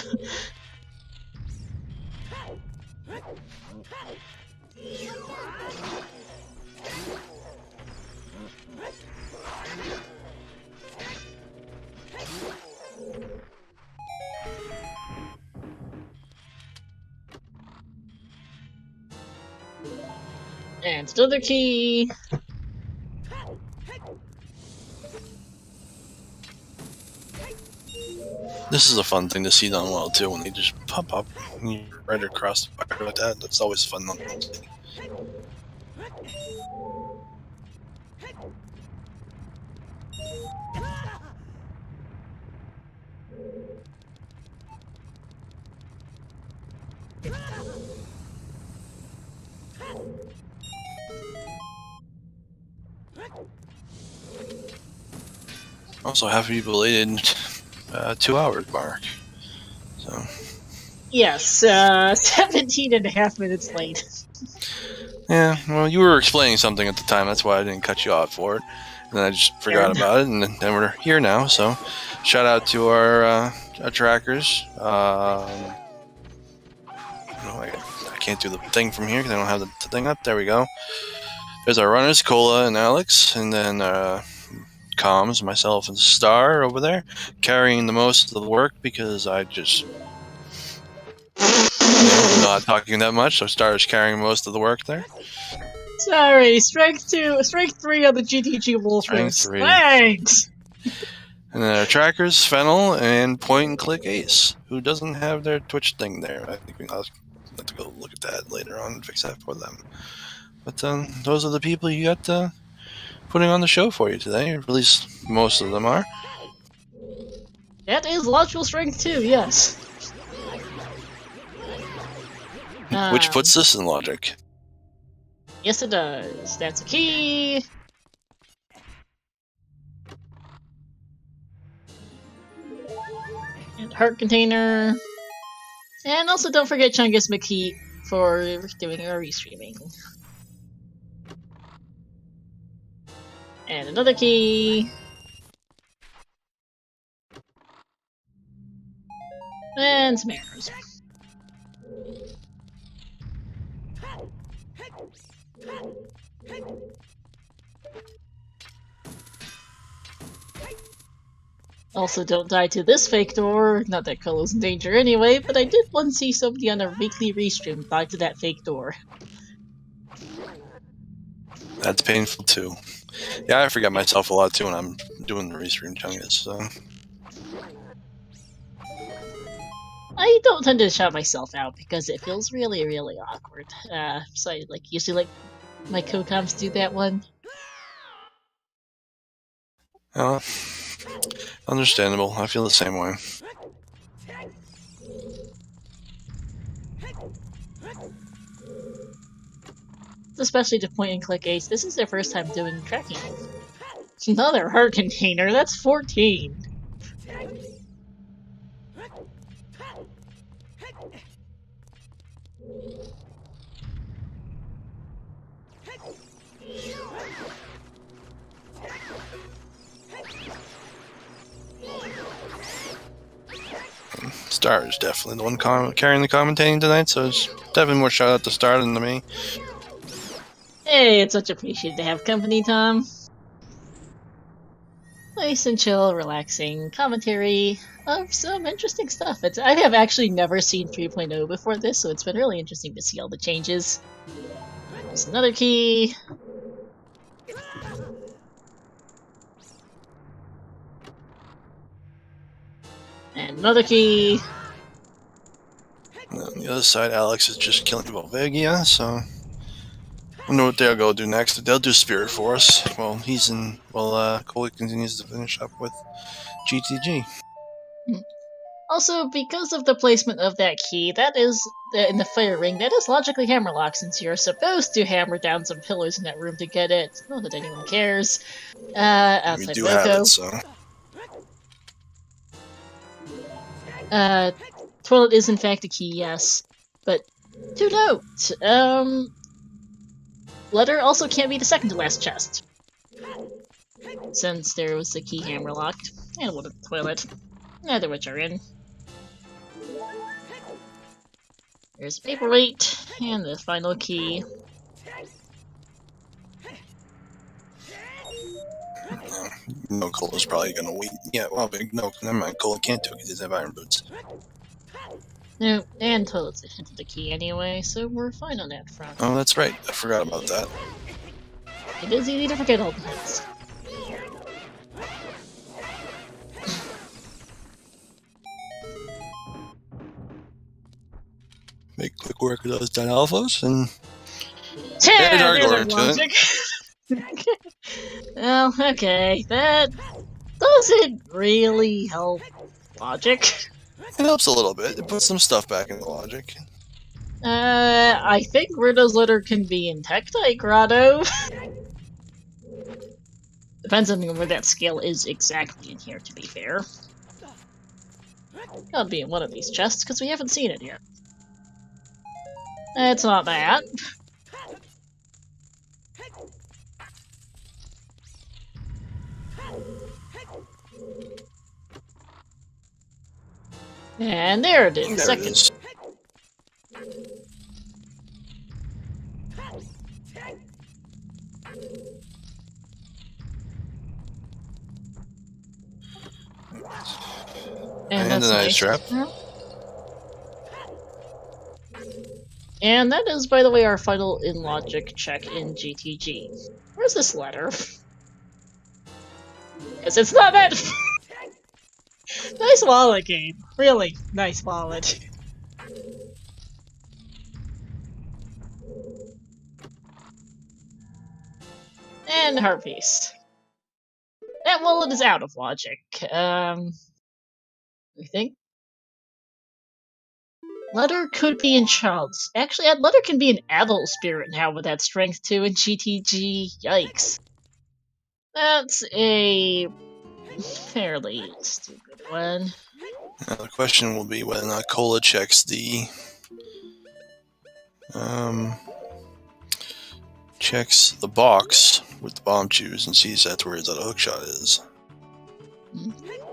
And another key. This is a fun thing to see done well too, when they just pop up right across the fire like that. That's always fun. Also, happy belated 2 hours mark. So. Yes, 17 and a half minutes late. Yeah, well, you were explaining something at the time. That's why I didn't cut you off for it. And I just forgot about it, and then we're here now. So, shout out to our trackers. I can't do the thing from here because I don't have the thing up. There we go. There's our runners, Cola and Alex, and then Comms, myself, and Star over there, carrying the most of the work because I just not talking that much. So Star is carrying most of the work there. Sorry, strike 3 on the GTG Wolf Race. Thanks! And then our trackers, Fennel, and Point and Click Ace, who doesn't have their Twitch thing there. I think I'll have to go look at that later on and fix that for them. But those are the people you got putting on the show for you today, or at least most of them are. That is logical strength too, yes. Which puts this in logic. Yes, it does. That's a key. And heart container. And also don't forget Chungus McKee for doing our restreaming. And another key. And some arrows. Also, don't die to this fake door. Not that Colo's in danger anyway, but I did once see somebody on a weekly restream die to that fake door. That's painful too. Yeah, I forget myself a lot too when I'm doing the restream chungus, so. I don't tend to shout myself out because it feels really, really awkward. So I usually my co-coms do that one. Understandable. I feel the same way. Especially to point and click Ace. This is their first time doing tracking. Another heart container. That's 14. Star is definitely the one carrying the commentating tonight, so it's definitely more shout out to Star than to me. Hey, it's such appreciated to have company, Tom. Nice and chill, relaxing commentary of some interesting stuff. I have actually never seen 3.0 before this, so it's been really interesting to see all the changes. There's another key. And another key. And on the other side, Alex is just killing Volvagia, so I wonder what they'll go do next. They'll do Spirit Force. Well, Cole continues to finish up with GTG. Also, because of the placement of that key, that is in the fire ring, that is logically hammerlock since you're supposed to hammer down some pillars in that room to get it. Not that anyone cares. Outside We do have it, so. Toilet is in fact a key, yes. But, to note, letter also can't be the second to last chest. Since there was the key hammerlocked, and one of the toilet. Neither which are in. There's a paperweight, and the final key. No, Cole is probably gonna wait. Yeah, well, no, never mind. Cole can't do it because he doesn't have iron boots. No, and toilet's hinted the key anyway, so we're fine on that front. Oh, that's right. I forgot about that. It is easy to forget all the hints. Make quick work of those 10 alphas, and there's our order to logic. Well, okay, that doesn't really help logic. It helps a little bit. It puts some stuff back into logic. I think Rita's letter can be in Tektite Grotto. Depends on where that scale is exactly in here, to be fair. Gotta be in one of these chests, because we haven't seen it yet. It's not that. And there it is. There Second. it is. And that's a nice trap. And that is, by the way, our final in logic check in GTG. Where's this letter? Because it's not that. Nice wallet, game. Really nice wallet. And heart piece. That wallet is out of logic. We think Letter could be in Child's. Actually, Letter can be an adult spirit now with that strength 2 in GTG. Yikes. That's a fairly stupid one. Now the question will be whether or not Cola checks the box with the bomb chews and sees that's where his other hookshot is.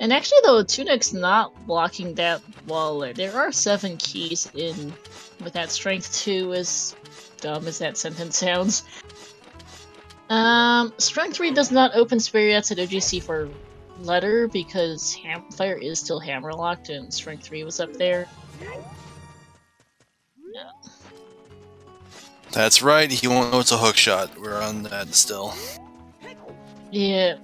And actually, though, Tunic's not blocking that wallet. There are 7 keys in with that strength 2, as dumb as that sentence sounds. Strength 3 does not open spirits at OGC for letter because Fire is still hammer-locked and Strength 3 was up there. No. That's right, he won't know it's a hook shot. We're on that still. Yeah.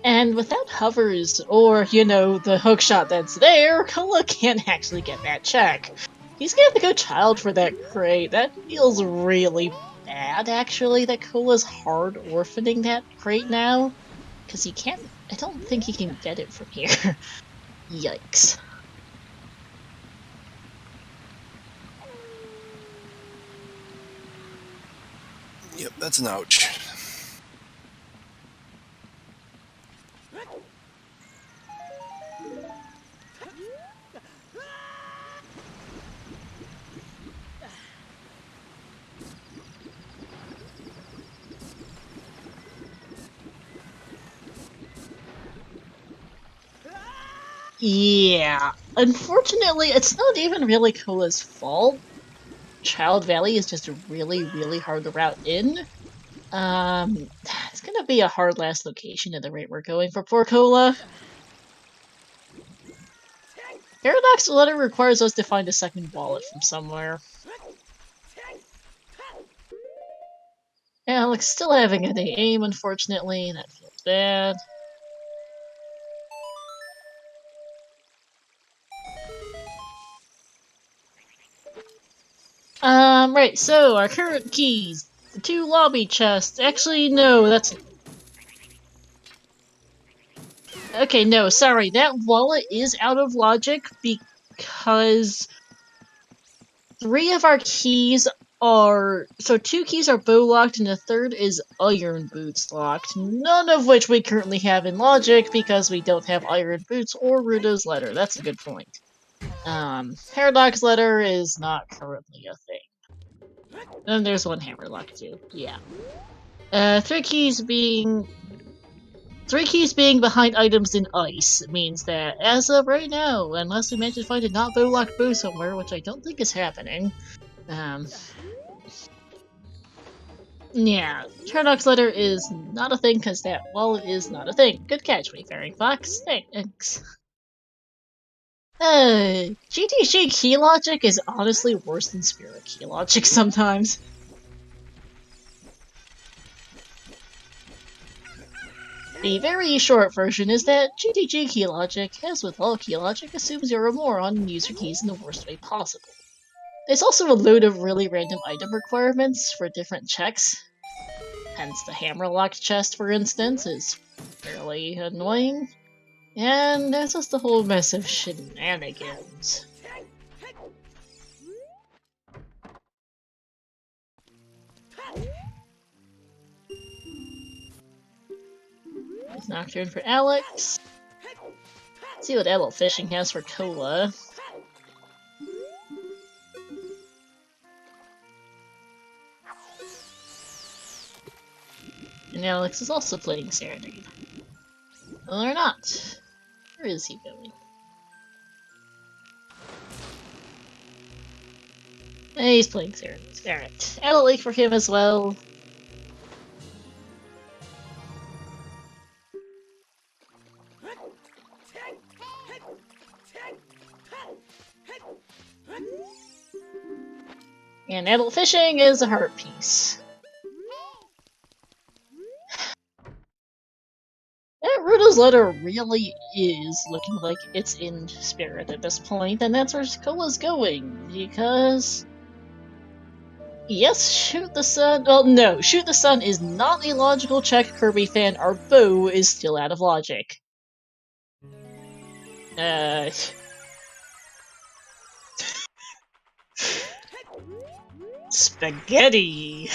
And without hovers, or, you know, the hookshot that's there, Cola can't actually get that check. He's gonna have to go child for that crate. That feels really bad, actually, that Cola's hard orphaning that crate now. Because he can't... I don't think he can get it from here. Yikes. Yep, that's an ouch. Yeah. Unfortunately, it's not even really Cola's fault. Child Valley is just a really, really hard route in. It's gonna be a hard last location at the rate we're going for poor Cola. Paradox Letter requires us to find a second wallet from somewhere. Alex still having an aim, unfortunately. That feels bad. Right, so our current keys. The 2 lobby chests. Actually, no, that's... Okay, no, sorry. That wallet is out of logic because 3 of our keys are... So 2 keys are bow locked and the 3rd is iron boots locked. None of which we currently have in logic because we don't have iron boots or Rudo's letter. That's a good point. Paradox letter is not currently a thing. Then there's 1 hammerlock too. Yeah. 3 keys being behind items in ice means that as of right now, unless we manage to find a not bow locked bow somewhere, which I don't think is happening, yeah, Paradox letter is not a thing because that wallet is not a thing. Good catch, Wayfaring Fox. Thanks. GTG key logic is honestly worse than Spirit key logic sometimes. The very short version is that GTG key logic, as with all key logic, assumes 0 or more on user keys in the worst way possible. There's also a load of really random item requirements for different checks. Hence the hammerlock chest, for instance, is fairly annoying. And there's just a whole mess of shenanigans. It's Nocturne for Alex. Let's see what Adult Fishing has for Cola. And Alex is also playing Serenade. Well, or not. Where is he going? Hey, he's playing Serenade. Alright. Adult Lake for him as well. And Adult Fishing is a heart piece. That Rudo's letter really is looking like it's in spirit at this point, and that's where Cola's going, because... Yes, Shoot the Sun... Well, no, Shoot the Sun is not a logical check, Kirby fan. Our bow is still out of logic. Spaghetti!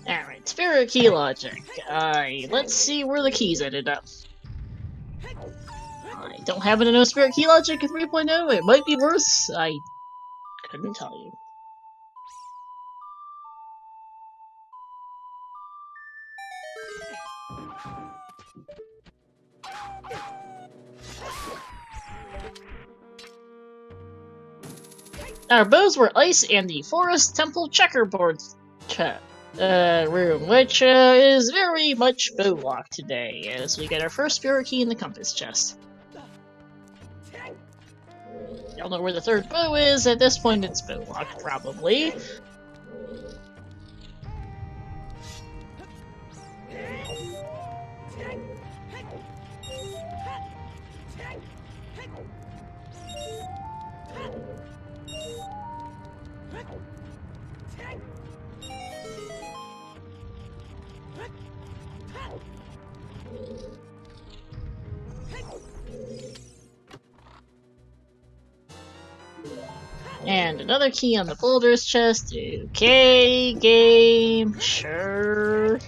Alright, Spirit Key Logic. Let's see where the keys ended up. I don't happen to know Spirit Key Logic at 3.0. It might be worse. I couldn't tell you. Our bows were ice and the Forest Temple checkerboard room, which is very much bow locked today, as we get our first spirit key in the compass chest. Y'all know where the third bow is. At this point, it's bow locked, probably. And another key on the boulders chest. Okay, game, sure.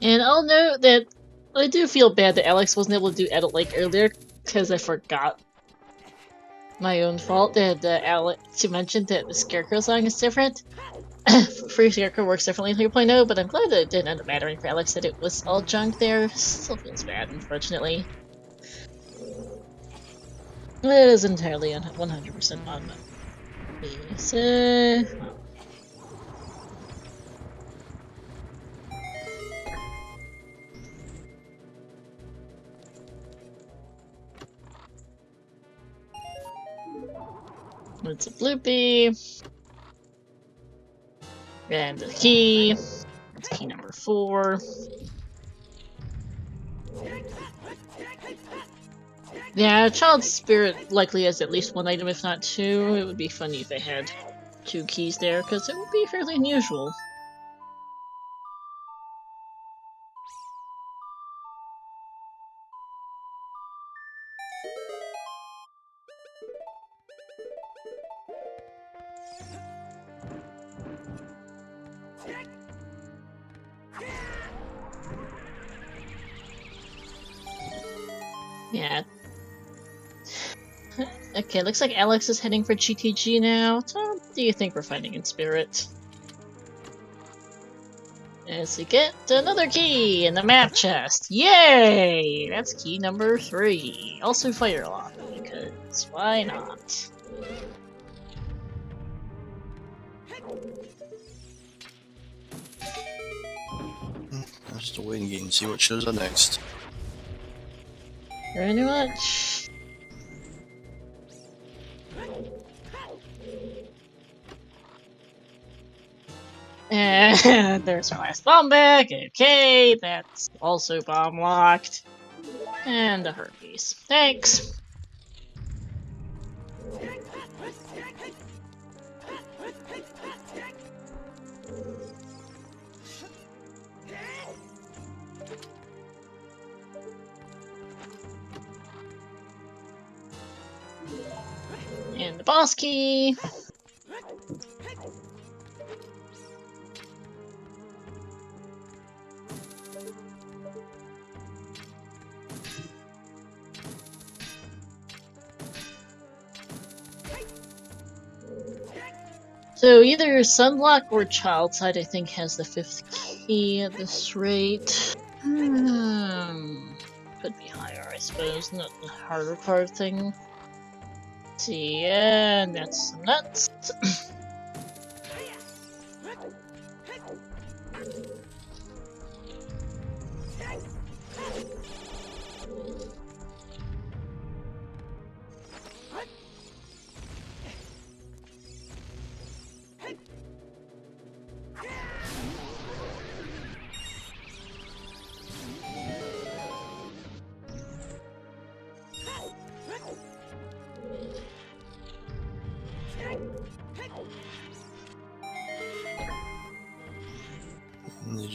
And I'll note that I do feel bad that Alex wasn't able to do Edit Lake earlier, because I forgot. My own fault that Alex mentioned that the Scarecrow song is different. Free Scarecrow works differently in 3.0, but I'm glad that it didn't end up mattering for Alex that it was all junk there. Still feels bad, unfortunately. It is entirely 100% on me. So... it's a bloopy. And the key. It's key number 4. Yeah, Child Spirit likely has at least one item, if not 2. It would be funny if they had 2 keys there, because it would be fairly unusual. Yeah. Okay, looks like Alex is heading for GTG now. So what do you think we're finding in Spirit? As we get another key in the map chest. Yay! That's key number 3. Also fire alarm, because why not? I'm just a waiting game and see what shows up next. Very much. And there's our last bomb back. Okay, that's also bomb locked. And a herpes. Thanks. And the boss key. So either Sunblock or Child Side, I think, has the 5th key at this rate. Could be higher, I suppose. Not the harder card thing. See, and that's some nuts.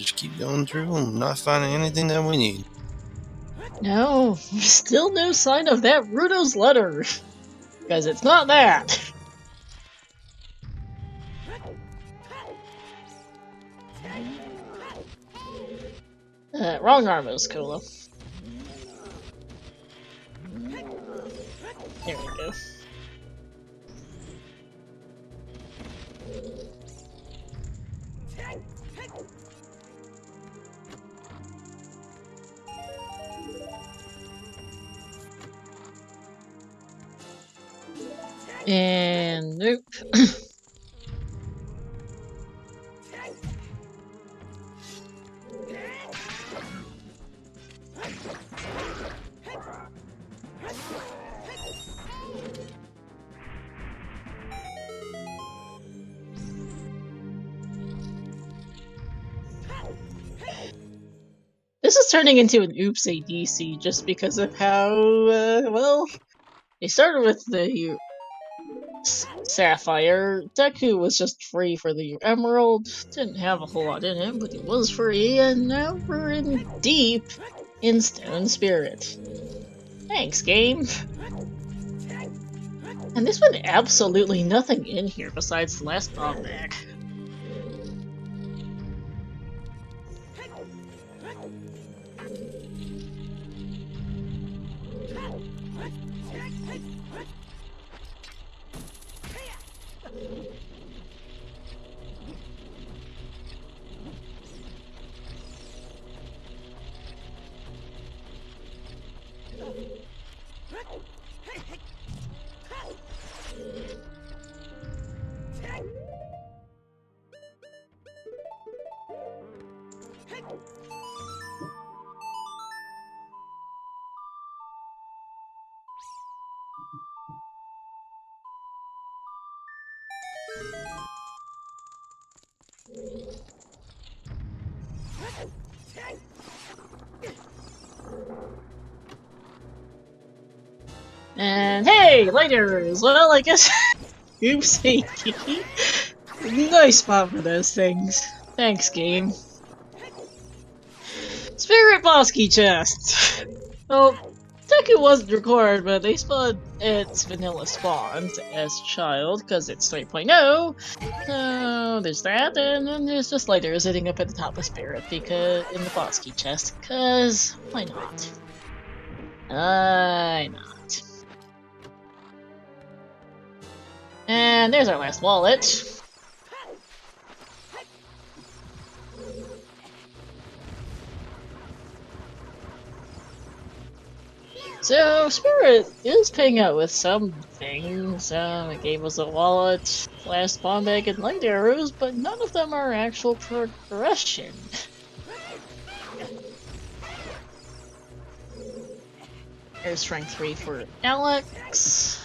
just keep going through and not finding anything that we need. No, still no sign of that Rudo's letter. Because it's not that. Wrong Armos, Cola. There we go. And nope. This is turning into an Oops ADC just because of how, well, they started with the Sapphire. Deku was just free for the Emerald. Didn't have a whole lot in him, but he was free, and now we're in deep in Stone Spirit. Thanks, game. And there's been absolutely nothing in here besides the last bomb bag. And hey, lighters! Well, I guess oopsie. Nice spot for those things. Thanks, game. Spirit Bosky chest! Well, Deku wasn't required, but they spawned its vanilla spawns as child, because it's 3.0. So there's that, and then there's just lighters sitting up at the top of Spirit because in the Bosky chest, because why not? Why not? And there's our last wallet. So, Spirit is paying out with some things. It gave us a wallet, last bomb bag, and light arrows, but none of them are actual progression. There's strength 3 for Alex.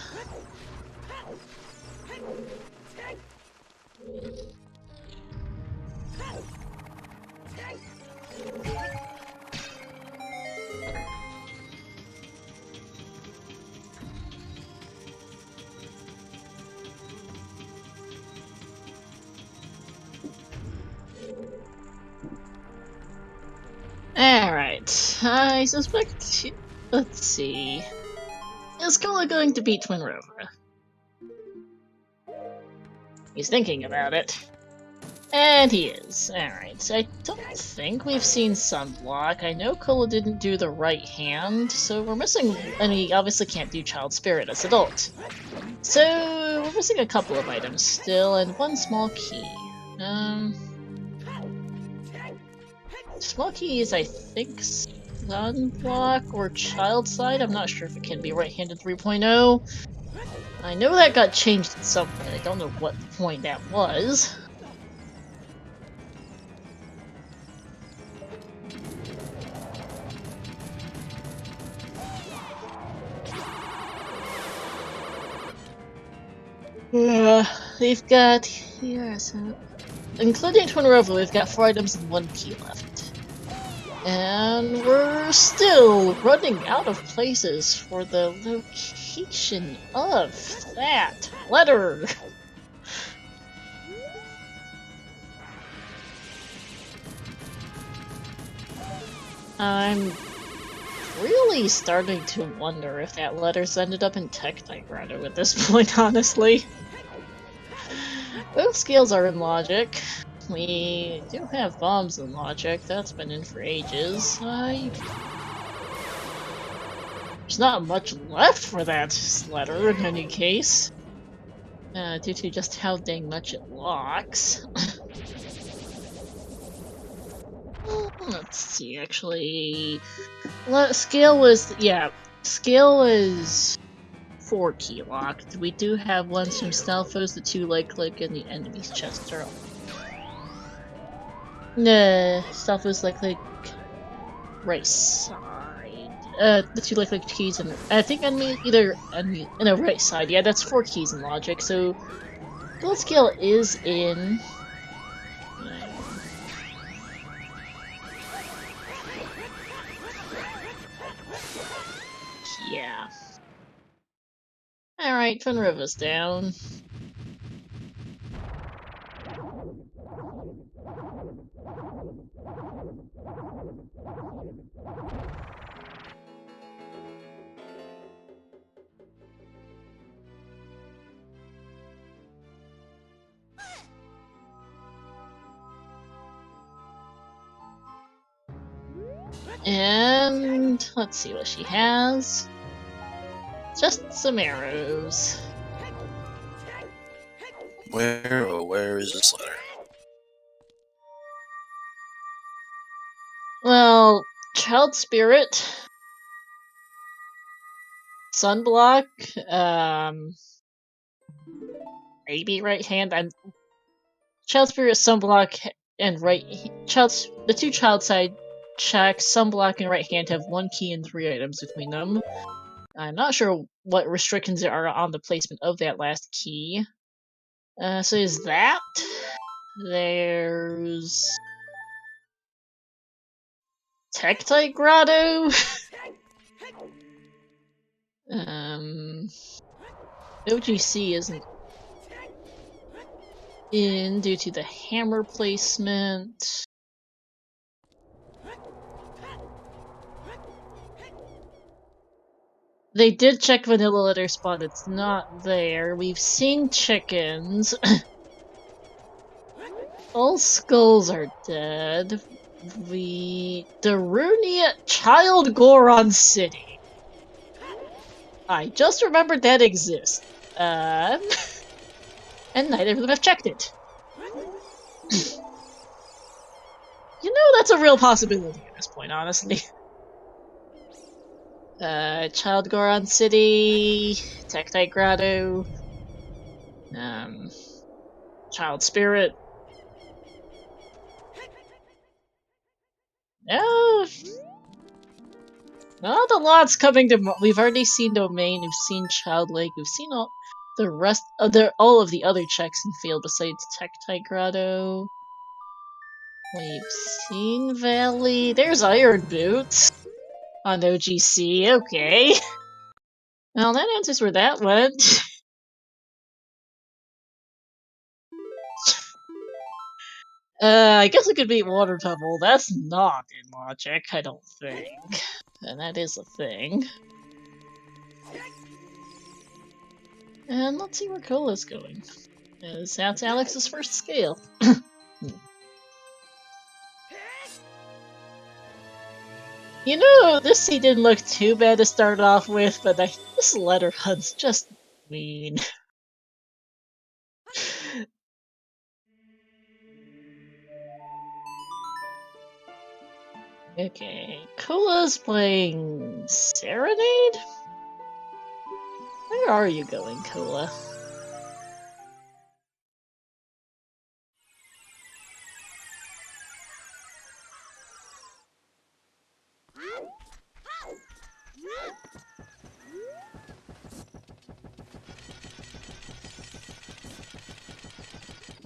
Alright, I suspect... Let's see... Is Cola going to beat Twin Rover? He's thinking about it. And he is. Alright, I don't think we've seen Sunblock. I know Cola didn't do the right hand, so we're missing... And he obviously can't do Child Spirit as adult. So, we're missing a couple of items still, and one small key. Small key is, I think, Sunblock or Child Side. I'm not sure if it can be right-handed 3.0. I know that got changed at some point. I don't know what point that was. We've got here, so including Twin Rover, we've got 4 items and 1 key left. And we're still running out of places for the location of that letter. I'm really starting to wonder if that letter's ended up in Tech-Typewriter at this point, honestly. Both scales are in logic. We do have bombs in logic. That's been in for ages. There's not much left for that letter in any case. Due to just how dang much it locks. Let's see, actually. Scale was 4 key locked. We do have ones from Stealthos, the 2 leg click, and the enemy's chest are. Nah, Stealthos leg click, right side. The 2 leg click keys, and I think enemy right side. Yeah, that's 4 keys in logic. So, gold scale is in. Yeah. Alright, Funriva's down. And let's see what she has. Just some arrows. Where is this letter? Well, Child Spirit, Sunblock, maybe right hand. Child Spirit, Sunblock, and the 2 child side checks, Sunblock and right hand have 1 key and 3 items between them. I'm not sure what restrictions there are on the placement of that last key. So is that. There's Tektite Grotto. OGC isn't in due to the hammer placement. They did check vanilla letter spot, it's not there. We've seen chickens. All skulls are dead. Darunia Child Goron City. I just remembered that exists. And neither of them have checked it. You know, that's a real possibility at this point, honestly. Child Goron City, Tektite Grotto, Child Spirit. Not a lot's coming to. We've already seen Domain, we've seen Child Lake, we've seen all of the other checks in field besides Tektite Grotto. We've seen Valley. There's Iron Boots on OGC. Okay. Well, that answers where that went. I guess it could be Water Temple. That's not in logic, I don't think. And that is a thing. And let's see where Cola's going. That's Alex's first scale. You know, this scene didn't look too bad to start off with, but this letter hunt's just mean. Okay, Cola's playing Serenade? Where are you going, Cola?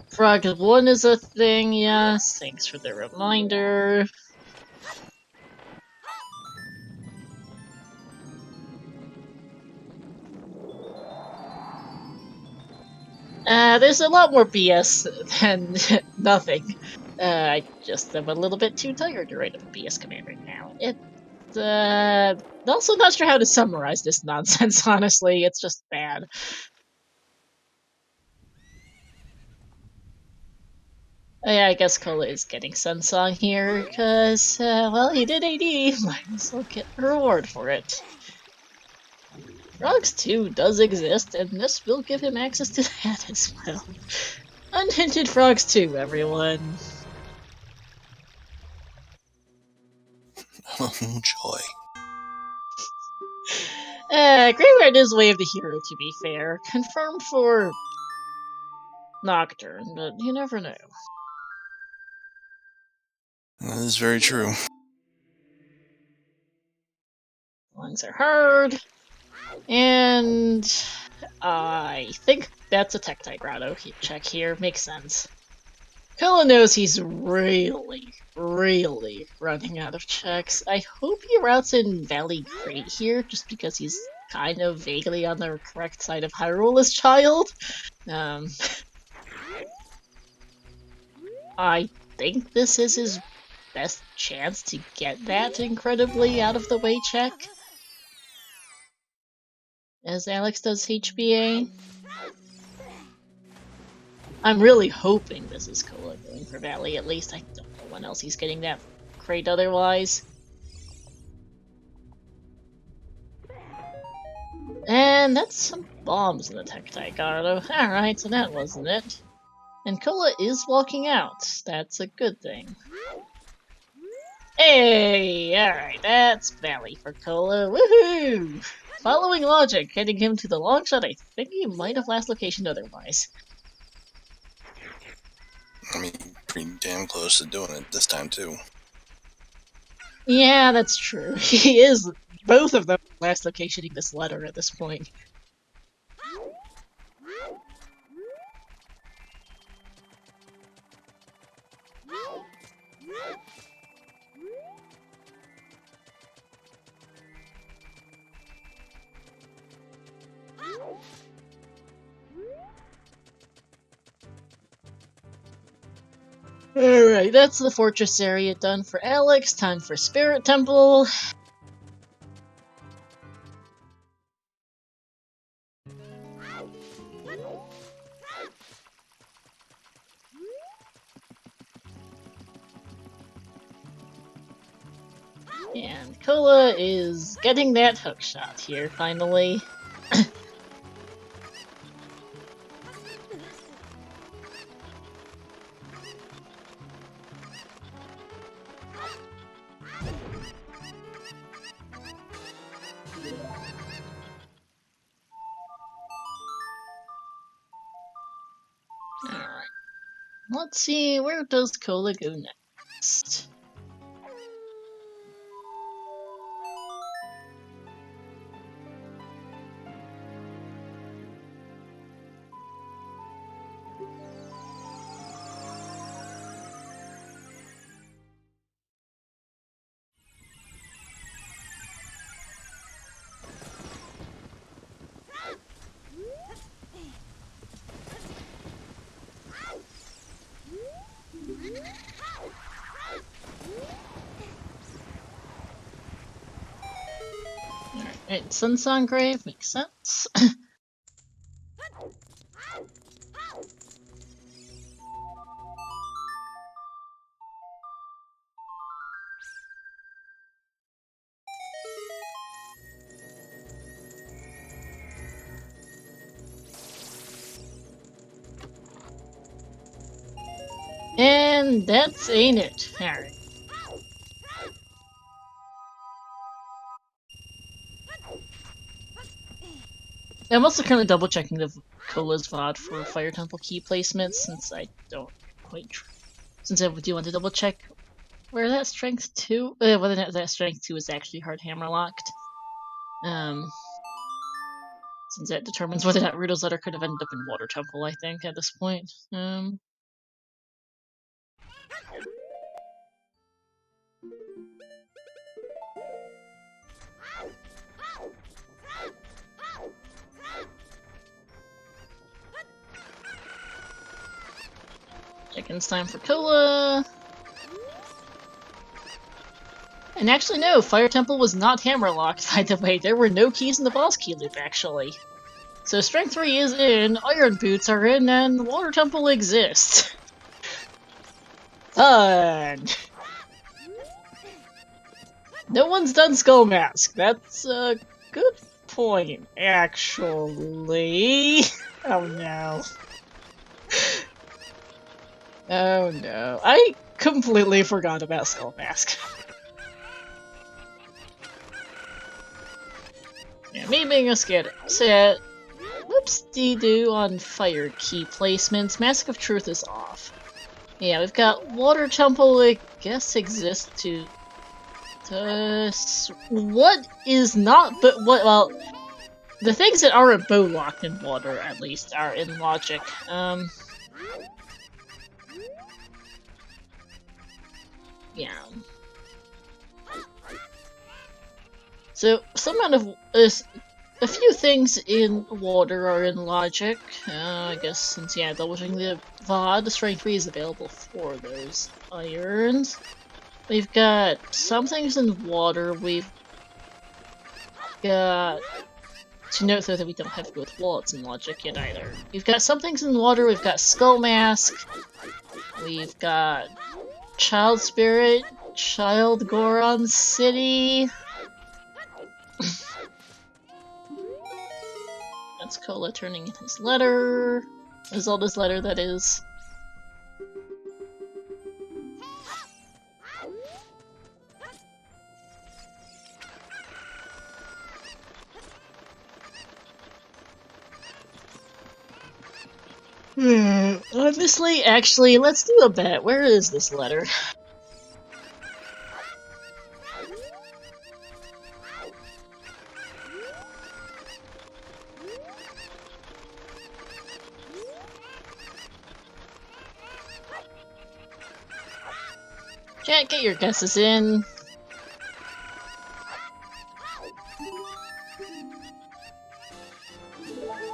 Frog 1 is a thing, yes. Thanks for the reminder. There's a lot more BS than nothing. I just am a little bit too tired to write up a BS command right now. Also not sure how to summarize this nonsense, honestly. It's just bad. Yeah, I guess Cola is getting Sunsong here, because, well, he did AD. Might as well get a reward for it. Frogs 2 does exist, and this will give him access to that as well. Unhinted Frogs 2, everyone. Oh, joy. Graveyard is Way of the Hero, to be fair. Confirmed for Nocturne, but you never know. That is very true. Lungs are hard. And I think that's a Tektite Grotto check here. Makes sense. Killa knows he's really running out of checks. I hope he routes in Valley Crate here, just because he's kind of vaguely on the correct side of Hyrule as child. I think this is his best chance to get that incredibly out of the way check. As Alex does HBA. I'm really hoping this is Cola going for Valley, at least. I don't know when else he's getting that crate otherwise. And that's some bombs in the Tektite Grotto. Alright, so that wasn't it. And Cola is walking out. That's a good thing. Hey! Alright, that's Valley for Cola. Woohoo! Following logic, getting him to the long shot, I think he might have last locationed otherwise. I mean, pretty damn close to doing it this time, too. Yeah, that's true. He is both of them last locationing this letter at this point. Alright, that's the fortress area done for Alex. Time for Spirit Temple. And Kola is getting that hook shot here, finally. Alright. Let's see, where does Kola go next? Alright, Sunsong Grave makes sense. And that's ain't it. Alright. I'm also currently double checking the Kola's VOD for Fire Temple key placements since I don't quite. Since I do want to double check where that strength 2, whether or not that strength 2 is actually hard hammer locked. Since that determines whether that Rudo's letter could have ended up in Water Temple, I think, at this point. Check-in's time for Kola. And actually, no, Fire Temple was not hammerlocked, by the way. There were no keys in the boss key loop, actually. So Strength 3 is in, Iron Boots are in, and Water Temple exists. Fun! No one's done Skull Mask. That's a good point, actually. Oh no. Oh no. I completely forgot about Skull Mask. Yeah, me being a scared set. Whoops-dee-doo on fire key placements. Mask of Truth is off. Yeah, we've got Water Temple, I guess, exists to... what is not, but what, well, the things that aren't bow-locked in water, at least, are in logic. Yeah. So, some amount of, a few things in water are in logic. I guess since, yeah, double-checking the VOD, Strength 3 is available for those irons. We've got some things in water, we've got... To note though that we don't have both wallets in logic yet either. We've got some things in water, we've got Skull Mask, we've got Child Spirit, Child Goron City... That's Cola turning in his letter. Zelda's letter, that is. Honestly, actually, let's do a bet. Where is this letter? Chat, get your guesses in.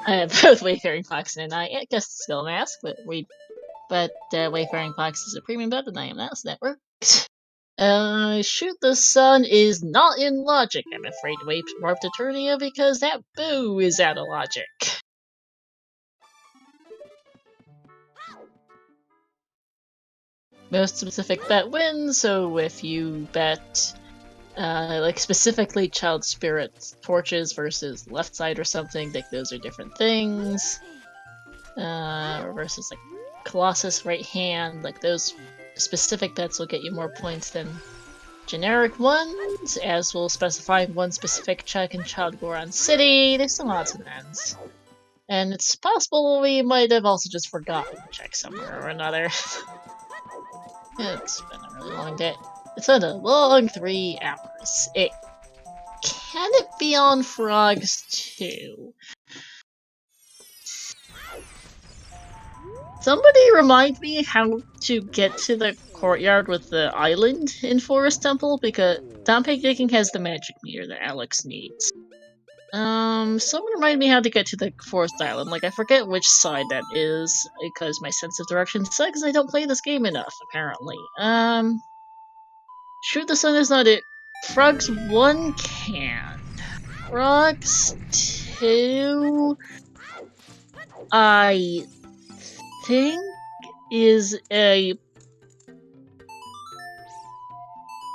I have both Wayfaring Fox and I guessed Skull Mask, but Wayfaring Fox is a premium bet and I am not, so that works. Shoot the Sun is not in logic, I'm afraid, Warp Eternia, because that boo is out of logic. Most specific bet wins, so if you bet, like specifically Child Spirit torches versus left side or something, like those are different things. Versus like Colossus right hand, like those specific bets will get you more points than generic ones, as will specify one specific check in Child Goron City. There's some odds and ends. And it's possible we might have also just forgotten to check somewhere or another. It's been a really long day. It's been a long 3 hours. Can it be on Frogs too? Somebody remind me how to get to the courtyard with the island in Forest Temple, because Don Pigtaking has the magic meter that Alex needs. Someone remind me how to get to the Forest Island. Like, I forget which side that is, because my sense of direction sucks because I don't play this game enough, apparently. Shoot the Sun is not it. Frogs 1 can. Frogs 2... I think is a...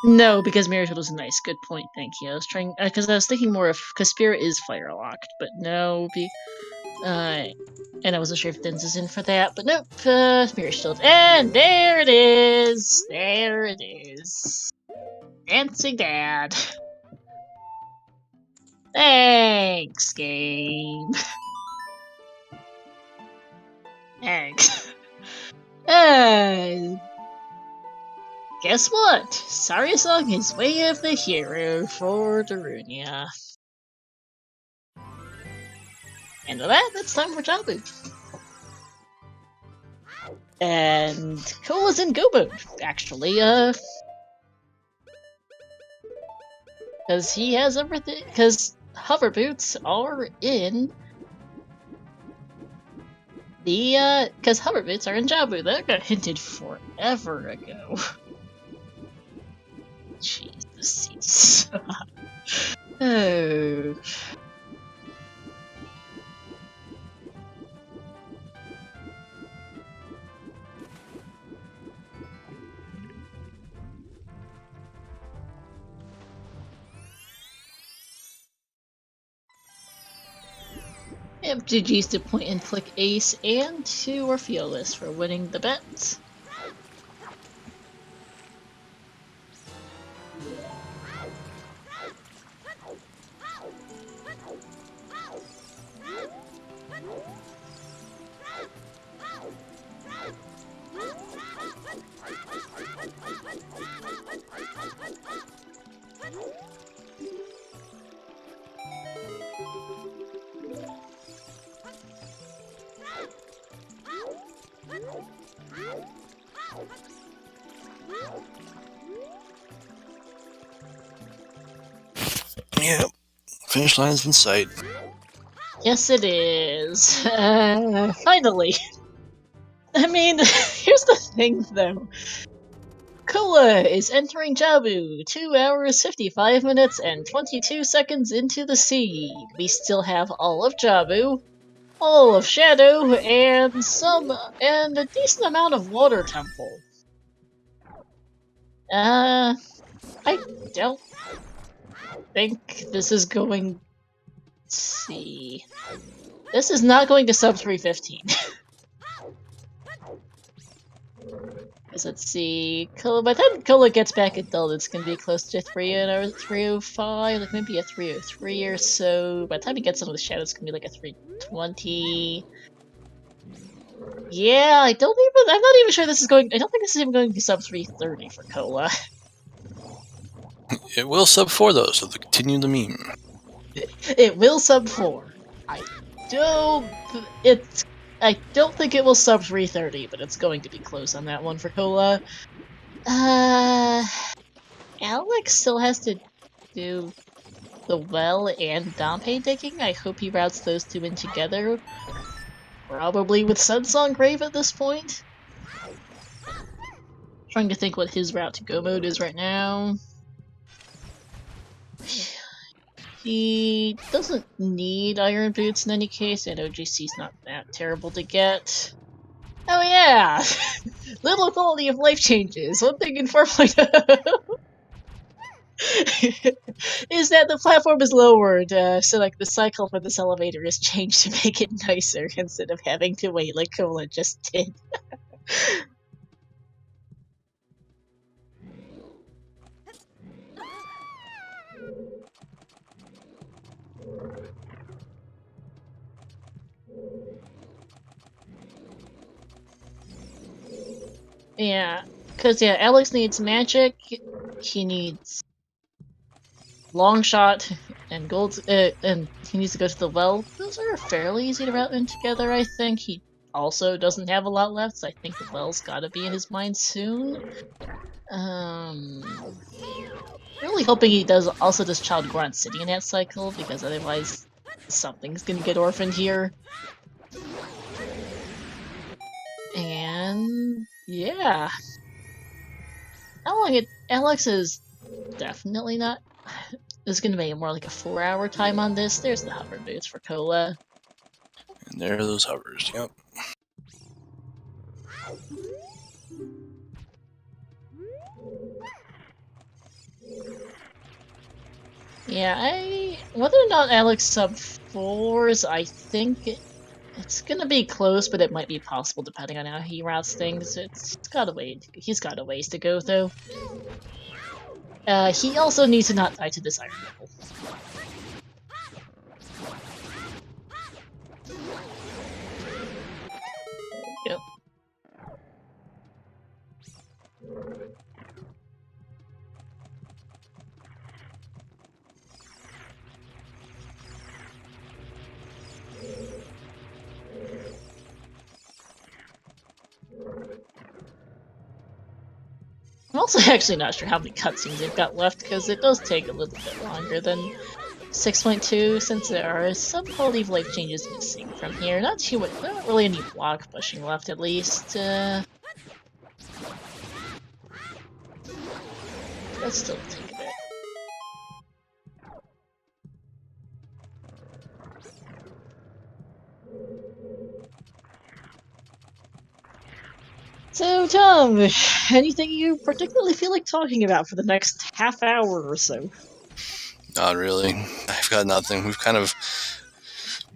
No, because Mirror was nice. Good point, thank you. I was trying... because I was thinking more of... Because Spirit is fire-locked, but no, and I wasn't sure if Dens is in for that, but nope, Mirror Shield. And there it is! There it is. Dancing Dad. Thanks, game. Thanks. Guess what? Sariasong is way of the hero for Darunia. And with that, it's time for Jabu. And Cola's in Go mode, actually, because he has everything, because hover boots are in the, because hover boots are in Jabu. That got hinted forever ago. Jesus. seats. Oh. Yep, GG's to point and click Ace and to Orpheolus for winning the bet. Yep. Finish line's in sight. Yes, it is. Finally. I mean, here's the thing, though. Koa is entering Jabu 2 hours, 55 minutes, and 22 seconds into the seed. We still have all of Jabu, all of Shadow, and a decent amount of Water Temple. I don't think this is going. Let's see. This is not going to sub 315. Because let's see. By the time Kola gets back at Zelda, it's going to be close to 305, like maybe a 303 or so. By the time he gets into the Shadow, it's going to be like a 320. Yeah, I'm not even sure this is going. I don't think this is even going to be sub 330 for Kola. It will sub 4 though, so continue the meme. It will sub 4. I don't think it will sub 330, but it's going to be close on that one for Kola. Alex still has to do the well and Dompe digging. I hope he routes those two in together. Probably with Sunsong Grave at this point. Trying to think what his route to go mode is right now. He doesn't need Iron Boots in any case, and OGC's not that terrible to get. Oh yeah! Little quality of life changes. One thing in 4.0 is that the platform is lowered, so like the cycle for this elevator is changed to make it nicer instead of having to wait like Kola just did. Yeah, because Alex needs magic, he needs long shot, and gold, and he needs to go to the well. Those are fairly easy to route in together, I think. He also doesn't have a lot left, so I think the well's gotta be in his mind soon. Really hoping he also does Child Grunt sitting in that cycle, because otherwise something's gonna get orphaned here. And yeah. Alex is definitely not. This is gonna be more like a 4-hour time on this. There's the hover boots for Kola. And there are those hovers, yep. Yeah, whether or not Alex sub 4s, I think it's gonna be close, but it might be possible depending on how he routes things. He's got a ways to go though. He also needs to not die to this iron level. Yep. I'm also actually not sure how many cutscenes they've got left, because it does take a little bit longer than 6.2, since there are some quality of life changes missing from here. Not really any block pushing left, at least. Let's still take a bit. So, Tom, anything you particularly feel like talking about for the next half hour or so? Not really. I've got nothing. We've kind of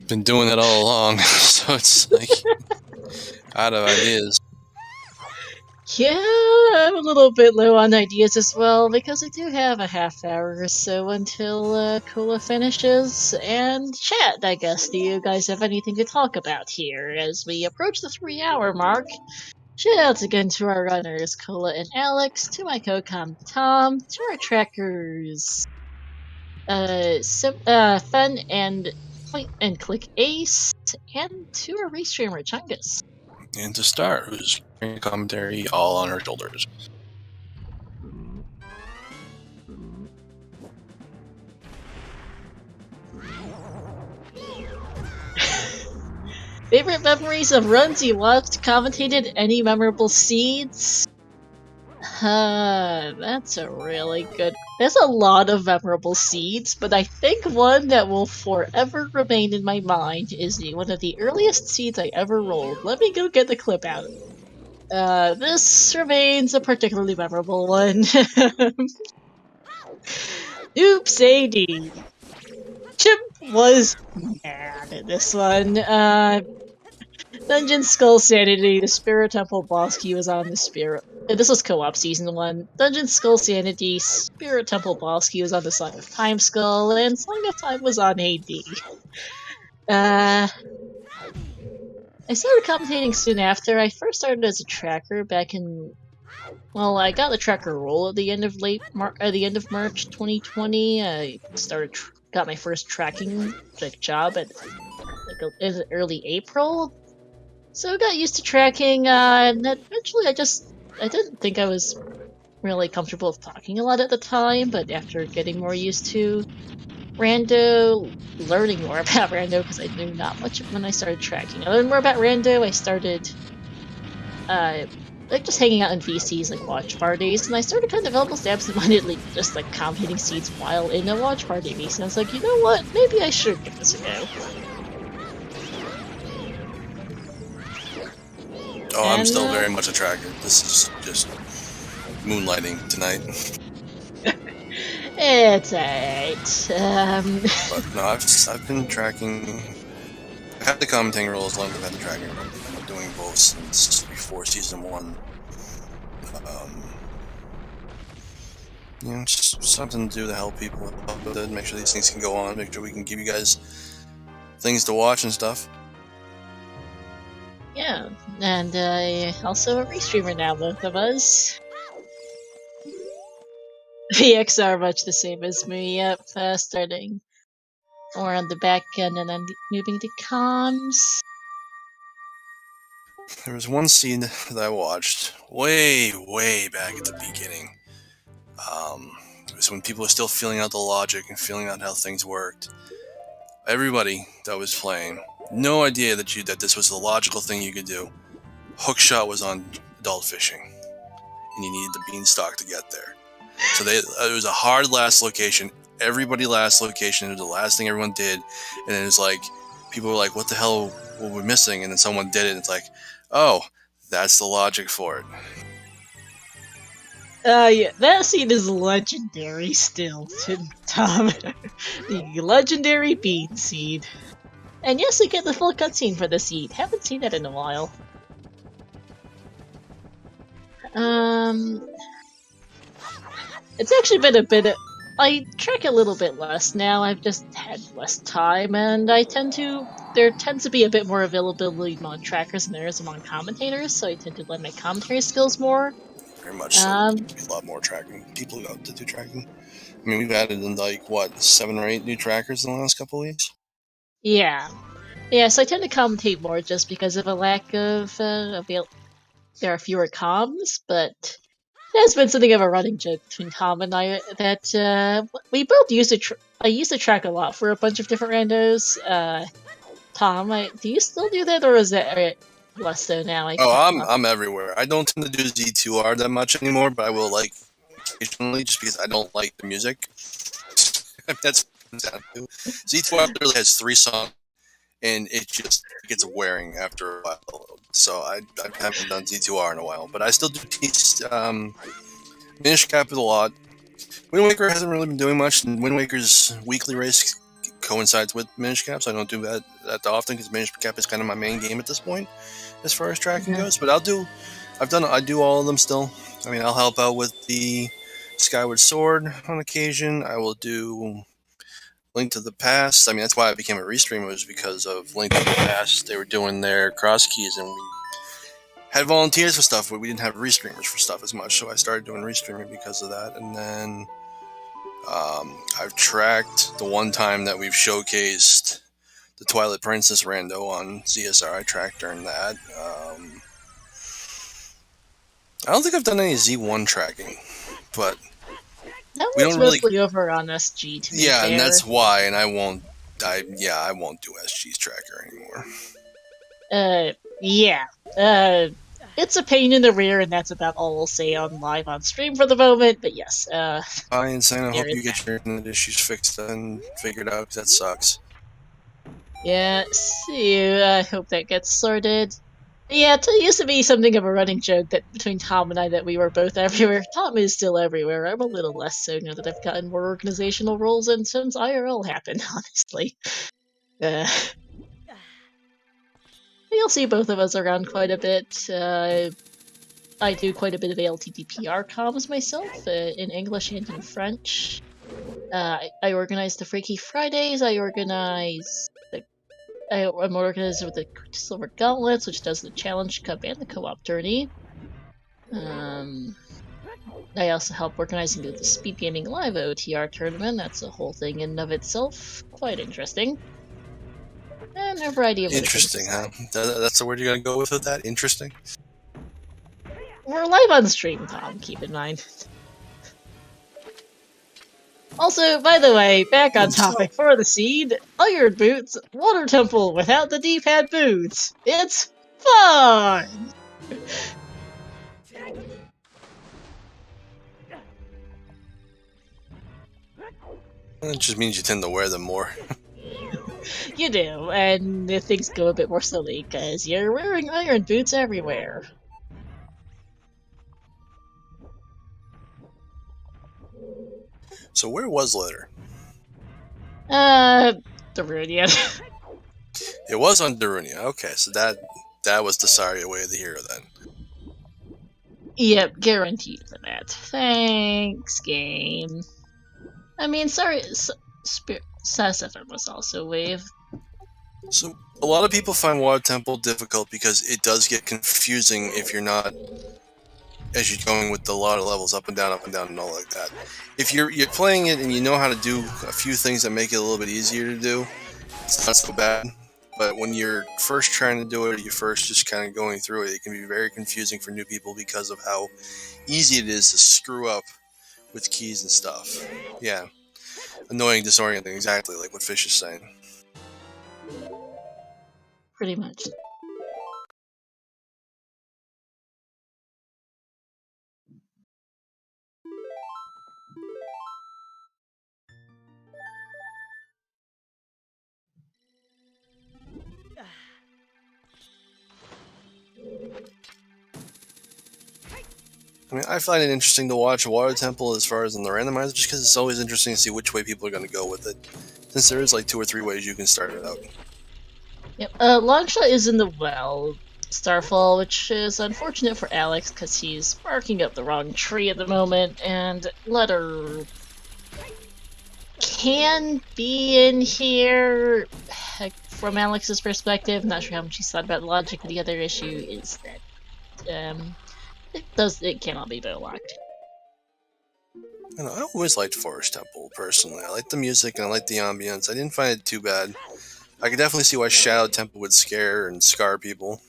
been doing it all along, so it's like out of ideas. Yeah, I'm a little bit low on ideas as well, because I do have a half hour or so until Kula finishes, and chat, I guess. Do you guys have anything to talk about here as we approach the 3-hour mark? Shout outs again to our runners, Kula and Alex, to my co-com Tom, to our trackers, Fun and Point and Click Ace, and to our restreamer Chungus. And to start, who's bringing commentary all on her shoulders. Favorite memories of runs you watched, commentated, any memorable seeds? That's a really good. There's a lot of memorable seeds, but I think one that will forever remain in my mind is one of the earliest seeds I ever rolled. Let me go get the clip out. This remains a particularly memorable one. Oops, AD. Chip was mad at this one. Dungeon Skull Sanity, the Spirit Temple boss key was on the Spirit. This was co-op season 1. Dungeon Skull Sanity, Spirit Temple boss key was on the Song of Time Skull, and Song of Time was on AD. I started commentating soon after. I first started as a tracker back in. Well, I got the tracker role at the end of March 2020. I got my first tracking job at in early April. So I got used to tracking, and eventually I didn't think I was really comfortable with talking a lot at the time, but after getting more used to learning more about Rando, because I knew not much when I started tracking. I learned more about Rando, I started, just hanging out in VCs, like watch parties, and I started kind of almost absentmindedly just, commentating seeds while in a watch party VC, and I was like, you know what, maybe I should give this a go. Oh, I'm still very much a tracker. This is just moonlighting tonight. It's alright. But no, I've been tracking. I've had the commenting role as long as I've had the tracking role. I've been doing both since before season 1. Just something to do to help people out with it, make sure these things can go on, make sure we can give you guys things to watch and stuff. Yeah, and also a restreamer now, both of us. VX are much the same as me, yep, starting more on the back end and then moving to comms. There was one scene that I watched way back at the beginning. It was when people were still feeling out the logic and feeling out how things worked. Everybody that was playing, no idea that this was the logical thing you could do. Hookshot was on adult fishing, and you needed the beanstalk to get there. So it was a hard last location. Everybody last location. It was the last thing everyone did, and it was like people were like, "What the hell were we missing?" And then someone did it, and it's like, "Oh, that's the logic for it." Yeah, that scene is legendary still, Tom. The legendary bean seed. And yes, we get the full cutscene for the seed. Haven't seen that in a while. It's actually been a bit. I track a little bit less now. I've just had less time, and there tends to be a bit more availability among trackers than there is among commentators, so I tend to lend my commentary skills more. Very much so. There's a lot more tracking people out to do tracking. I mean, we've added in 7 or 8 new trackers in the last couple of weeks. Yeah, so I tend to commentate more just because of a lack of there are fewer comms, but there's been something of a running joke between Tom and I that we both used to. I used to track a lot for a bunch of different randos. Tom, do you still do that, or is that less so now? I'm everywhere. I don't tend to do Z2R that much anymore, but I will occasionally, just because I don't like the music. That's what it comes down to. Z2R literally has 3 songs, and it just gets wearing after a while. So I haven't done Z2R in a while, but I still do teach Minish Cap a lot. Wind Waker hasn't really been doing much, and Wind Waker's weekly race coincides with Minish Cap, so I don't do that often because Minish Cap is kind of my main game at this point as far as tracking goes. But I do all of them still. I mean, I'll help out with the Skyward Sword on occasion. I will do Link to the Past. I mean, that's why I became a restreamer, was because of Link to the Past. They were doing their cross keys, and we had volunteers for stuff, but we didn't have restreamers for stuff as much. So I started doing restreaming because of that. And then I've tracked the one time that we've showcased the Twilight Princess rando on ZSR. I tracked during that. I don't think I've done any Z1 tracking, but That we was don't really. mostly over on SG, to be Yeah, fair. and that's why. And I won't do SG's tracker anymore. Yeah. It's a pain in the rear, and that's about all I'll say on live on stream for the moment. But yes. Hi, Insane. I hope there you is get your internet issues fixed and figured out, because that sucks. Yeah, see you. I hope that gets sorted. Yeah, it used to be something of a running joke that between Tom and I that we were both everywhere. Tom is still everywhere. I'm a little less so now that I've gotten more organizational roles and since IRL happened, honestly. You'll see both of us around quite a bit. I do quite a bit of ALTTPR comms myself, in English and in French. I organize the Freaky Fridays, I'm organized with the Silver Gauntlets, which does the Challenge Cup and the Co-op Tourney. I also help organizing the Speed Gaming Live OTR tournament. That's a whole thing in and of itself. Quite interesting. And a variety of Interesting, huh? That's the word you're gonna go with that? Interesting? We're live on stream, Tom, keep in mind. Also, by the way, back on topic for the seed, Iron Boots, Water Temple without the D-pad boots. It's fun! It just means you tend to wear them more. You do, and things go a bit more slowly, because you're wearing iron boots everywhere. So where was Litter? Darunia. It was on Darunia. Okay, so that was the Saria way of the hero then. Yep, guaranteed for that. Thanks, game. I mean, sorry, Sassafin was also wave. So a lot of people find Water Temple difficult because it does get confusing if you're not, as you're going with a lot of levels up and down, and all like that. If you're playing it and you know how to do a few things that make it a little bit easier to do, it's not so bad. But when you're first trying to do it, or you're first just kind of going through it, it can be very confusing for new people because of how easy it is to screw up with keys and stuff. Yeah. Annoying, disorienting, exactly like what Fish is saying. Pretty much. I mean, I find it interesting to watch Water Temple as far as in the randomizer, just because it's always interesting to see which way people are going to go with it. Since there is like 2 or 3 ways you can start it out. Yep, Longshot is in the well, Starfall, which is unfortunate for Alex because he's barking up the wrong tree at the moment, and Letter can be in here from Alex's perspective. Not sure how much he's thought about the logic, but the other issue is that it cannot be locked. I always liked Forest Temple, personally. I liked the music and I liked the ambience. I didn't find it too bad. I could definitely see why Shadow Temple would scare and scar people.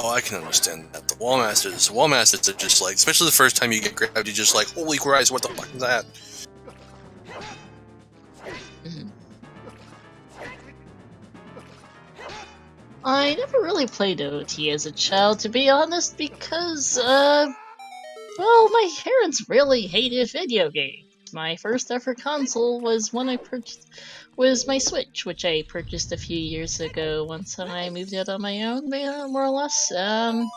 Oh, I can understand that. The wall masters are just like, especially the first time you get grabbed, you're just like, holy Christ, what the fuck is that? Mhm. I never really played OT as a child, to be honest, because, well, my parents really hated video games. My first ever console was one I purchased, was my Switch, which I purchased a few years ago once I moved out on my own, more or less. So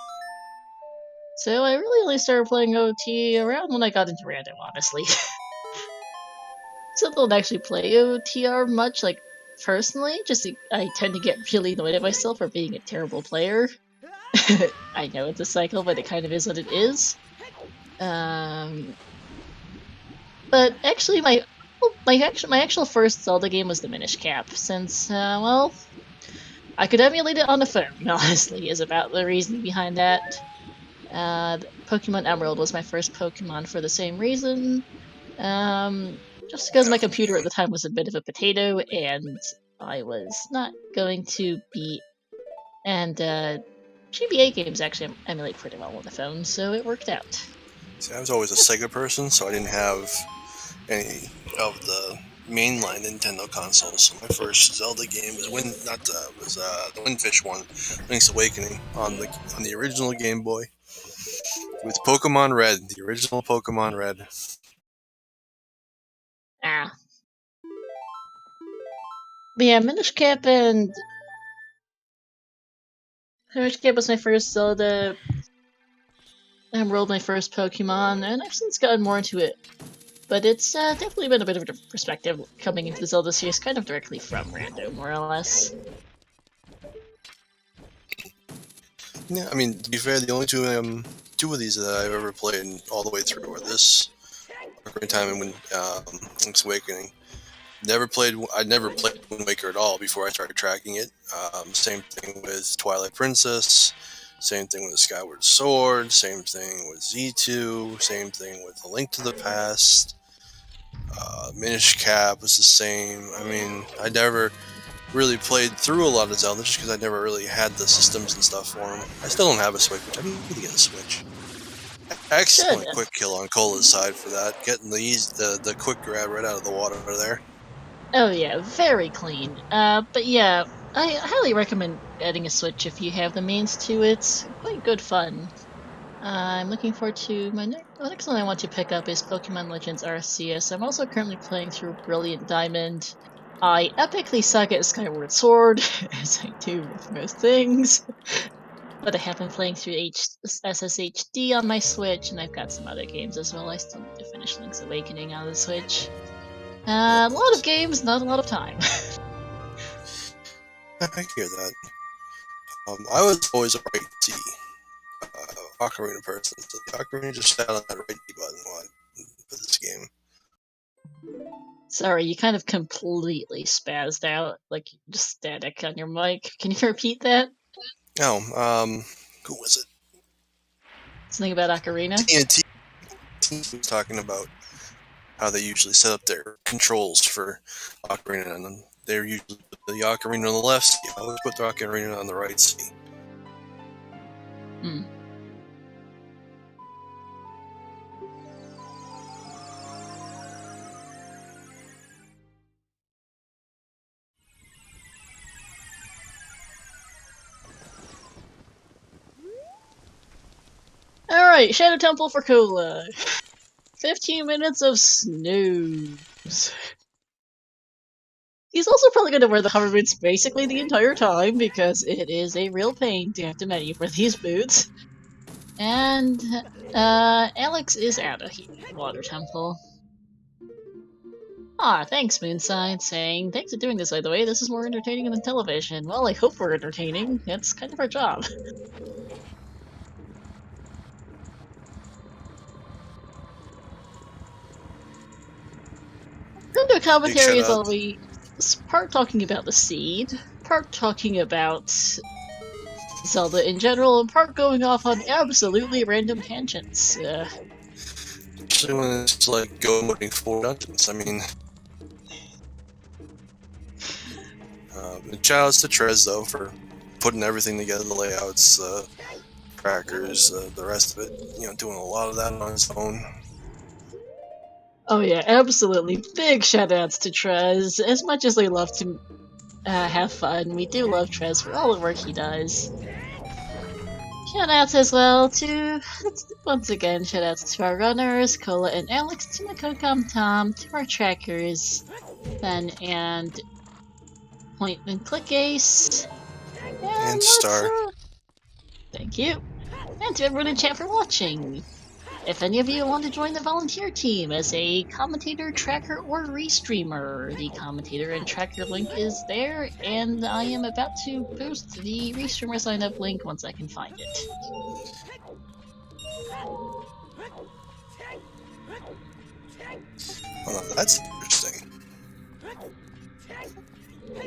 I really only started playing OT around when I got into random, honestly. So I don't actually play OTR much, like, personally, I tend to get really annoyed at myself for being a terrible player. I know it's a cycle, but it kind of is what it is. But actually, my actual first Zelda game was the Minish Cap, since well, I could emulate it on the phone. Honestly, is about the reasoning behind that. Pokemon Emerald was my first Pokemon for the same reason. Just because my computer at the time was a bit of a potato, and I was not going to be. And GBA games actually emulate pretty well on the phone, so it worked out. See, I was always a Sega person, so I didn't have any of the mainline Nintendo consoles. So my first Zelda game was the Windfish one, Link's Awakening, on the original Game Boy with Pokemon Red, the original Pokemon Red. Ah. But yeah, Minish Cap was my first Zelda. Emerald, my first Pokemon, and I've since gotten more into it. But it's definitely been a bit of a perspective coming into the Zelda series, kind of directly from Rando, more or less. Yeah, I mean, to be fair, the only two of these that I've ever played all the way through were this Ocarina of Time and Link's Awakening. I never played Wind Waker at all before I started tracking it. Same thing with Twilight Princess. Same thing with the Skyward Sword. Same thing with Z2. Same thing with A Link to the Past. Minish Cap was the same. I mean, I never really played through a lot of Zelda just because I never really had the systems and stuff for them. I still don't have a Switch, which I need to get a Switch. Excellent quick kill on Cola's side for that. Getting the quick grab right out of the water there. Oh yeah, very clean. But yeah, I highly recommend adding a Switch if you have the means to. It's quite good fun. I'm looking forward to the next one I want to pick up is Pokemon Legends Arceus. I'm also currently playing through Brilliant Diamond. I epically suck at Skyward Sword, as I do with most things. But I have been playing through SSHD on my Switch, and I've got some other games as well. I still need to finish Link's Awakening on the Switch. A lot of games, not a lot of time. I hear that. I was always a right D Ocarina person, so the Ocarina just sat on that right D button for this game. Sorry, you kind of completely spazzed out, like just static on your mic. Can you repeat that? Oh, who was it? Something about Ocarina? TNT was talking about how they usually set up their controls for Ocarina, and they're usually put the Ocarina on the left C. I always put the Ocarina on the right C. Hmm. Alright, Shadow Temple for Cola. 15 minutes of snooze. He's also probably going to wear the hover boots basically the entire time because it is a real pain to have to menu for these boots. And Alex is out of here, Water Temple. Ah, thanks, Moonside, saying, thanks for doing this, by the way, this is more entertaining than television. Well, I hope we're entertaining. It's kind of our job. Nintendo commentary is always part talking about the seed, part talking about Zelda in general, and part going off on absolutely random tangents. Especially when it's like going 4 dungeons. I mean, shout outs to Trez though for putting everything together, the layouts, trackers, the rest of it. Doing a lot of that on his own. Oh yeah, absolutely. Big shoutouts to Trez. As much as we love to have fun, we do love Trez for all the work he does. Shoutouts as well to, once again, shoutouts to our runners, Cola and Alex, to my co-com Tom, to our trackers, Ben and Point and Click Ace, And Star. Thank you. And to everyone in chat for watching. If any of you want to join the volunteer team as a commentator, tracker, or restreamer, the commentator and tracker link is there, and I am about to post the restreamer sign up link once I can find it. Oh, that's interesting.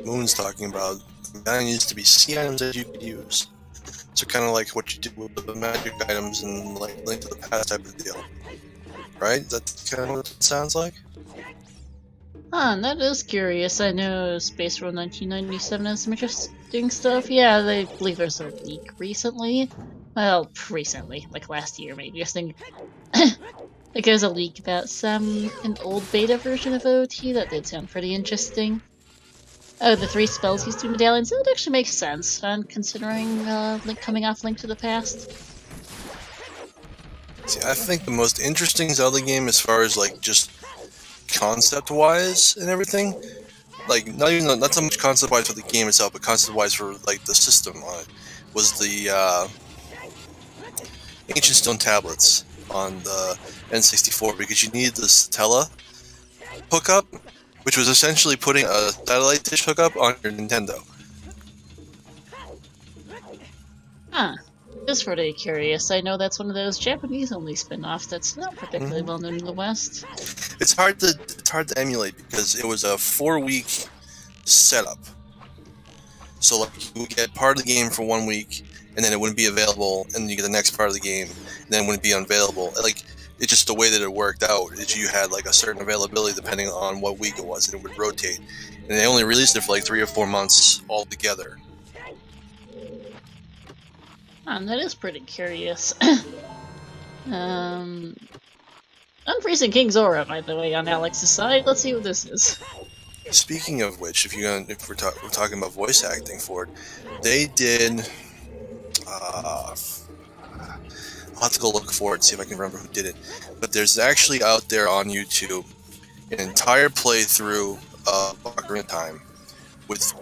Moon's talking about that needs to be C items that you could use. So kind of like what you do with the magic items and like Link to the Past type of deal, right? That's kind of what it sounds like. That is curious. I know Space Road 1997 has some interesting stuff. Yeah, I believe there's a leak recently. Well, recently, like last year maybe. I think like there's a leak about an old beta version of OoT that did sound pretty interesting. Oh, the 3 spells use 2 medallions. That actually makes sense, considering coming off Link to the Past. See, I think the most interesting Zelda game, as far as like just concept-wise and everything, like not so much concept-wise for the game itself, but concept-wise for like the system on it, was the Ancient Stone tablets on the N64, because you needed the Stella hookup, which was essentially putting a satellite dish hookup on your Nintendo. Huh. Just pretty curious. I know that's one of those Japanese-only spin-offs that's not particularly well known in the West. It's hard to emulate because it was a 4-week setup. So like you would get part of the game for 1 week, and then it wouldn't be available, and then you get the next part of the game, and then it wouldn't be unavailable. Like, it's just the way that it worked out is you had like a certain availability depending on what week it was, and it would rotate. And they only released it for like 3 or 4 months altogether. That is pretty curious. Unfreezing King Zora, by the way, on Alex's side. Let's see what this is. Speaking of which, if we're talking about voice acting for it, they did. I'll have to go look for it, see if I can remember who did it. But there's actually out there on YouTube an entire playthrough of Ocarina of Time with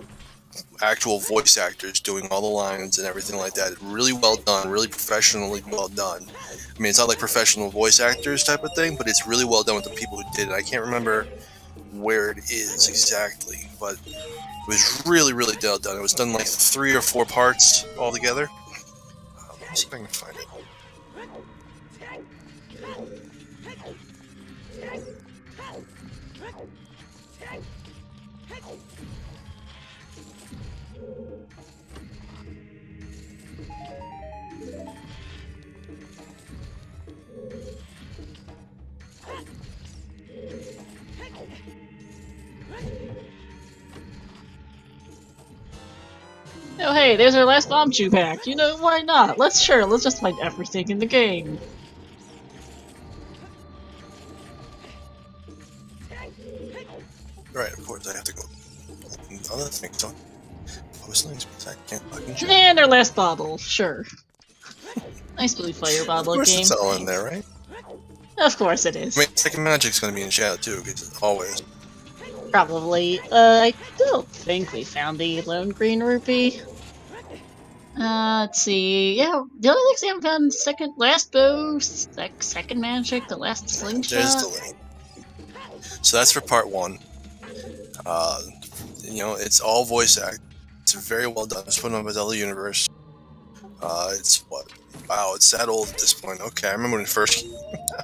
actual voice actors doing all the lines and everything like that. Really well done, really professionally well done. I mean, it's not like professional voice actors type of thing, but it's really well done with the people who did it. I can't remember where it is exactly, but it was really, really well done. It was done like 3 or 4 parts all together. Let's see if I can find it. Oh hey, there's our last bomb chew pack. You know, why not? Let's just find everything in the game. Right, of course I have to go. Other things on post links, but I can't fucking check. And our last bottle, sure. Nice blue fire bottle Of course game. it's all in there, right? Of course it is. I mean, Second Magic's gonna be in shadow too, because always. Probably. I don't think we found the lone green rupee. Let's see. Yeah, the only things we haven't found: last bow, second magic, the last slingshot. There's the link. So that's for part 1. It's all voice act. It's very well done. It's put on by Zelda Universe. It's what? Wow, it's that old at this point. Okay, I remember when it first came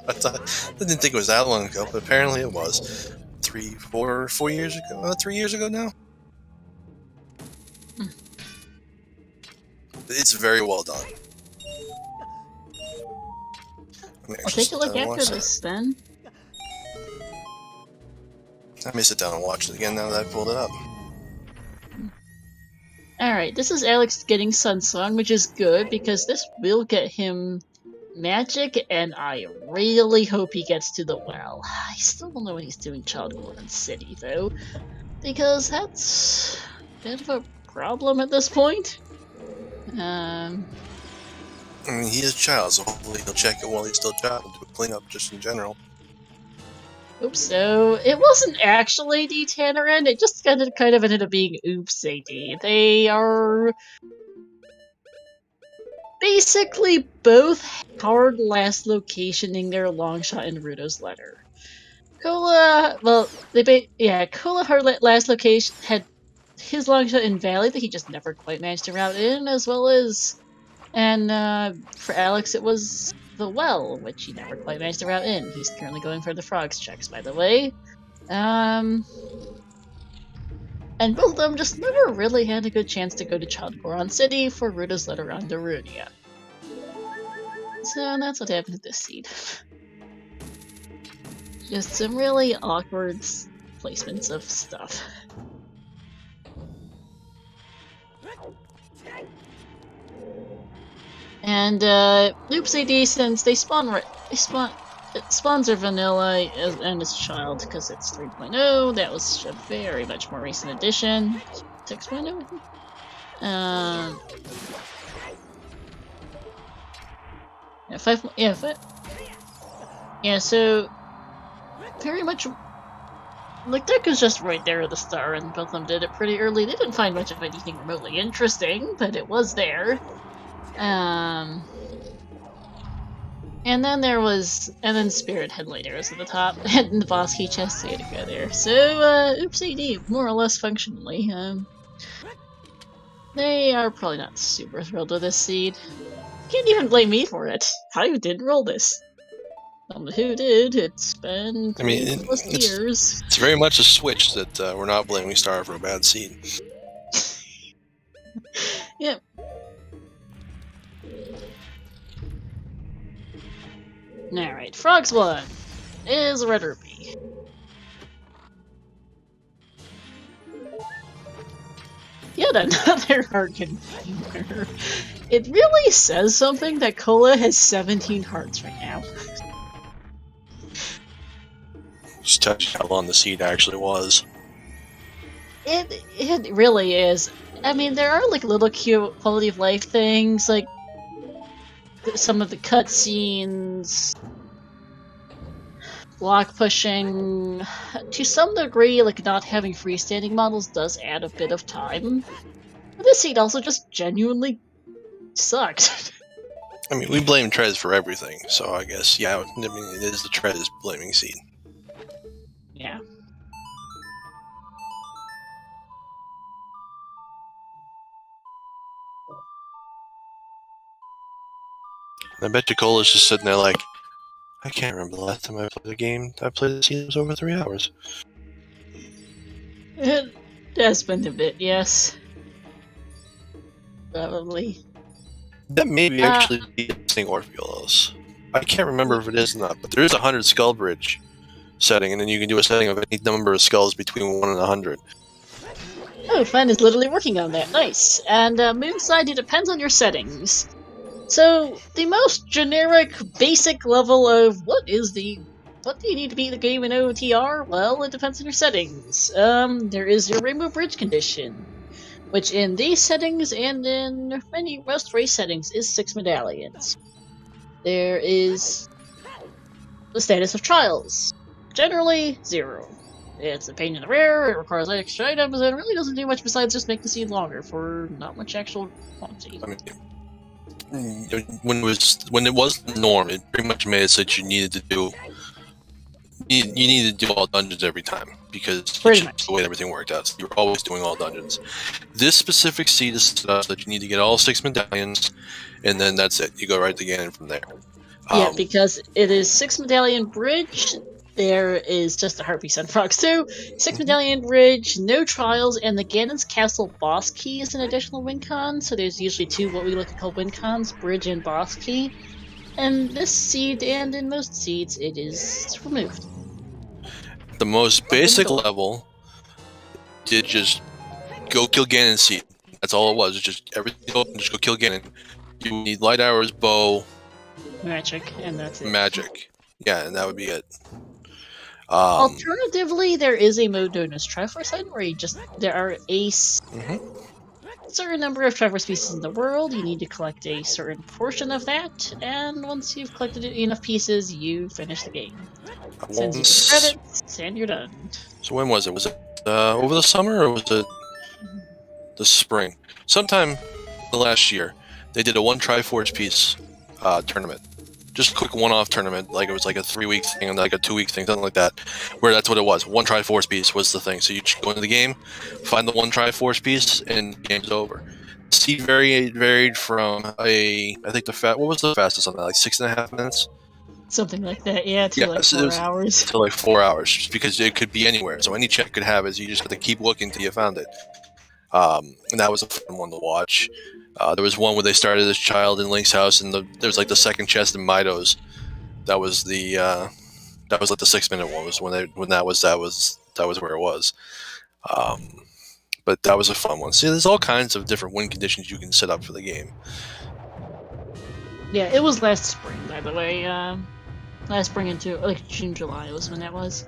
out. I didn't think it was that long ago, but apparently it was. 4 years ago? 3 years ago now? It's very well done. I'll take a look after this then. I may sit down and watch it again now that I pulled it up. Alright, this is Alex getting Sunsong, which is good because this will get him magic, and I really hope he gets to the well. I still don't know what he's doing Childborn City, though, because that's a bit of a problem at this point. I mean, he is a child, so hopefully he'll check it while he's still a child and do a cleanup just in general. Oops, so it wasn't actually D Tannerin, it just kind of ended up being Oops AD. They are basically both hard last locationing their long shot in Naruto's letter. Cola, well, Cola hard last location had his long shot in Valley that he just never quite managed to route in, as well as, and for Alex it was the well, which he never quite managed to route in. He's currently going for the frogs checks, by the way. And both of them just never really had a good chance to go to Childborn City for Ruto's letter on Darunia. So that's what happened to this seed. Just some really awkward placements of stuff. And Oops AD, since they spawns are vanilla and it's child because it's 3.0. That was a very much more recent addition. 6.0, I think. Yeah, 5. Yeah, 5. Yeah, so very much like Deck is just right there at the start, and both of them did it pretty early. They didn't find much of anything remotely interesting, but it was there. And then Spirit Headlight Arrows at the top, and the boss key chest, so you had to go there. So, Oops AD, more or less functionally. They are probably not super thrilled with this seed. Can't even blame me for it. I didn't roll this. Who did? It's been 3+ years. It's very much a switch that we're not blaming Star for a bad seed. Yep. Alright, Frogs 1 is a Red Rupee. Yet another hard contender. It really says something that Cola has 17 hearts right now. Just touch how long the seed actually was. It really is. I mean, there are like little cute quality of life things, like some of the cutscenes, block pushing. To some degree, like not having freestanding models does add a bit of time. But this seed also just genuinely sucked. I mean, we blame Trez for everything, so I guess, yeah, I mean, it is the Trez blaming seed. Yeah. I bet Cola's just sitting there like, I can't remember the last time I played a game. I played the seed, it was over 3 hours. It has been a bit, yes. Probably. That may be actually be listening Orpheos. I can't remember if it is or not, but there is a 100 skull bridge setting, and then you can do a setting of any number of skulls between 1 and 100. Oh, Fan is literally working on that. Nice. And Moonside, it depends on your settings. So, the most generic, basic level of what do you need to beat the game in OTR? Well, it depends on your settings. There is your Rainbow Bridge condition, which in these settings and in most race settings is 6 medallions. There is the status of trials. Generally, 0. It's a pain in the rear, it requires extra items, and it really doesn't do much besides just make the seed longer for not much actual quantity. I mean, when it was the norm, it pretty much made it so that you needed to do all dungeons every time because the way everything worked out. So you were always doing all dungeons. This specific seed is set up that you need to get all 6 medallions, and then that's it. You go right to Ganon from there. Yeah, because it is 6 medallion bridge. There is just a Harpies and Frogs 2, 6 medallion bridge, no trials, and the Ganon's Castle boss key is an additional win con. So there's usually 2 what we like to call win cons, bridge and boss key. And this seed, and in most seeds, it is removed. The most basic level did just go kill Ganon's seed. That's all it was. It's just everything open, just go kill Ganon. You need light arrows, bow, magic, and that's it. magic. Yeah, and that would be it. Alternatively, there is a mode known as Triforce Hunt where there are certain number of Triforce pieces in the world. You need to collect a certain portion of that, and once you've collected enough pieces, you finish the game. Sends you the credits, and you're done. So when was it? Was it over the summer or was it the spring? Sometime last year, they did a one Triforce piece tournament. Just a quick one-off tournament, like it was like a 3-week thing and like a 2-week thing, something like that, where that's what it was. One Triforce piece was the thing. So you just go into the game, find the one Triforce piece, and game's over. Seed varied from I think what was the fastest on that? Like 6.5 minutes? Something like that, yeah, to like 4 hours. To like 4 hours, just because it could be anywhere. So any check could have it. You just have to keep looking till you found it. And that was a fun one to watch. There was one where they started as child in Link's house, and there was like the second chest in Mido's. That was like the 6-minute one. Was when that was where it was. But that was a fun one. See, there's all kinds of different win conditions you can set up for the game. Yeah, it was last spring, by the way. Last spring into like June, July was when that was.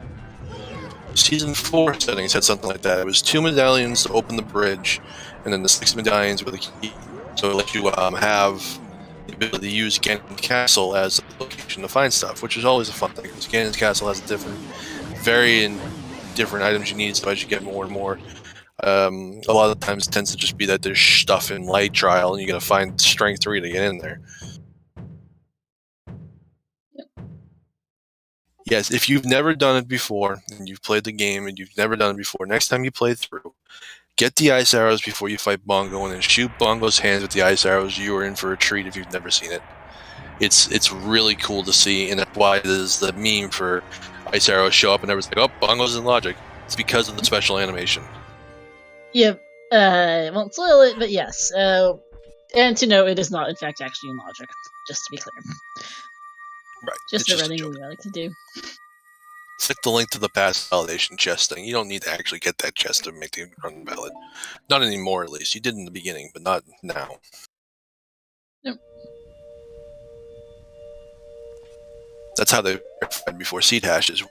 Season 4 settings had something like that. It was 2 medallions to open the bridge, and then the 6 medallions were the key. So it let you have the ability to use Ganon's Castle as a location to find stuff, which is always a fun thing, because Ganon's Castle has different items you need, so as you get more and more. A lot of the times it tends to just be that there's stuff in Light Trial, and you gotta find Strength 3 to get in there. Yes, if you've never done it before, and you've played the game, and you've never done it before, next time you play through, get the ice arrows before you fight Bongo, and then shoot Bongo's hands with the ice arrows. You are in for a treat if you've never seen it. It's really cool to see, and that's why there's the meme for ice arrows show up, and everyone's like, oh, Bongo's in logic. It's because of the special animation. Yep. I won't spoil it, but yes. And to know it is not, in fact, actually in logic, just to be clear. Right. Just a running we like to do. It's like the Link to the Past validation chest thing. You don't need to actually get that chest to make the run valid. Not anymore, at least. You did in the beginning, but not now. Yep. That's how they verified before seed hashes.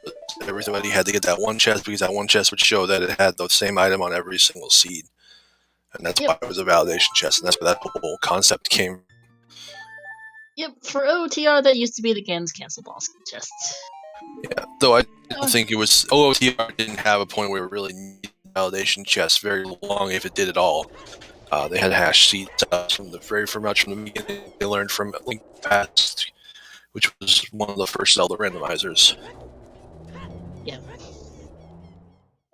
Everybody had to get that one chest, because that one chest would show that it had the same item on every single seed. And that's why it was a validation chest, and that's where that whole concept came from. Yep, for OOTR, that used to be the Ganon's Castle boss chest. Yeah, though I don't think it was... OOTR didn't have a point where it really needed validation chests very long, if it did at all. They had hash seeds from much from the beginning. They learned from Link Past, which was one of the first Zelda randomizers. Yeah.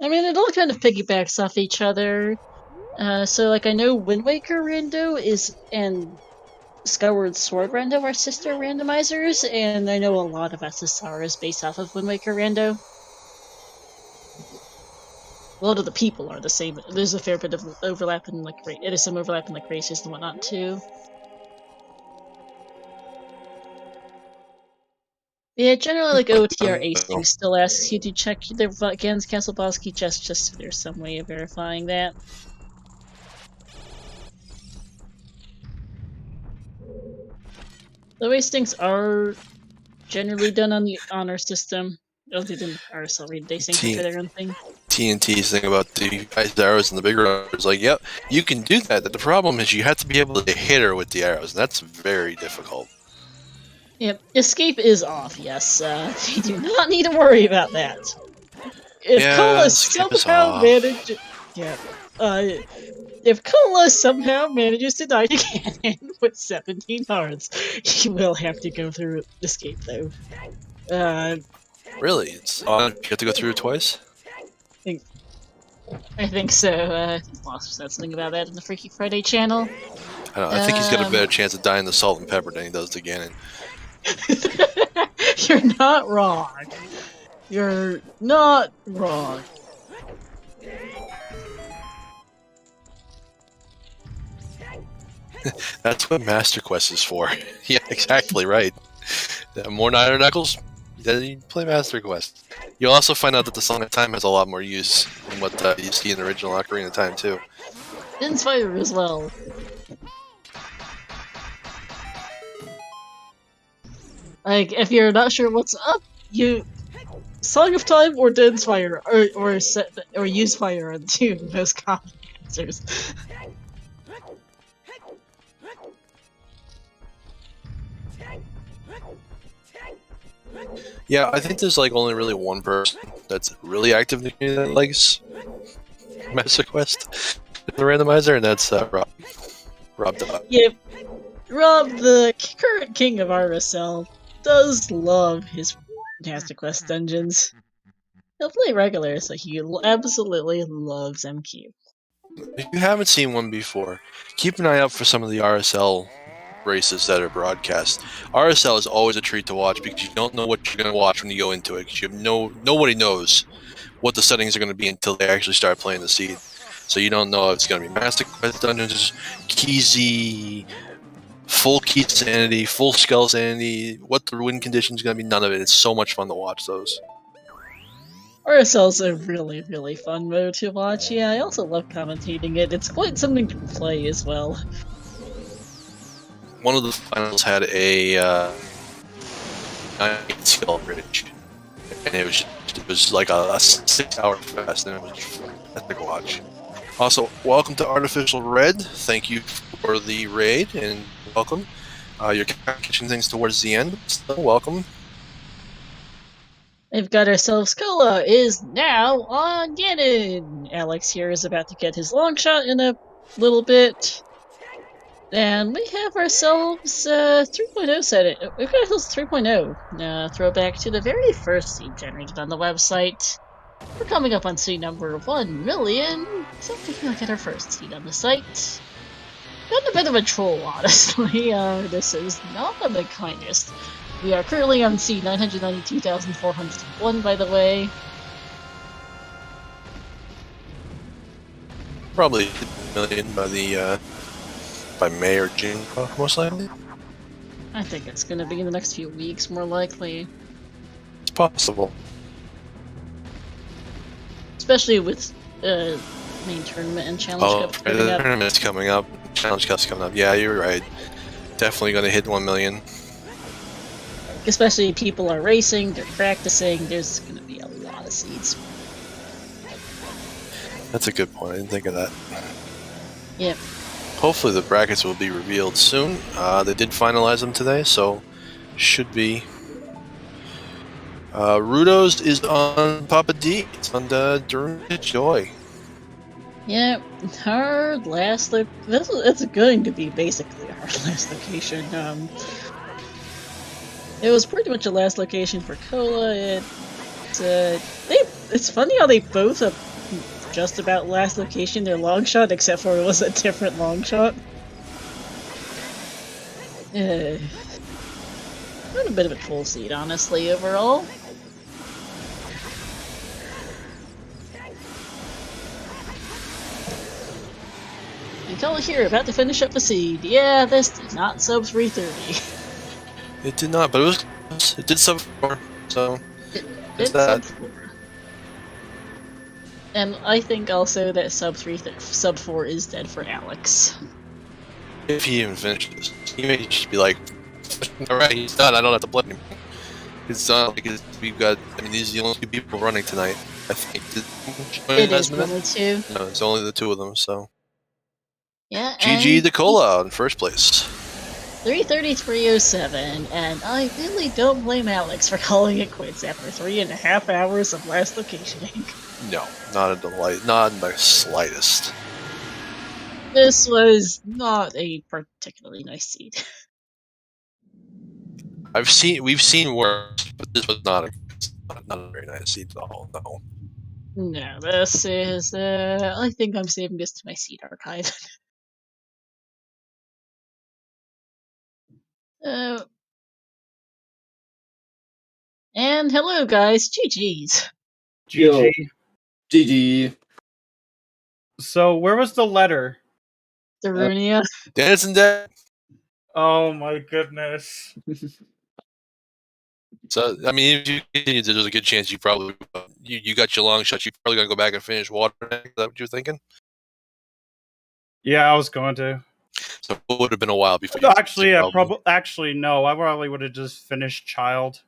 I mean, it all kind of piggybacks off each other. So, like, I know Wind Waker Rando and Skyward Sword Rando are sister randomizers, and I know a lot of SSR is based off of Wind Waker Rando. A lot of the people are the same. There's a fair bit of overlap in like some overlap in like races and whatnot too. Yeah, generally like OTR Acing still asks you to check their Ganon's Castle boss key chest just so there's some way of verifying that. The Acings are generally done on the honor system. Other than RSL, they sync for their own thing. TNT's thing about the ice arrows and the big arrows, like, yep, you can do that. The problem is you have to be able to hit her with the arrows, and that's very difficult. Yep, escape is off, yes. You do not need to worry about that. If Cola somehow manages... Yeah, if Cola somehow manages to die to Ganon with 17 hearts, he will have to go through escape, though. Really? You have to go through it twice? I think so. Lost said something about that in the Freaky Friday channel. I don't know. I think he's got a better chance of dying to salt and pepper than he does to Ganon. You're not wrong. You're not wrong. That's what Master Quest is for. Yeah, exactly right. More Niner Knuckles? Then you play Master Quest. You'll also find out that the Song of Time has a lot more use than what you see in the original Ocarina of Time, too. Inspire as well. Like, if you're not sure what's up, you Song of Time or Dance Fire or use Fire on two most common answers. Yeah, I think there's like only really one person that's really active in the community that likes Master Quest, the randomizer, and that's Rob. Rob Dog. Yep. Rob, the current king of RSL, does love his Master Quest dungeons. He'll play regular, so he absolutely loves MQ. If you haven't seen one before, keep an eye out for some of the RSL races that are broadcast. RSL is always a treat to watch because you don't know what you're going to watch when you go into it. Because you have nobody knows what the settings are going to be until they actually start playing the seed. So you don't know if it's going to be Master Quest dungeons, Keezy, full key sanity, full skull sanity, what the win condition is going to be. None of it. It's so much fun to watch those. RSL's a really, really fun mode to watch. Yeah, I also love commentating it. It's quite something to play as well. One of the finals had a 9 skill bridge, and it was like a 6-hour fest, and it was fantastic to watch. Also, welcome to Artificial Red. Thank you for the raid, and welcome. You're catching things towards the end, so welcome. We've got ourselves Kola is now on Ganon. Alex here is about to get his long shot in a little bit. And we have ourselves 3.0 set it. We've got ourselves 3.0. Throwback to the very first seed generated on the website. We're coming up on seed number 1 million, so taking a look at our first seed on the site. Got a bit of a troll, honestly. This is not the kindest. We are currently on seed 992,401, by the way. Probably a million by May or June, most likely. I think it's gonna be in the next few weeks, more likely. It's possible. Especially with main tournament and challenge cups the coming up. tournament's coming up. Challenge Cup's coming up. Yeah, you're right. Definitely going to hit 1 million. Especially people are racing, they're practicing, there's gonna be a lot of seeds. That's a good point. I didn't think of that. Yep. Hopefully the brackets will be revealed soon. They did finalize them today, so should be. Rudo's is on Papa D. It's on Durham Joy. Yep. Our last it's going to be basically our last location. It was pretty much a last location for Kola. It's funny how they both have just about last location their long shot, except for it was a different long shot. Not a bit of a troll seed, honestly, overall. And Kola here, about to finish up the seed. Yeah, this did not sub 330. It did not, but it did sub 4, so It's that. sub 4. And I think also that sub 4 is dead for Alex. If he even finishes, he may just be like, alright, he's done, I don't have to play anymore. It's not like we've got, I mean, these are the only 2 people running tonight, I think. It is only 2. No, it's only the 2 of them, so. Yeah, GG Decola in first place. 3:33:07, and I really don't blame Alex for calling it quits after 3.5 hours of last locationing. No, not in the slightest. This was not a particularly nice seed. We've seen worse, but this was not a very nice seed at all. No. No, this is. I think I'm saving this to my seed archive. And hello, guys. GG's. Yo. GG. GG. So where was the letter? Darunia. Dancing Dead. Oh my goodness. So I mean, if you continue, there's a good chance you probably you got your long shot. You're probably gonna go back and finish water. Is that what you're thinking? Yeah, I was going to. So it would have been a while before No, you actually, probably. no. I probably would have just finished child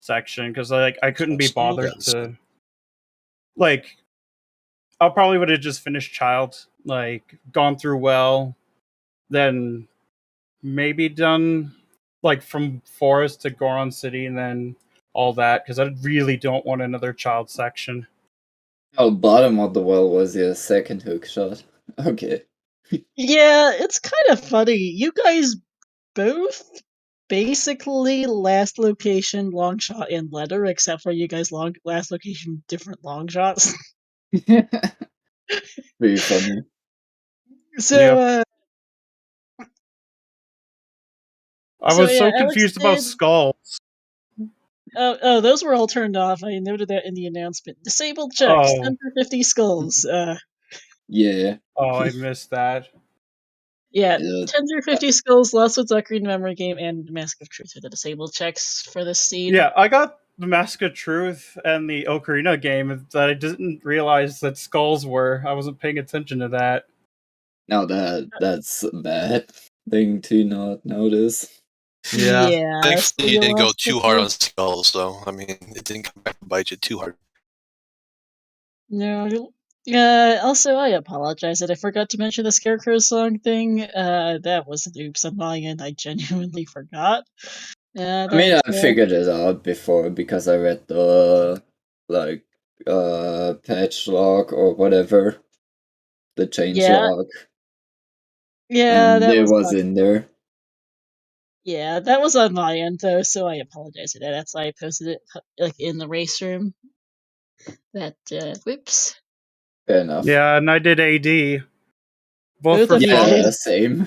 section because I couldn't be bothered Yes. to like. I probably would have just finished child, like gone through well, then maybe done like from forest to Goron City, and then all that because I really don't want another child section. Oh, bottom of the well was your second hook shot. Okay. Yeah, it's kind of funny. You guys both basically last location, long shot, and letter, except for you guys last location, different long shots. Very funny. So, Yep. I so was yeah, so Alex confused about did. skulls. Oh, those were all turned off. I noted that in the announcement. Disabled checks, Oh, 10 for 50 skulls. Yeah. I missed that. Yeah, Yeah. 10 through 50 skulls, Lost with Ocarina Memory Game, and Mask of Truth are the disabled checks for this seed. Yeah, I got the Mask of Truth and the Ocarina game that I didn't realize that skulls were. I wasn't paying attention to that. Now that's a bad thing to not notice. Yeah. Yeah, so Thankfully, you you didn't go lost too hard on skulls, though. I mean, it didn't come back to bite you too hard. No. Also, I apologize that I forgot to mention the Scarecrow song thing. That was an oops on my end. I genuinely forgot. I mean, I figured it out before because I read the like patch log or whatever, the change Yeah, log, yeah, and that it was was in there. yeah, that was on my end though, so I apologize for that. That's why I posted it like in the race room. That whoops. Fair enough. Yeah, and I did AD. Both Both for of you fun. did. Yeah, same.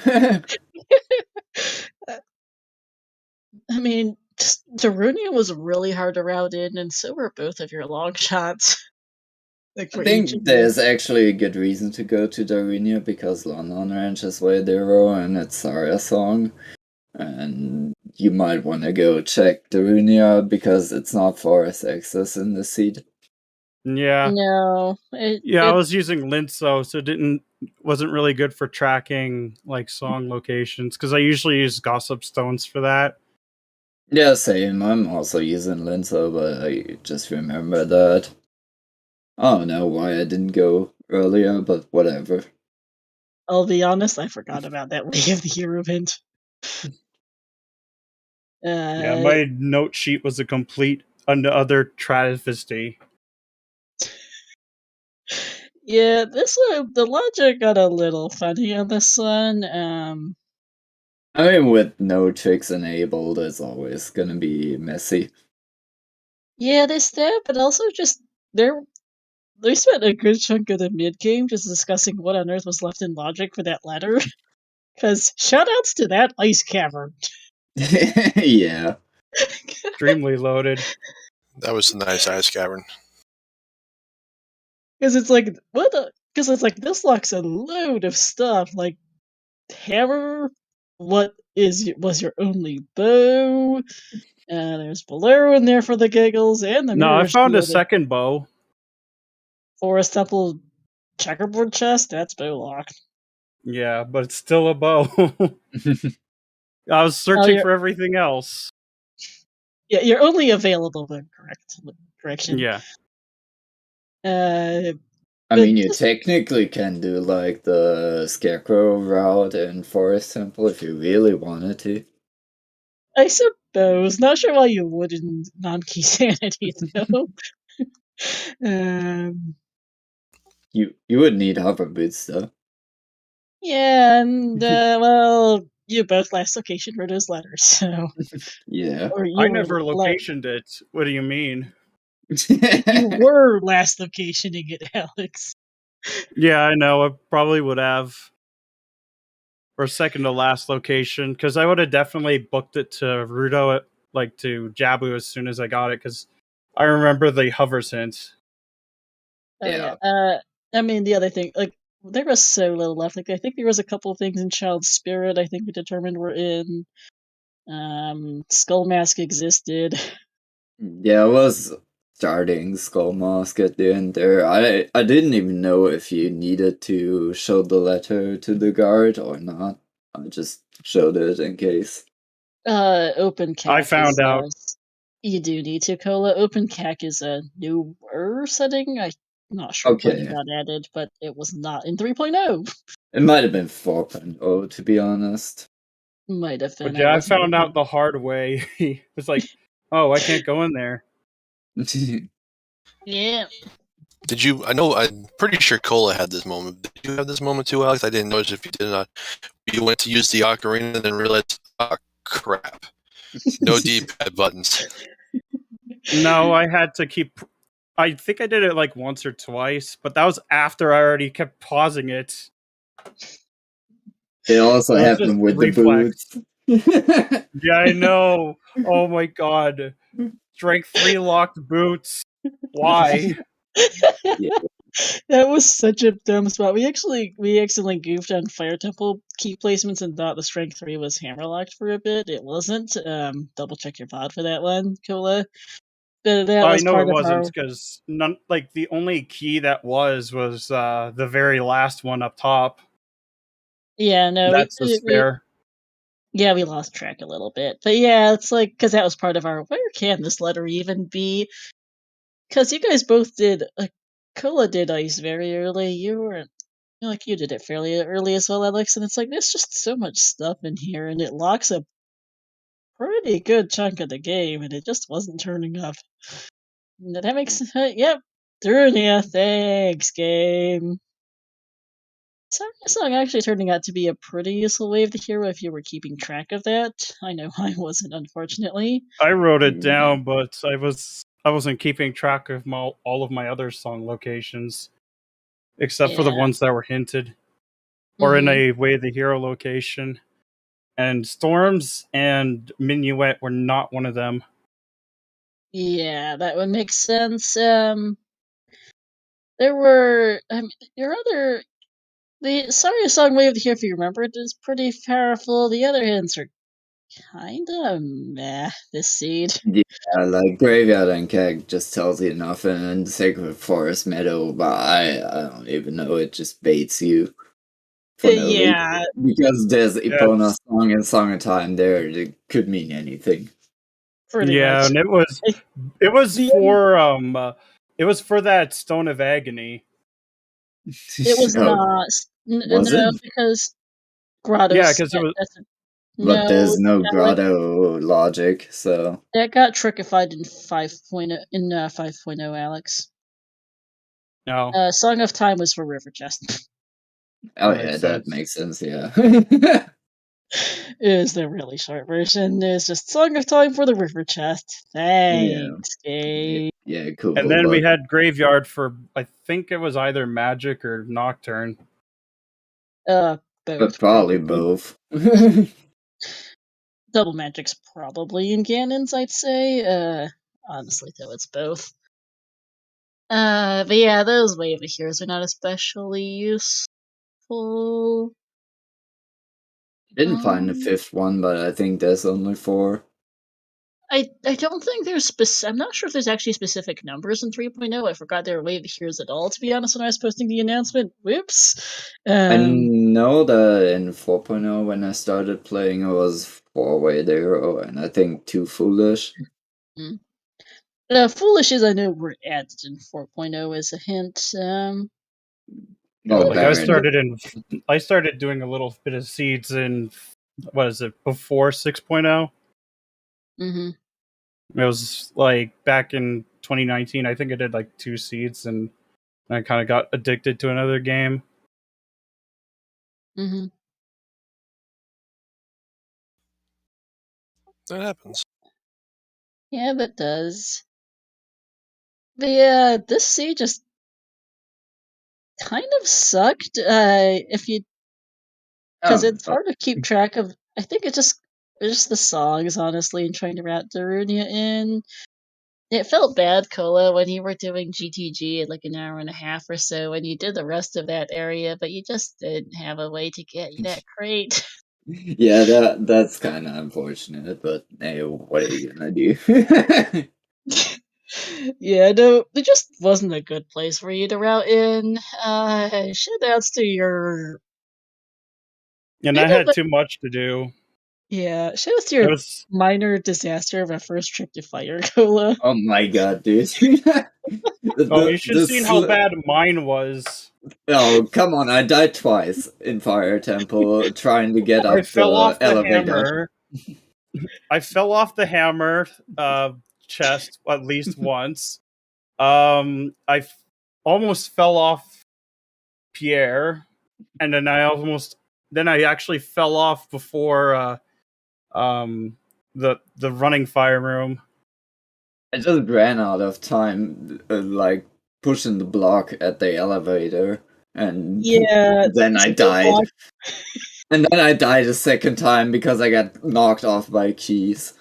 I mean, just Darunia was really hard to route in, and so were both of your long shots. Like I for each of think you. there's actually a good reason to go to Darunia because London Ranch is way zero and it's Sarah's song. And you might want to go check Darunia out because it's not forest access in the seed. Yeah. No, Yeah, I was using Linso, so it wasn't really good for tracking like song locations because I usually use Gossip Stones for that. Yeah, same. I'm also using Linso, but I just remember that. I don't know why I didn't go earlier, but whatever. I'll be honest, I forgot about that Way of the Hero event. Yeah, my note sheet was a complete other travesty. Yeah, this one, the logic got a little funny on this one. I mean, with no tricks enabled, it's always gonna be messy. Yeah, there's that, but also just they spent a good chunk of the mid game just discussing what on earth was left in logic for that letter. Because shoutouts to that ice cavern. Yeah. Extremely loaded. That was a nice ice cavern. Because it's like what? Because it's like this locks a load of stuff like hammer. What was your only bow? There's Bolero in there for the giggles, and the No, I mirror found a shield. second bow. Forest Temple checkerboard chest. That's bow locked. Yeah, but it's still a bow. I was Oh, searching for everything else. yeah, you're only available when correction. Yeah. I But mean, you technically can do like the Scarecrow route in Forest Temple if you really wanted to. I suppose. Not sure why you would in non-key sanity though. um, You would need hover boots though. yeah, and well, you both last location were those letters, so Yeah. or I you were never locationed it. What do you mean? you were last locationing it, Alex. Yeah, I know. I probably would have. Or second to last location, because I would have definitely booked it to Rudo, like to Jabu as soon as I got it, because I remember the hovers hint. Oh yeah. Yeah. I mean the other thing, like there was so little left. Like I think there was a couple things in Child Spirit. I think we determined were in. Skull Mask existed. Yeah, it was starting Skull Mask at the end there. I didn't even know if you needed to show the letter to the guard or not. I just showed it in case. Open CAC. I found out. You do need to, Cola. Open CAC is a newer setting. I'm not sure when it got added, but it was not in 3.0. It might have been 4.0, to be honest. Might have been. But yeah, I found out the hard way. It's like, oh, I can't go in there. Yeah. Did you? I'm pretty sure Cola had this moment. Did you have this moment too, Alex? I didn't notice if you did not. You went to use the ocarina and then realized, oh crap, no D-pad buttons. No, I had to keep. I think I did it like once or twice, but that was after I already kept pausing it. It also happened with reflex. the boots. Yeah, I know. Oh my god. Strength 3 locked boots. Why? Yeah. That was such a dumb spot. We accidentally goofed on Fire Temple key placements and thought the Strength 3 was hammer locked for a bit. It wasn't. Double check your pod for that one, Cola. But that I was know part it of wasn't because none. Like the only key that was the very last one up top. Yeah, no, That's the spare. Yeah, we lost track a little bit. But yeah, it's like, because that was part of our, where can this letter even be? Because you guys both did, Cola did ice very early. You did it fairly early as well, Alex. And it's like, there's just so much stuff in here, and it locks a pretty good chunk of the game, and it just wasn't turning up. That makes sense. Yep. Drunia, thanks, game. Song actually turning out to be a pretty useful way of the hero if you were keeping track of that. I know I wasn't, unfortunately. I wrote it down, but I wasn't keeping track of all of my other song locations, except for the ones that were hinted or in a way of the hero location. And Storms and Minuet were not one of them. Yeah, that would make sense. There were the Sorry Song Way of the Hero, if you remember it, is pretty powerful. The other hints are kinda meh this seed. Yeah, like Graveyard and Keg just tells you enough, and Sacred Forest Meadow, but I don't even know, it just baits you. For no reason. Because there's Epona Song and Song of Time there, it could mean anything. Pretty much. And it was for that Stone of Agony. It was not. Was no, it? because Grotto. Yeah, because it was. But there's no Grotto logic, so that got trickified in 5.0 Alex. No. Song of Time was for River Chest. Oh yeah, that makes sense, yeah. Is the really short version. Is just Song of Time for the River Chest. Thanks, game. Yeah, cool. And then we had Graveyard for, I think it was either Magic or Nocturne. Both. But probably both. Double Magic's probably in Ganon's, I'd say. Honestly, though, it's both. But yeah, those Way of the Heroes are not especially useful. Didn't find the fifth one, but I think there's only 4. I don't think there's I'm not sure if there's actually specific numbers in 3.0. I forgot there were Way of the Heroes at all, to be honest, when I was posting the announcement. Whoops. I know that in 4.0 when I started playing, it was 4-way hero, and I think 2 Foolish. Foolish is, I know, were added in 4.0 as a hint. I started doing a little bit of seeds in, what is it, before 6.0? It was like back in 2019. I think I did like 2 seeds, and I kind of got addicted to another game. That happens. Yeah, that does. But yeah, this seed just kind of sucked. If you, because it's hard to keep track of. I think it's just the songs, honestly, and trying to wrap Darunia in. It felt bad, Cola, when you were doing GTG at like an hour and a half or so, and you did the rest of that area, but you just didn't have a way to get that crate. Yeah, that's kind of unfortunate, but hey, what are you gonna do? Yeah, no, it just wasn't a good place for you to route in. Shoutouts to your. And I had too much to do. Yeah, shoutouts to It your was minor disaster of a first trip to Fire Cola. Oh my god, dude. oh, you should have seen how sl- bad mine was. Oh, come on, I died twice in Fire Temple trying to get I up fell the off the elevator. hammer. I fell off the hammer chest at least once. Almost fell off Pierre, and then I actually fell off before the running fire room. I just ran out of time, like pushing the block at the elevator, and Yeah, then I died. And then I died a second time because I got knocked off by keys.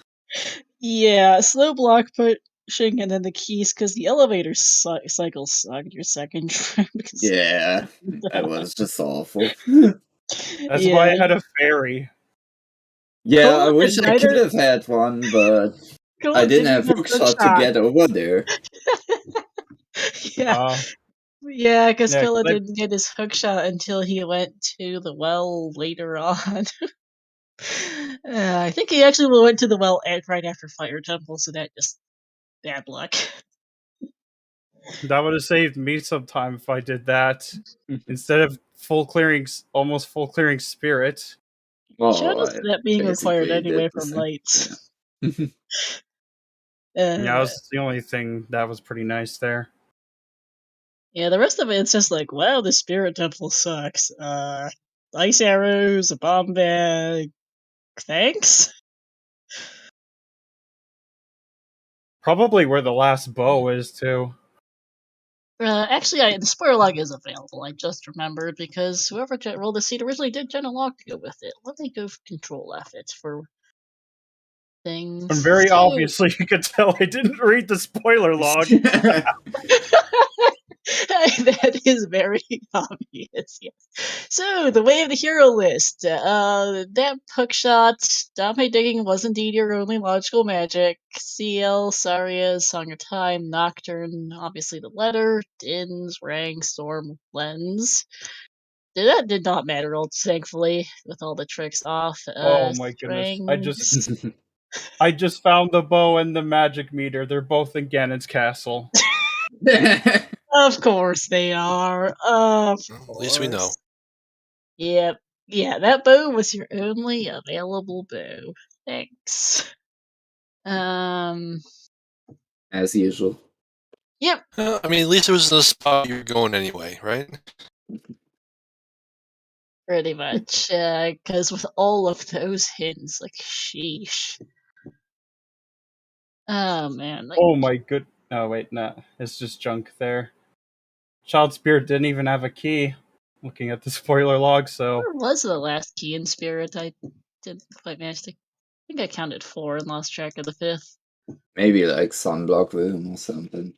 Yeah, slow block pushing and then the keys because the elevator cycle sucked your second trip. Yeah, that was just awful. That's why I had a fairy. Yeah, I Cola wish and I could Ryder- have had one, but Cola I didn't have have hookshot to get over there. Yeah. Yeah, because Yeah, Phila 'cause didn't get his hookshot until he went to the well later on. I think he actually went to the well right after Fire Temple, so that just bad luck. that would have saved me some time if I did that instead of almost full clearing spirit. Shout out Well, to that being required basically anyway did the from same. lights. Yeah. Yeah, that was the only thing that was pretty nice there. Yeah, the rest of it's just like, wow, the Spirit Temple sucks. Ice arrows, a bomb bag. Thanks. Probably where the last bow is too. Actually, the spoiler log is available. I just remembered because whoever rolled the seed originally did general log to go with it. Let me go control F it for things. And very obviously, you could tell I didn't read the spoiler log. That is very obvious, yes. So, the Way of the Hero list. That hookshot, Dame Digging was indeed your only logical magic. CL, Saria, Song of Time, Nocturne, obviously the letter, Dins, Rang, Storm, Lens. That did not matter, thankfully, with all the tricks off. Oh my goodness! I just found the bow and the magic meter. They're both in Ganon's castle. Of course they are. Of course. At least we know. Yep. Yeah, that bow was your only available bow. Thanks. As usual. Yep. I mean, at least it was the spot you're going anyway, right? Pretty much. Because with all of those hints, like, sheesh. Oh, man. Like, Oh my good. Oh wait, no, it's just junk there. Child Spirit didn't even have a key. Looking at the spoiler log, so where was the last key in Spirit? I didn't quite manage to. I think I counted 4 and lost track of the 5th. Maybe like sunblock room or something.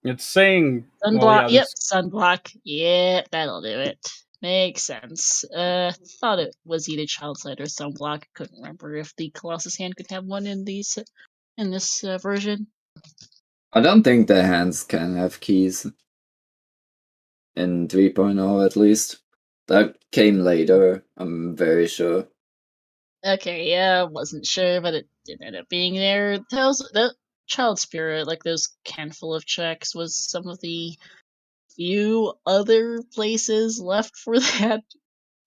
it's saying Sunblock. well, yeah, Yep, sunblock. Yep, that'll do it. Makes sense. Thought it was either Child Sight or Sunblock. Couldn't remember if the Colossus Hand could have one in this version. I don't think the hands can have keys. In 3.0 at least. That came later, I'm very sure. Okay, yeah, wasn't sure, but it did end up being there. That Child Spirit, like those handful of checks, was some of the few other places left for that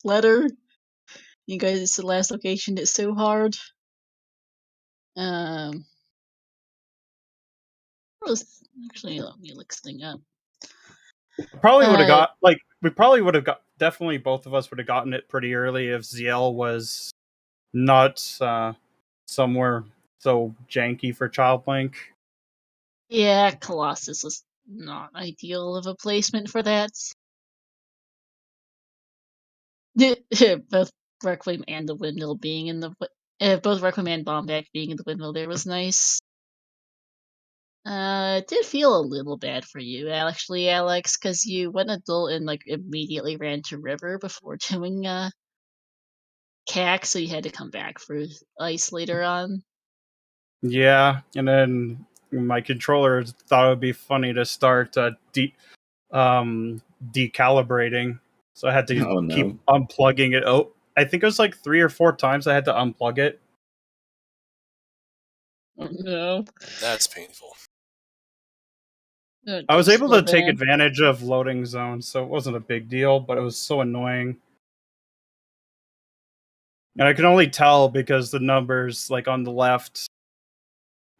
letter. You guys, it's the last location. It's so hard. Actually, let me look this thing up. probably would have got like we probably would have got definitely both of us would have gotten it pretty early if ZL was not somewhere so janky for Child Link. Yeah, Colossus was not ideal of a placement for that. Both Requiem and the Windmill being in the both Requiem and Bomback being in the Windmill there was nice. It did feel a little bad for you, actually, Alex, because you went adult and like immediately ran to River before doing CAC, so you had to come back for Ice later on. Yeah, and then my controller thought it would be funny to start decalibrating, so I had to Oh keep no. unplugging it. Oh, I think it was like 3 or 4 times I had to unplug it. Oh, no. That's painful. I was able Slow to take down. advantage of loading zones, so it wasn't a big deal, but it was so annoying. And I can only tell because the numbers, like on the left,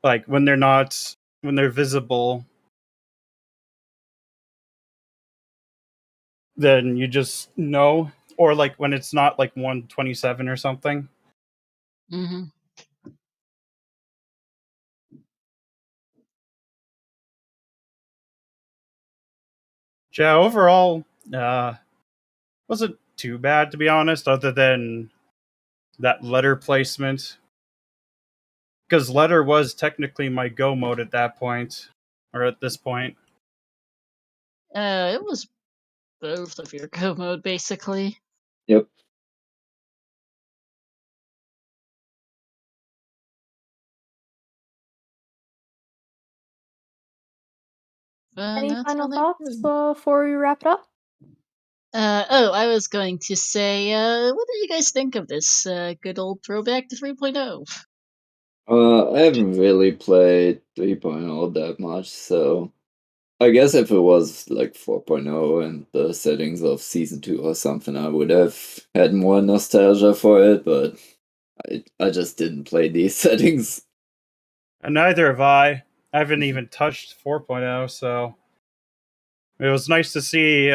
like when they're visible, then you just know. Or like when it's not like 127 or something. Mm-hmm. Yeah, overall, wasn't too bad to be honest, other than that letter placement. Because letter was technically my go mode at that point, or at this point. It was both of your go mode, basically. Yep. And Any that's how final they thoughts go. before we wrap it up? I was going to say, what do you guys think of this good old throwback to 3.0? I haven't really played 3.0 that much, so I guess if it was like 4.0 and the settings of Season 2 or something, I would have had more nostalgia for it, but I just didn't play these settings. And neither have I. I haven't even touched 4.0, so it was nice to see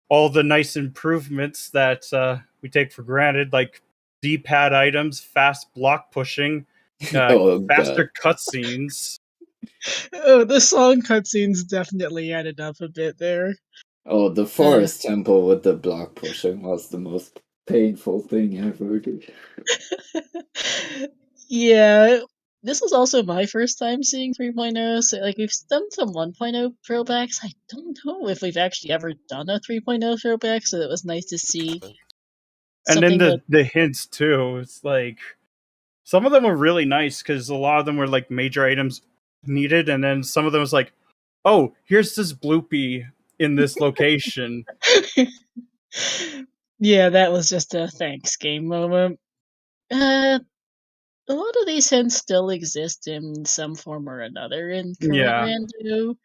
all the nice improvements that we take for granted, like D-pad items, fast block pushing, Oh god. faster cutscenes. Oh, the song cutscenes definitely added up a bit there. Oh, the Uh, forest temple with the block pushing was the most painful thing ever. yeah, this was also my first time seeing 3.0, so like we've done some 1.0 throwbacks. I don't know if we've actually ever done a 3.0 throwback, so it was nice to see And then something that the hints too. It's like some of them were really nice because a lot of them were like major items needed, and then some of them was like, oh, here's this bloopy in this location. yeah, that was just a thanks game moment. Uh, a lot of these hints still exist in some form or another in current Yeah. Rando.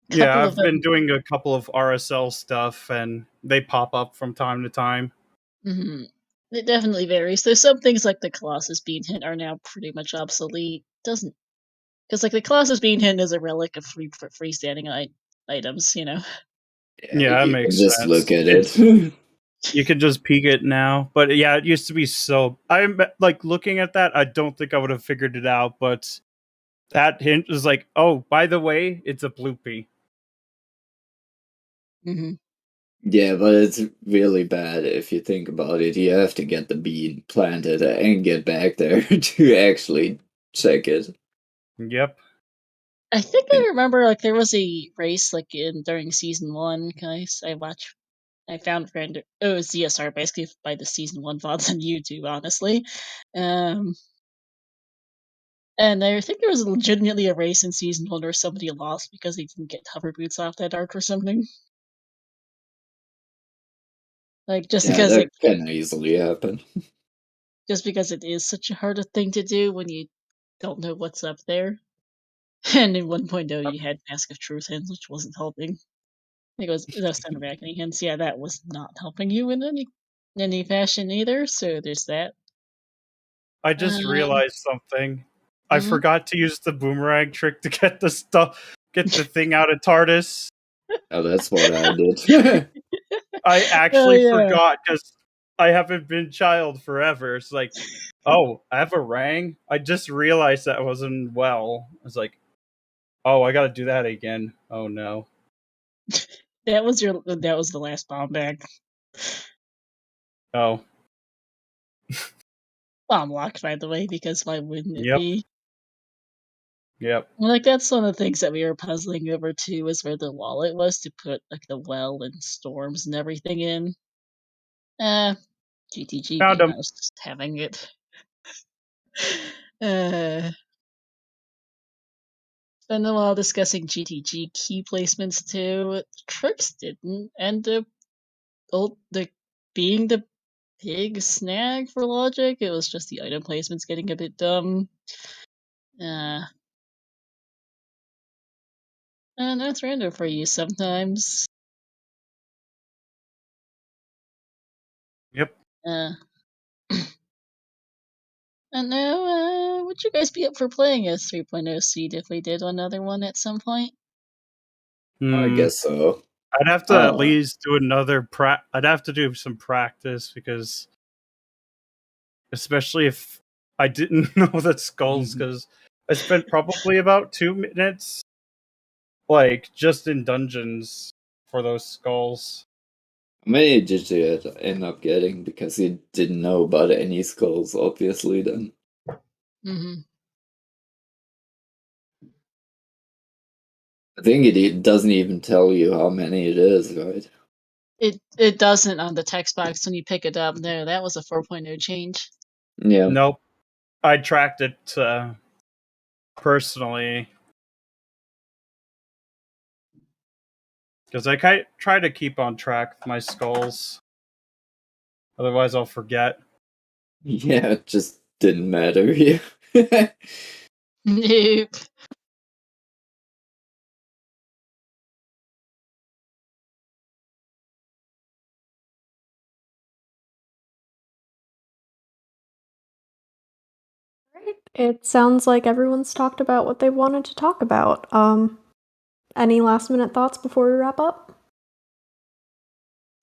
Yeah, Couple of I've been them. doing a couple of RSL stuff and they pop up from time to time. Mhm. It definitely varies. There's some things like the Colossus Bean hint are now pretty much obsolete. Doesn't because like the Colossus Bean hint is a relic of freestanding items, you know. Yeah, Yeah, that you can makes just look sense. at It's it. you can just peek it now. But yeah, it used to be so I'm like looking at that, I don't think I would have figured it out, but that hint was like, oh, by the way, it's a bloopy. Hmm. Yeah, but it's really bad if you think about it. You have to get the bean planted and get back there to actually check it. Yep. I think I And remember like there was a race like in during season one, guys. I found it was ZSR basically by the season one VODs on YouTube, honestly. Um and I think there was legitimately a race in season one where somebody lost because they didn't get hover boots off that arc or something. Like yeah, that can easily happen. just because it is such a hard thing to do when you don't know what's up there. And in 1.0 you had Mask of Truth hints, which wasn't helping. I think it was the Stone of Agony hints. Yeah, that was not helping you in any fashion either. So there's that. I just Um, realized something. I mhm. forgot to use the boomerang trick to get the thing out of TARDIS. Oh, that's what I did. I Oh actually yeah. forgot because I haven't been child forever. It's like, oh, I have a rang. I just realized that wasn't well. I was like, oh, I got to do that again. Oh no. That was the last bomb bag. Oh, Bomb locked, by the way, because why wouldn't it yep, be? yep. Well, like that's one of the things that we were puzzling over too, is where the wallet was to put like the well and storms and everything in. GTG Found Game him. House just having it. Uh, spend a while discussing GTG key placements too. Tricks didn't end up being the big snag for Logic. It was just the item placements getting a bit dumb. And that's random for you sometimes. Yep. And now, would you guys be up for playing a 3.0 seed if we did another one at some point? I guess so. I'd have to at least do another I'd have to do some practice because, especially if I didn't know that skulls, because I spent probably about 2 minutes, like just in dungeons for those skulls. How many did you end up getting? Because you didn't know about any skulls, obviously, then. Mm-hmm. I think it doesn't even tell you how many it is, right? It doesn't on the text box when you pick it up. No, that was a 4.0 change. Yeah. Nope. I tracked it personally. Because I try to keep on track with my skulls. Otherwise, I'll forget. Yeah, it just didn't matter here. Nope. Right. It sounds like everyone's talked about what they wanted to talk about. Any last minute thoughts before we wrap up?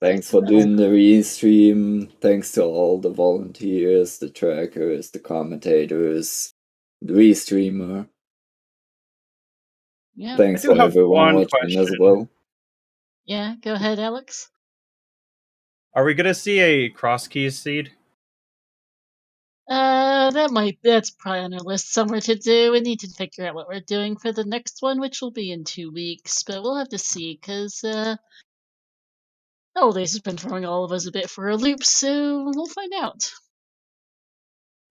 Thanks for doing the restream. Thanks to all the volunteers, the trackers, the commentators, the restreamer. Yeah. Thanks I do for have everyone one watching as question. well. Yeah, go ahead, Alex. Are we gonna see a cross keys seed? That's probably on our list somewhere to do. We need to figure out what we're doing for the next one, which will be in 2 weeks, but we'll have to see, because, holidays has been throwing all of us a bit for a loop, so we'll find out.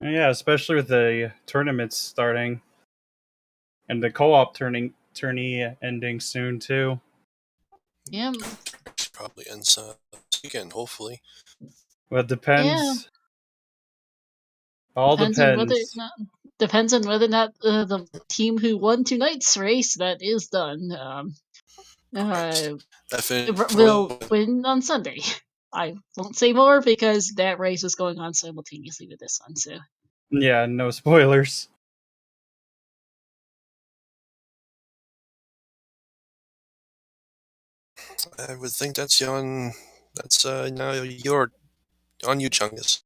Yeah, especially with the tournaments starting. And the co-op tourney ending soon, too. Yeah. Probably ends this weekend, hopefully. Well, it depends. Yeah. All Depends on whether or not the team who won tonight's race that is done will win on Sunday. I won't say more because that race is going on simultaneously with this one. So yeah, no spoilers. I would think that's now you're on you, Chungus.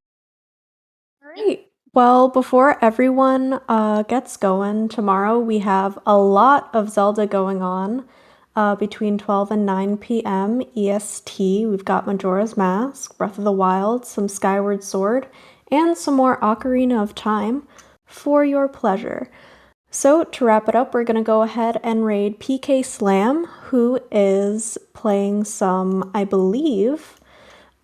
All right. Well, before everyone gets going, tomorrow we have a lot of Zelda going on between 12 and 9 p.m. EST. We've got Majora's Mask, Breath of the Wild, some Skyward Sword, and some more Ocarina of Time for your pleasure. So, to wrap it up, we're going to go ahead and raid PK Slam, who is playing some, I believe,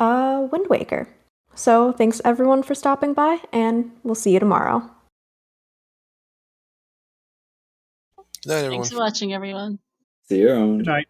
Wind Waker. So, thanks everyone for stopping by, and we'll see you tomorrow. Good night, everyone. Thanks for watching, everyone. See you around. Good night.